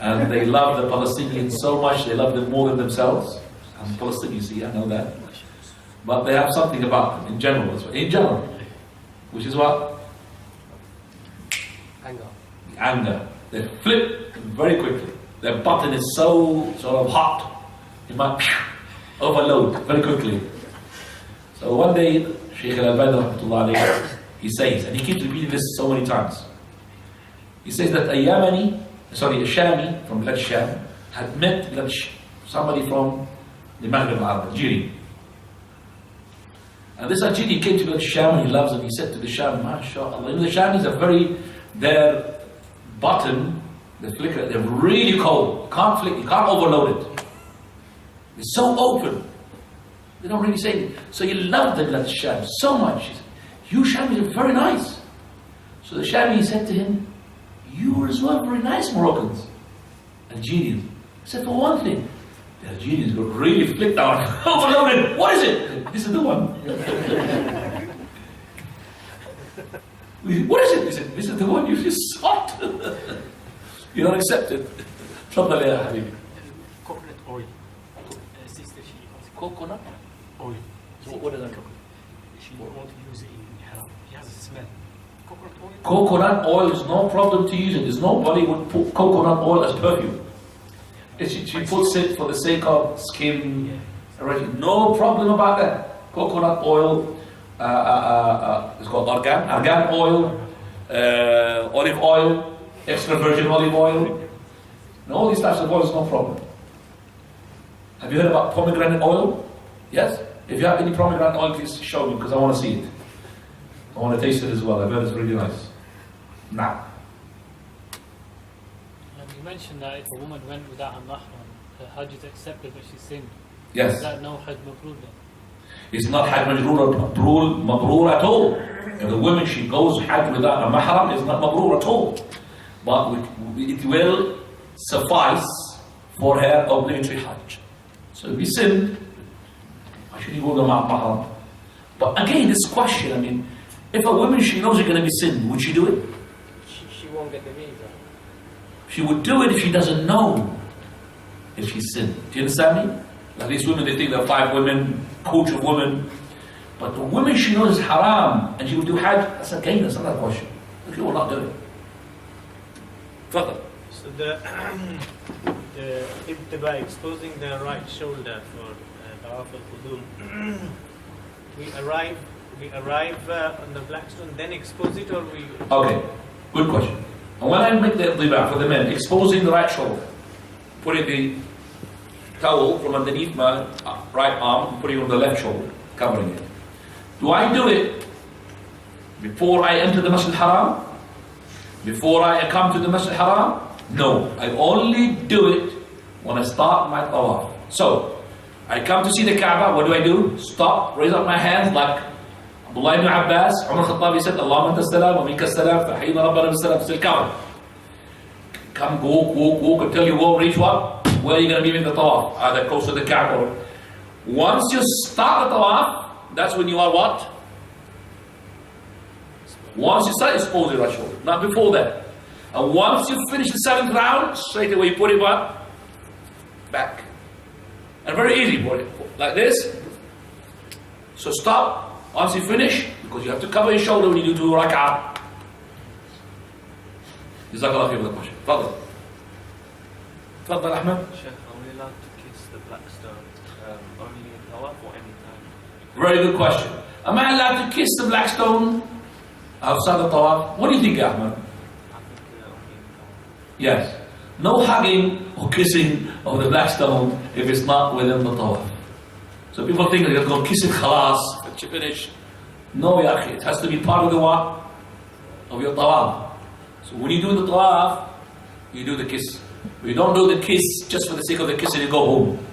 Speaker 1: and they love the Palestinians so much, they love them more than themselves. I'm Palestinian, you see, I know that. But they have something about them in general, which is what? Anger. They flip very quickly. Their button is so sort of hot, it might overload very quickly. So one day, Shaykh al-Albani, he says, and he keeps repeating this so many times, he says that a Shami from Bilad Sham had met somebody from the Maghrib al-Arab, Algeria. And this Algerian came to Bilad Sham and he loves him. He said to the Sham, MashaAllah, you know, the Shamis are very, their button, the flicker, they're really cold. Can't flick, you can't overload it. It's so open. They don't really say it. So you love the Bilad Sham so much. He said, you Shamis are very nice. So the Shami said to him, you are as well very nice Moroccans, Algerians. Except for one thing, the Algerians got really flicked out, overloaded. What is it? This is the one. What is it? He said, this is the one you just sought. You don't accept it. Tafadhal ya Habibi.
Speaker 3: Coconut oil.
Speaker 1: Coconut
Speaker 3: Oil.
Speaker 1: What is that?
Speaker 3: She won't want to use it in Ihram. It has a smell. Coconut oil.
Speaker 1: Coconut oil is no problem to use it. There's nobody would put coconut oil as perfume. She puts it for the sake of skin. No problem about that. Coconut oil, it's called argan oil, olive oil, extra virgin olive oil. And all these types of oils, no problem. Have you heard about pomegranate oil? Yes? If you have any pomegranate oil, please show me, because I want to see it. I want to taste it as well. I've heard it's really nice. Now.
Speaker 2: You mentioned that if a woman went without a mahram, her Hajj is accepted, but she sinned.
Speaker 1: Yes.
Speaker 2: Is that no Hajj mabrur then?
Speaker 1: It's not Hajj mabrur at all. If the woman, she goes Hajj without a mahram, it's not mabrur at all. But it will suffice for her obligatory Hajj. So if you sin, why should you go without mahram? But again, this question, I mean, if a woman, she knows it's going to be sin, would she do it?
Speaker 2: She won't get the visa.
Speaker 1: She would do it if she doesn't know if she's sinned. Do you understand me? Like these women, they think there are 5 women, coach of women. But the women she knows is haram, and she would do Hajj, that's again, that's another question. She will not do it. Further.
Speaker 8: So by exposing the right shoulder for Tawaf al-Qudum, we arrive on the black stone, then expose it, or we...
Speaker 1: Okay, good question. And when I make the Tawaf for the men, exposing the right shoulder, putting the towel from underneath my right arm, putting it on the left shoulder, covering it. Do I do it before I enter the Masjid Haram? Before I come to the Masjid Haram? No, I only do it when I start my Tawaf. So, I come to see the Kaaba, what do? Stop, raise up my hands like Abdullah ibn Abbas, Umar Khattabi said, Allahumma anta salam, wa minka salam, fahyina rabbana bis salam, still come. Come, walk until you will reach what? where you're going to be in the Tawaf, either close to the Kaaba or... Once you start the Tawaf, that's when you are what? Once you start, expose your right shoulder, not before that. And once you finish the 7th round, straight away you put it what? Back. And very easy, put it like this. So stop once you finish, because you have to cover your shoulder when you do 2 rak'ah. Jazakallah khair for the question. Fadl. Fadl Ahmed.
Speaker 9: Sheikh, are we allowed to kiss the black stone only in Tawaf or any time?
Speaker 1: Very good question. Am I allowed to kiss the black stone outside the Tawaf? What do you think, Ahmed?
Speaker 9: I think only in Tawaf.
Speaker 1: Yes. No hugging or kissing of the black stone if it's not within the Tawaf. So people think they're going to go kiss it, khalas, finish. No, ya akhi, it has to be part of the what? Of your Tawaf. So when you do the Tawaf, you do the kiss. You don't do the kiss just for the sake of the kiss and you go home.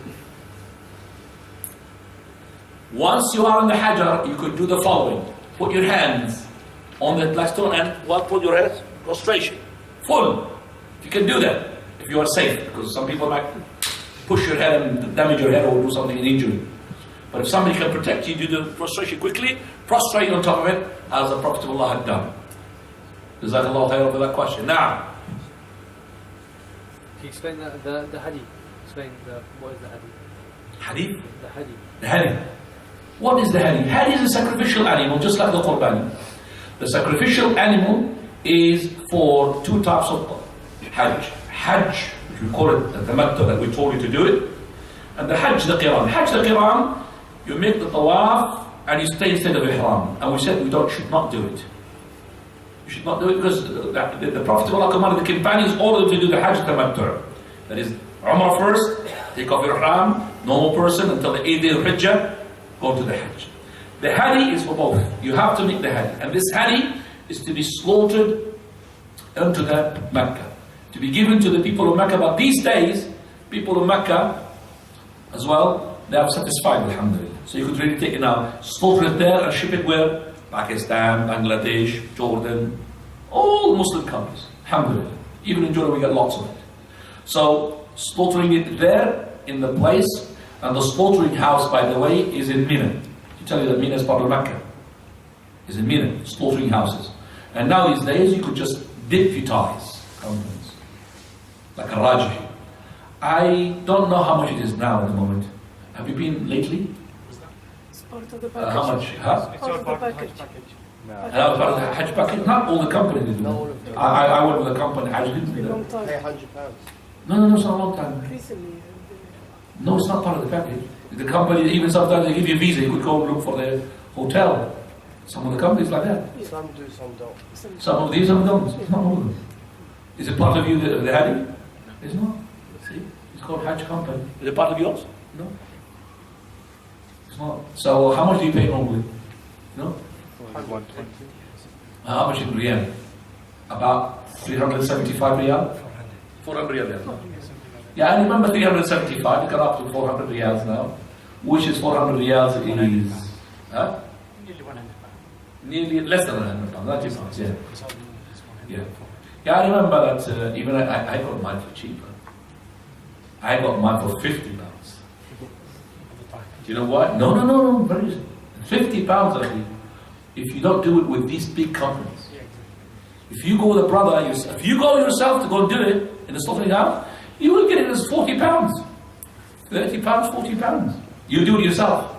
Speaker 1: Once you are on the Hajar, you could do the following. Put your hands on the black stone and put your head prostration. Full. You can do that if you are safe, because some people might push your head and damage your head or do something and injure you. But if somebody can protect you, do the prostration quickly, prostrate on top of it, as the Prophet of Allah had done. Jazakallah khair for that question. Now,
Speaker 2: Can you explain the hadith? Explain what is the hadith?
Speaker 1: hadith.
Speaker 2: The hadith.
Speaker 1: The hadith. What is the hadith? Hadith is a sacrificial animal, just like the Qurbani. The sacrificial animal is for 2 types of Hajj. Hajj, which we call it the tamattu, that we told you to do it. And the Hajj, the Qiran. Hajj, the Qiran, you make the Tawaf and you stay instead of Ihram. And we said should not do it. You should not do it because the Prophet of Allah commanded the companions all of them to do the Hajj tamattu. That is, Umrah first, take off your Ihram, normal person until the 8th day of Hajj, go to the Hajj. The Hadi is for both. You have to make the Hadi. And this Hadi is to be slaughtered into the Mecca. To be given to the people of Mecca. But these days, people of Mecca as well, they are satisfied, alhamdulillah. So you could really take it now, slaughter it there and ship it where? Pakistan, Bangladesh, Jordan, all Muslim countries, alhamdulillah. Even in Jordan we get lots of it. So slaughtering it there in the place, and the slaughtering house, by the way, is in Mina. To tell you that Mina is part of Mecca. Is in Mina, slaughtering houses. And now these days you could just deputize companies, like a Rajhi. I don't know how much it is now at the moment. Have you been lately?
Speaker 10: It's part of the package.
Speaker 1: How much? Huh?
Speaker 10: Part of the package.
Speaker 1: Part of the Hajj package? Not all the companies do.
Speaker 10: Not all of them.
Speaker 1: I went with a company, Hajj didn't do
Speaker 10: Long
Speaker 1: that.
Speaker 10: time.
Speaker 1: No, it's not a long time.
Speaker 10: Recently.
Speaker 1: No, it's not part of the package. The company, even sometimes they give you a visa, you could go and look for the hotel. Some of the companies like that.
Speaker 10: Some do, some don't.
Speaker 1: Some of these, some don't. It's not all of them. Is it part of you, the Hadi? It's not. See? It's called Hajj company. Is it part of yours? No. It's not. So how much do you pay normally? No? How much in Riyal? About 375 Riyal? 400 Riyal. Yeah, I remember 375, it got up to 400 Riyals now. Which is 400 Riyals is... Huh?
Speaker 8: Nearly 100 pounds.
Speaker 1: Nearly less than 100 pounds, 90 pounds, yeah. Yeah, I remember that even I got mine for cheaper. I got mine for 50 pounds. Do you know why? No, very easy. 50 pounds I think. If you don't do it with these big companies. If you go with a brother, if you go yourself to go and do it in the slaughtering house, you will get it as 40 pounds. 30 pounds, 40 pounds. You do it yourself.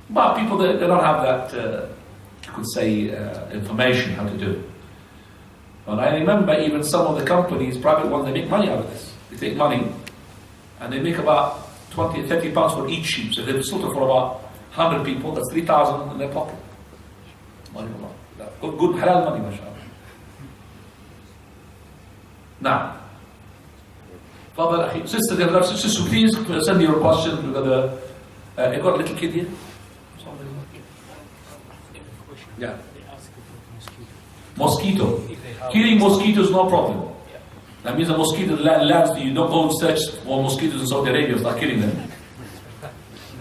Speaker 1: But people, they don't have that, you could say, information how to do it. But I remember even some of the companies, private ones, they make money out of this. They take money and they make about 20, 30 pounds for each sheep. So they slaughter for about 100 people, that's 3,000 in their pocket. Money, good halal money, mashallah. Now, Father, sister, please send your questions. We've got you got a little kid here? Yeah. Mosquito. Killing mosquitoes, no problem. That means a mosquito lands, you don't go and search for mosquitoes in Saudi Arabia, start killing them.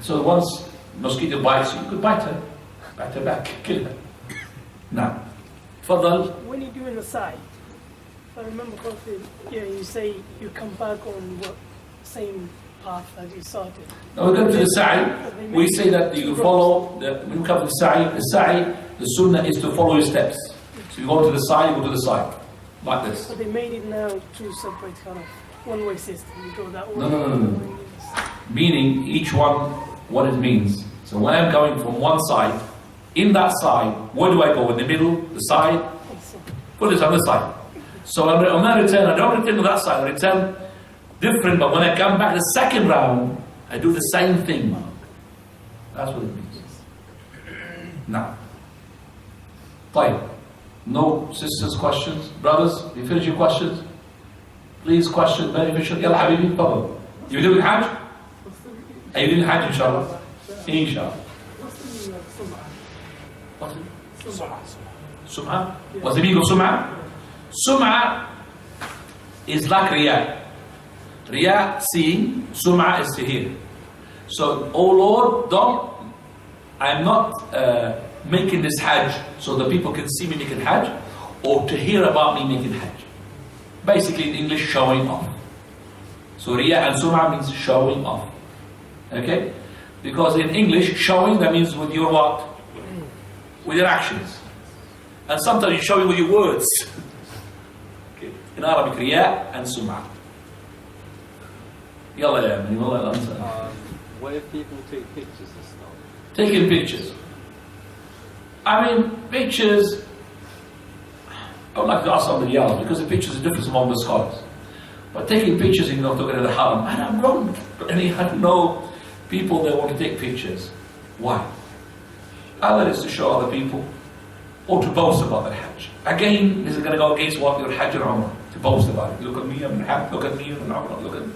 Speaker 1: So once mosquito bites you, could bite her back, kill her. Now, Fadal.
Speaker 10: When you're doing a side, If I remember correctly, yeah, you say you come back on what same path that you started.
Speaker 1: Now we come to the sa'i. We say that you follow, when you come to the sa'i, the sunnah is to follow your steps. So you go to the side, you go to the side. Like this.
Speaker 10: But they made it now two separate kind of one-way system. You go that way.
Speaker 1: No. Meaning each one what it means. So when I'm going from one side, in that side, where do I go? In the middle, the side? Put this on the side. So on my return, I don't return to that side, I return different, but when I come back the second round, I do the same thing. That's what it means. Now, fine. No sisters' questions? Brothers, you finish your questions? Please, question beneficial. Yalla Habibi, Papa. You doing Hajj? Are you doing Hajj, inshallah? Inshallah. What's it? Sum'ah? What's the meaning of Sum'ah? Sum'ah is like Riyah. Riyah, seeing. Sum'ah is to hear. So, oh Lord, I'm not making this Hajj so that people can see me making Hajj, or to hear about me making Hajj. Basically in English, showing off. So Riyah and Sum'ah means showing off. Okay? Because in English, showing, that means with your what? With your actions. And sometimes you're showing with your words. Okay. In Arabic, Riyah and Sum'ah. Yalla ya man, yalla answer.
Speaker 7: What if people take pictures and stuff?
Speaker 1: Taking pictures. I mean, pictures, I would like to ask somebody else, because the pictures are different among the scholars. But taking pictures, you know, talking at the haram, and I'm wrong. And I know people that want to take pictures. Why? Either it's to show other people, or to boast about their Hajj. Again, this is going to go against what your Hajj or Umrah, to boast about it. Look at me, I'm in Hajj, look at me, I'm in Umrah, look at me.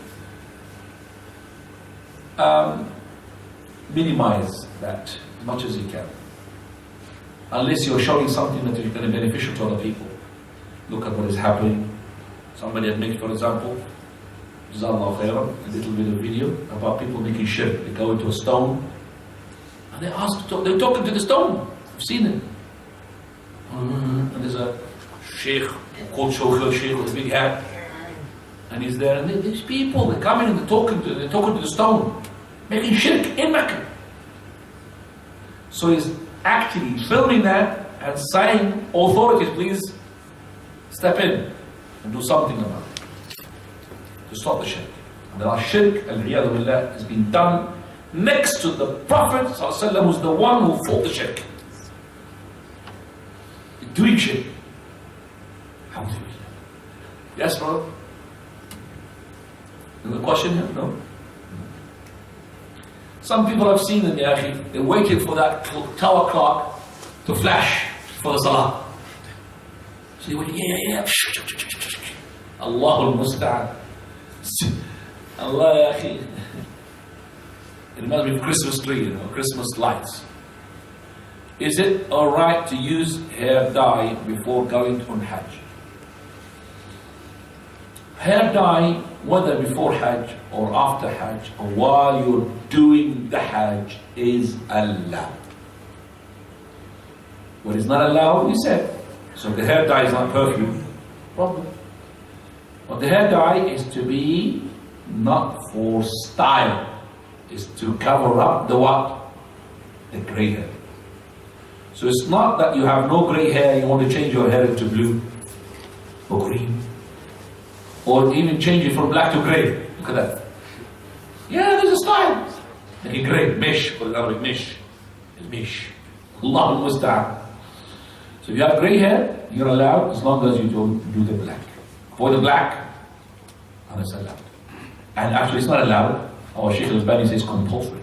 Speaker 1: Minimize that as much as you can. Unless you're showing something that is going to be beneficial to other people. Look at what is happening. Somebody had made, for example, Jazakallah khairan, a little bit of video about people making shirk. They go into a stone and they're talking to the stone. I've seen it. And there's a sheikh called Sheikh with a big hat, and he's there, and these people, they're coming and they're talking to the stone, making shirk in Mecca. So he's actually filming that and saying, authorities, please step in and do something about it to stop the shirk. And there are shirk, al-riyadu billah, has been done next to the Prophet ﷺ, who's the one who fought the shirk. Doing shirk. Yes, brother? Any question here? No? Some people have seen them, they're waiting for that tower clock to flash for the salah. So they went, yeah. Allahul Musta'an. Allah, it must be Christmas tree, Christmas lights. Is it alright to use hair dye before going on Hajj? Hair dye, whether before Hajj or after Hajj or while you're doing the Hajj, is allowed. What is not allowed, we said. So the hair dye is not perfume. Problem. But the hair dye is to be not for style. It's to cover up the what? The grey hair. So it's not that you have no grey hair, you want to change your hair into blue or green, or even change it from black to grey. Look at that. Yeah, there's a style. Like a grey, mish, for example, mish. Mish. Allahul Musta'an. So if you have grey hair, you're allowed as long as you don't do the black. For the black, and it's allowed. And actually it's not allowed. Our Shaykh al-Albani says compulsory.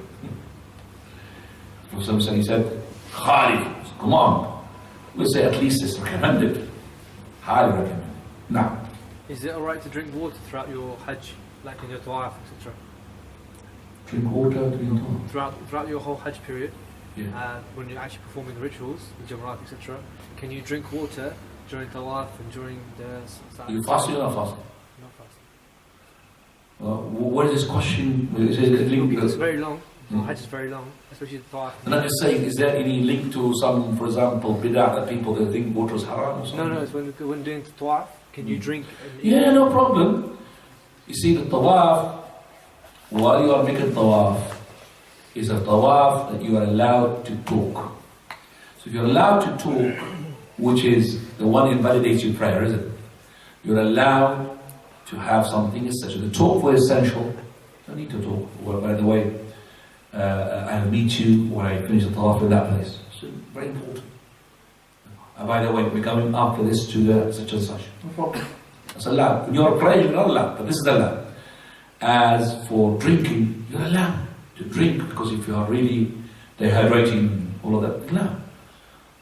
Speaker 1: For some he said, Khalif. Come on. We say at least it's recommended. Highly recommended. Now.
Speaker 2: Is it alright to drink water throughout your Hajj, like in your Tawaf, etc.?
Speaker 1: Drink water, drink water.
Speaker 2: Throughout your whole Hajj period,
Speaker 1: yeah.
Speaker 2: When you're actually performing the rituals, the Jamarat, etc., can you drink water during Tawaf and during the Salah?
Speaker 1: Are you fasting or not fasting?
Speaker 2: Not fasting.
Speaker 1: What is this question? Is it linked?
Speaker 2: Because it's very long. Hajj is very long, especially the Tawaf.
Speaker 1: And I'm just saying, is there any link to some, for example, bid'ah that people that think water is haram or something?
Speaker 2: No, it's when doing the Tawaf, Can you drink?
Speaker 1: Yeah, no problem. You see, the tawaf, while you are making tawaf, is a tawaf that you are allowed to talk. So if you're allowed to talk, which is the one invalidates your prayer, isn't it? You're allowed to have something essential. The talk for essential, don't need to talk. Well, by the way, I'll meet you when I finish the tawaf in that place. So very important. And by the way, we're coming after this to the such and such. No problem. That's allowed. When you're praying, you're not allowed, but this is allowed. As for drinking, you're allowed to drink, because if you are really dehydrating, all of that, no.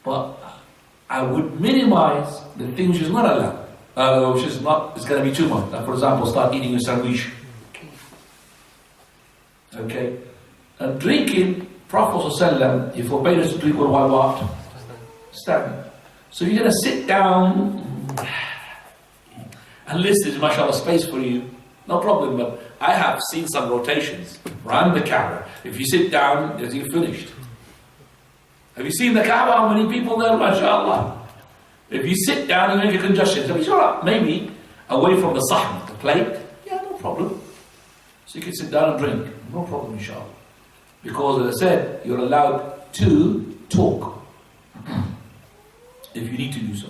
Speaker 1: But I would minimize the thing which is not allowed, which is not, it's going to be too much. Like for example, start eating a sandwich. Okay? And drinking, Prophet ﷺ, he forbade us to drink while what? Standing. So you're going to sit down, unless there's mashallah space for you, no problem. But I have seen some rotations around the Kaaba. If you sit down, you're finished. Have you seen the Kaaba? How many people there, mashallah? If you sit down, you make a congestion. So it's alright, maybe away from the sahm, the plate, yeah, no problem. So you can sit down and drink, no problem, inshallah. Because as I said, you're allowed to talk if you need to do so.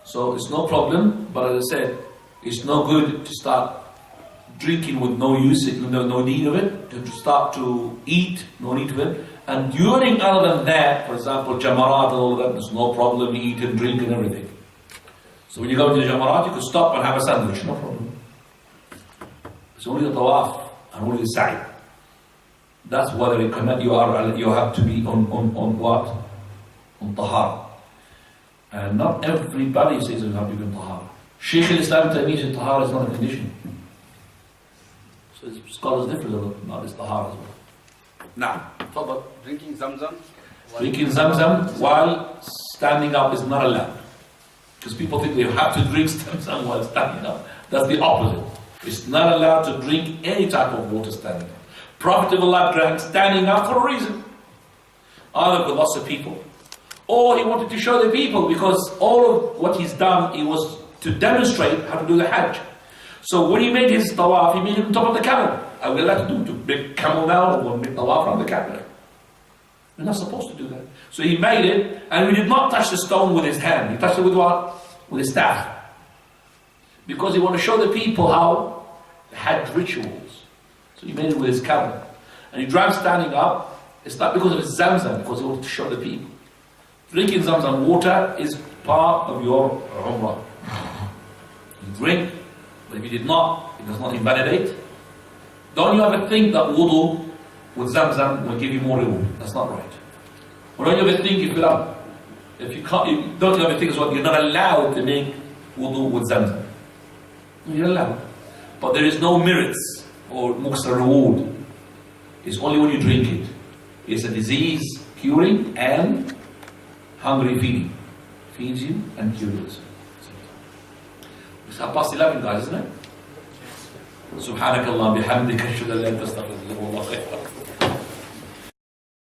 Speaker 1: So it's no problem, but as I said, it's no good to start drinking with no use, no need of it, to start to eat, no need of it. And during other than that, for example, jamarat and all of that, there's no problem, you eat and drink and everything. So when you go to the jamarat, you could stop and have a sandwich, no problem. It's only the tawaf and only the sa'i. That's whether you cannot, you have to be on what? On tahara. And not everybody says you have to be on tahara. Shaykh al-Islam Taymiyyah tahara is not a condition. So scholars differ about this tahara as well. Now,
Speaker 7: Drinking Zamzam?
Speaker 1: Drinking Zamzam while standing up is not allowed. Because people think they have to drink Zamzam while standing up. That's the opposite. It's not allowed to drink any type of water standing up. Prophet of Allah drank standing up for a reason. Either with lots of people, or he wanted to show the people, because all of what he's done, it was to demonstrate how to do the Hajj. So when he made his tawaf, he made it on top of the camel. I will have to do to make camel now, or make tawaf around the camel. We're not supposed to do that. So he made it, and he did not touch the stone with his hand. He touched it with what? With his staff. Because he wanted to show the people how the Hajj rituals. So he made it with his camel. And he drank standing up. It's not because of his Zamzam, because he wanted to show the people. Drinking Zamzam water is part of your Umrah. You drink, but if you did not, it does not invalidate. Don't you ever think that wudu with Zamzam will give you more reward? That's not right. Or don't you ever think if you can't, don't you ever think as well, you're not allowed to make wudu with Zamzam? You're allowed. But there is no merits or muqsa reward. It's only when you drink it. It's a disease curing and hungry feeding. Feeds you and cures. It's 11:30, guys, isn't it? سبحانك اللهم بحمدك اشهد ان لا اله الا انت استغفرك واتوب اليك.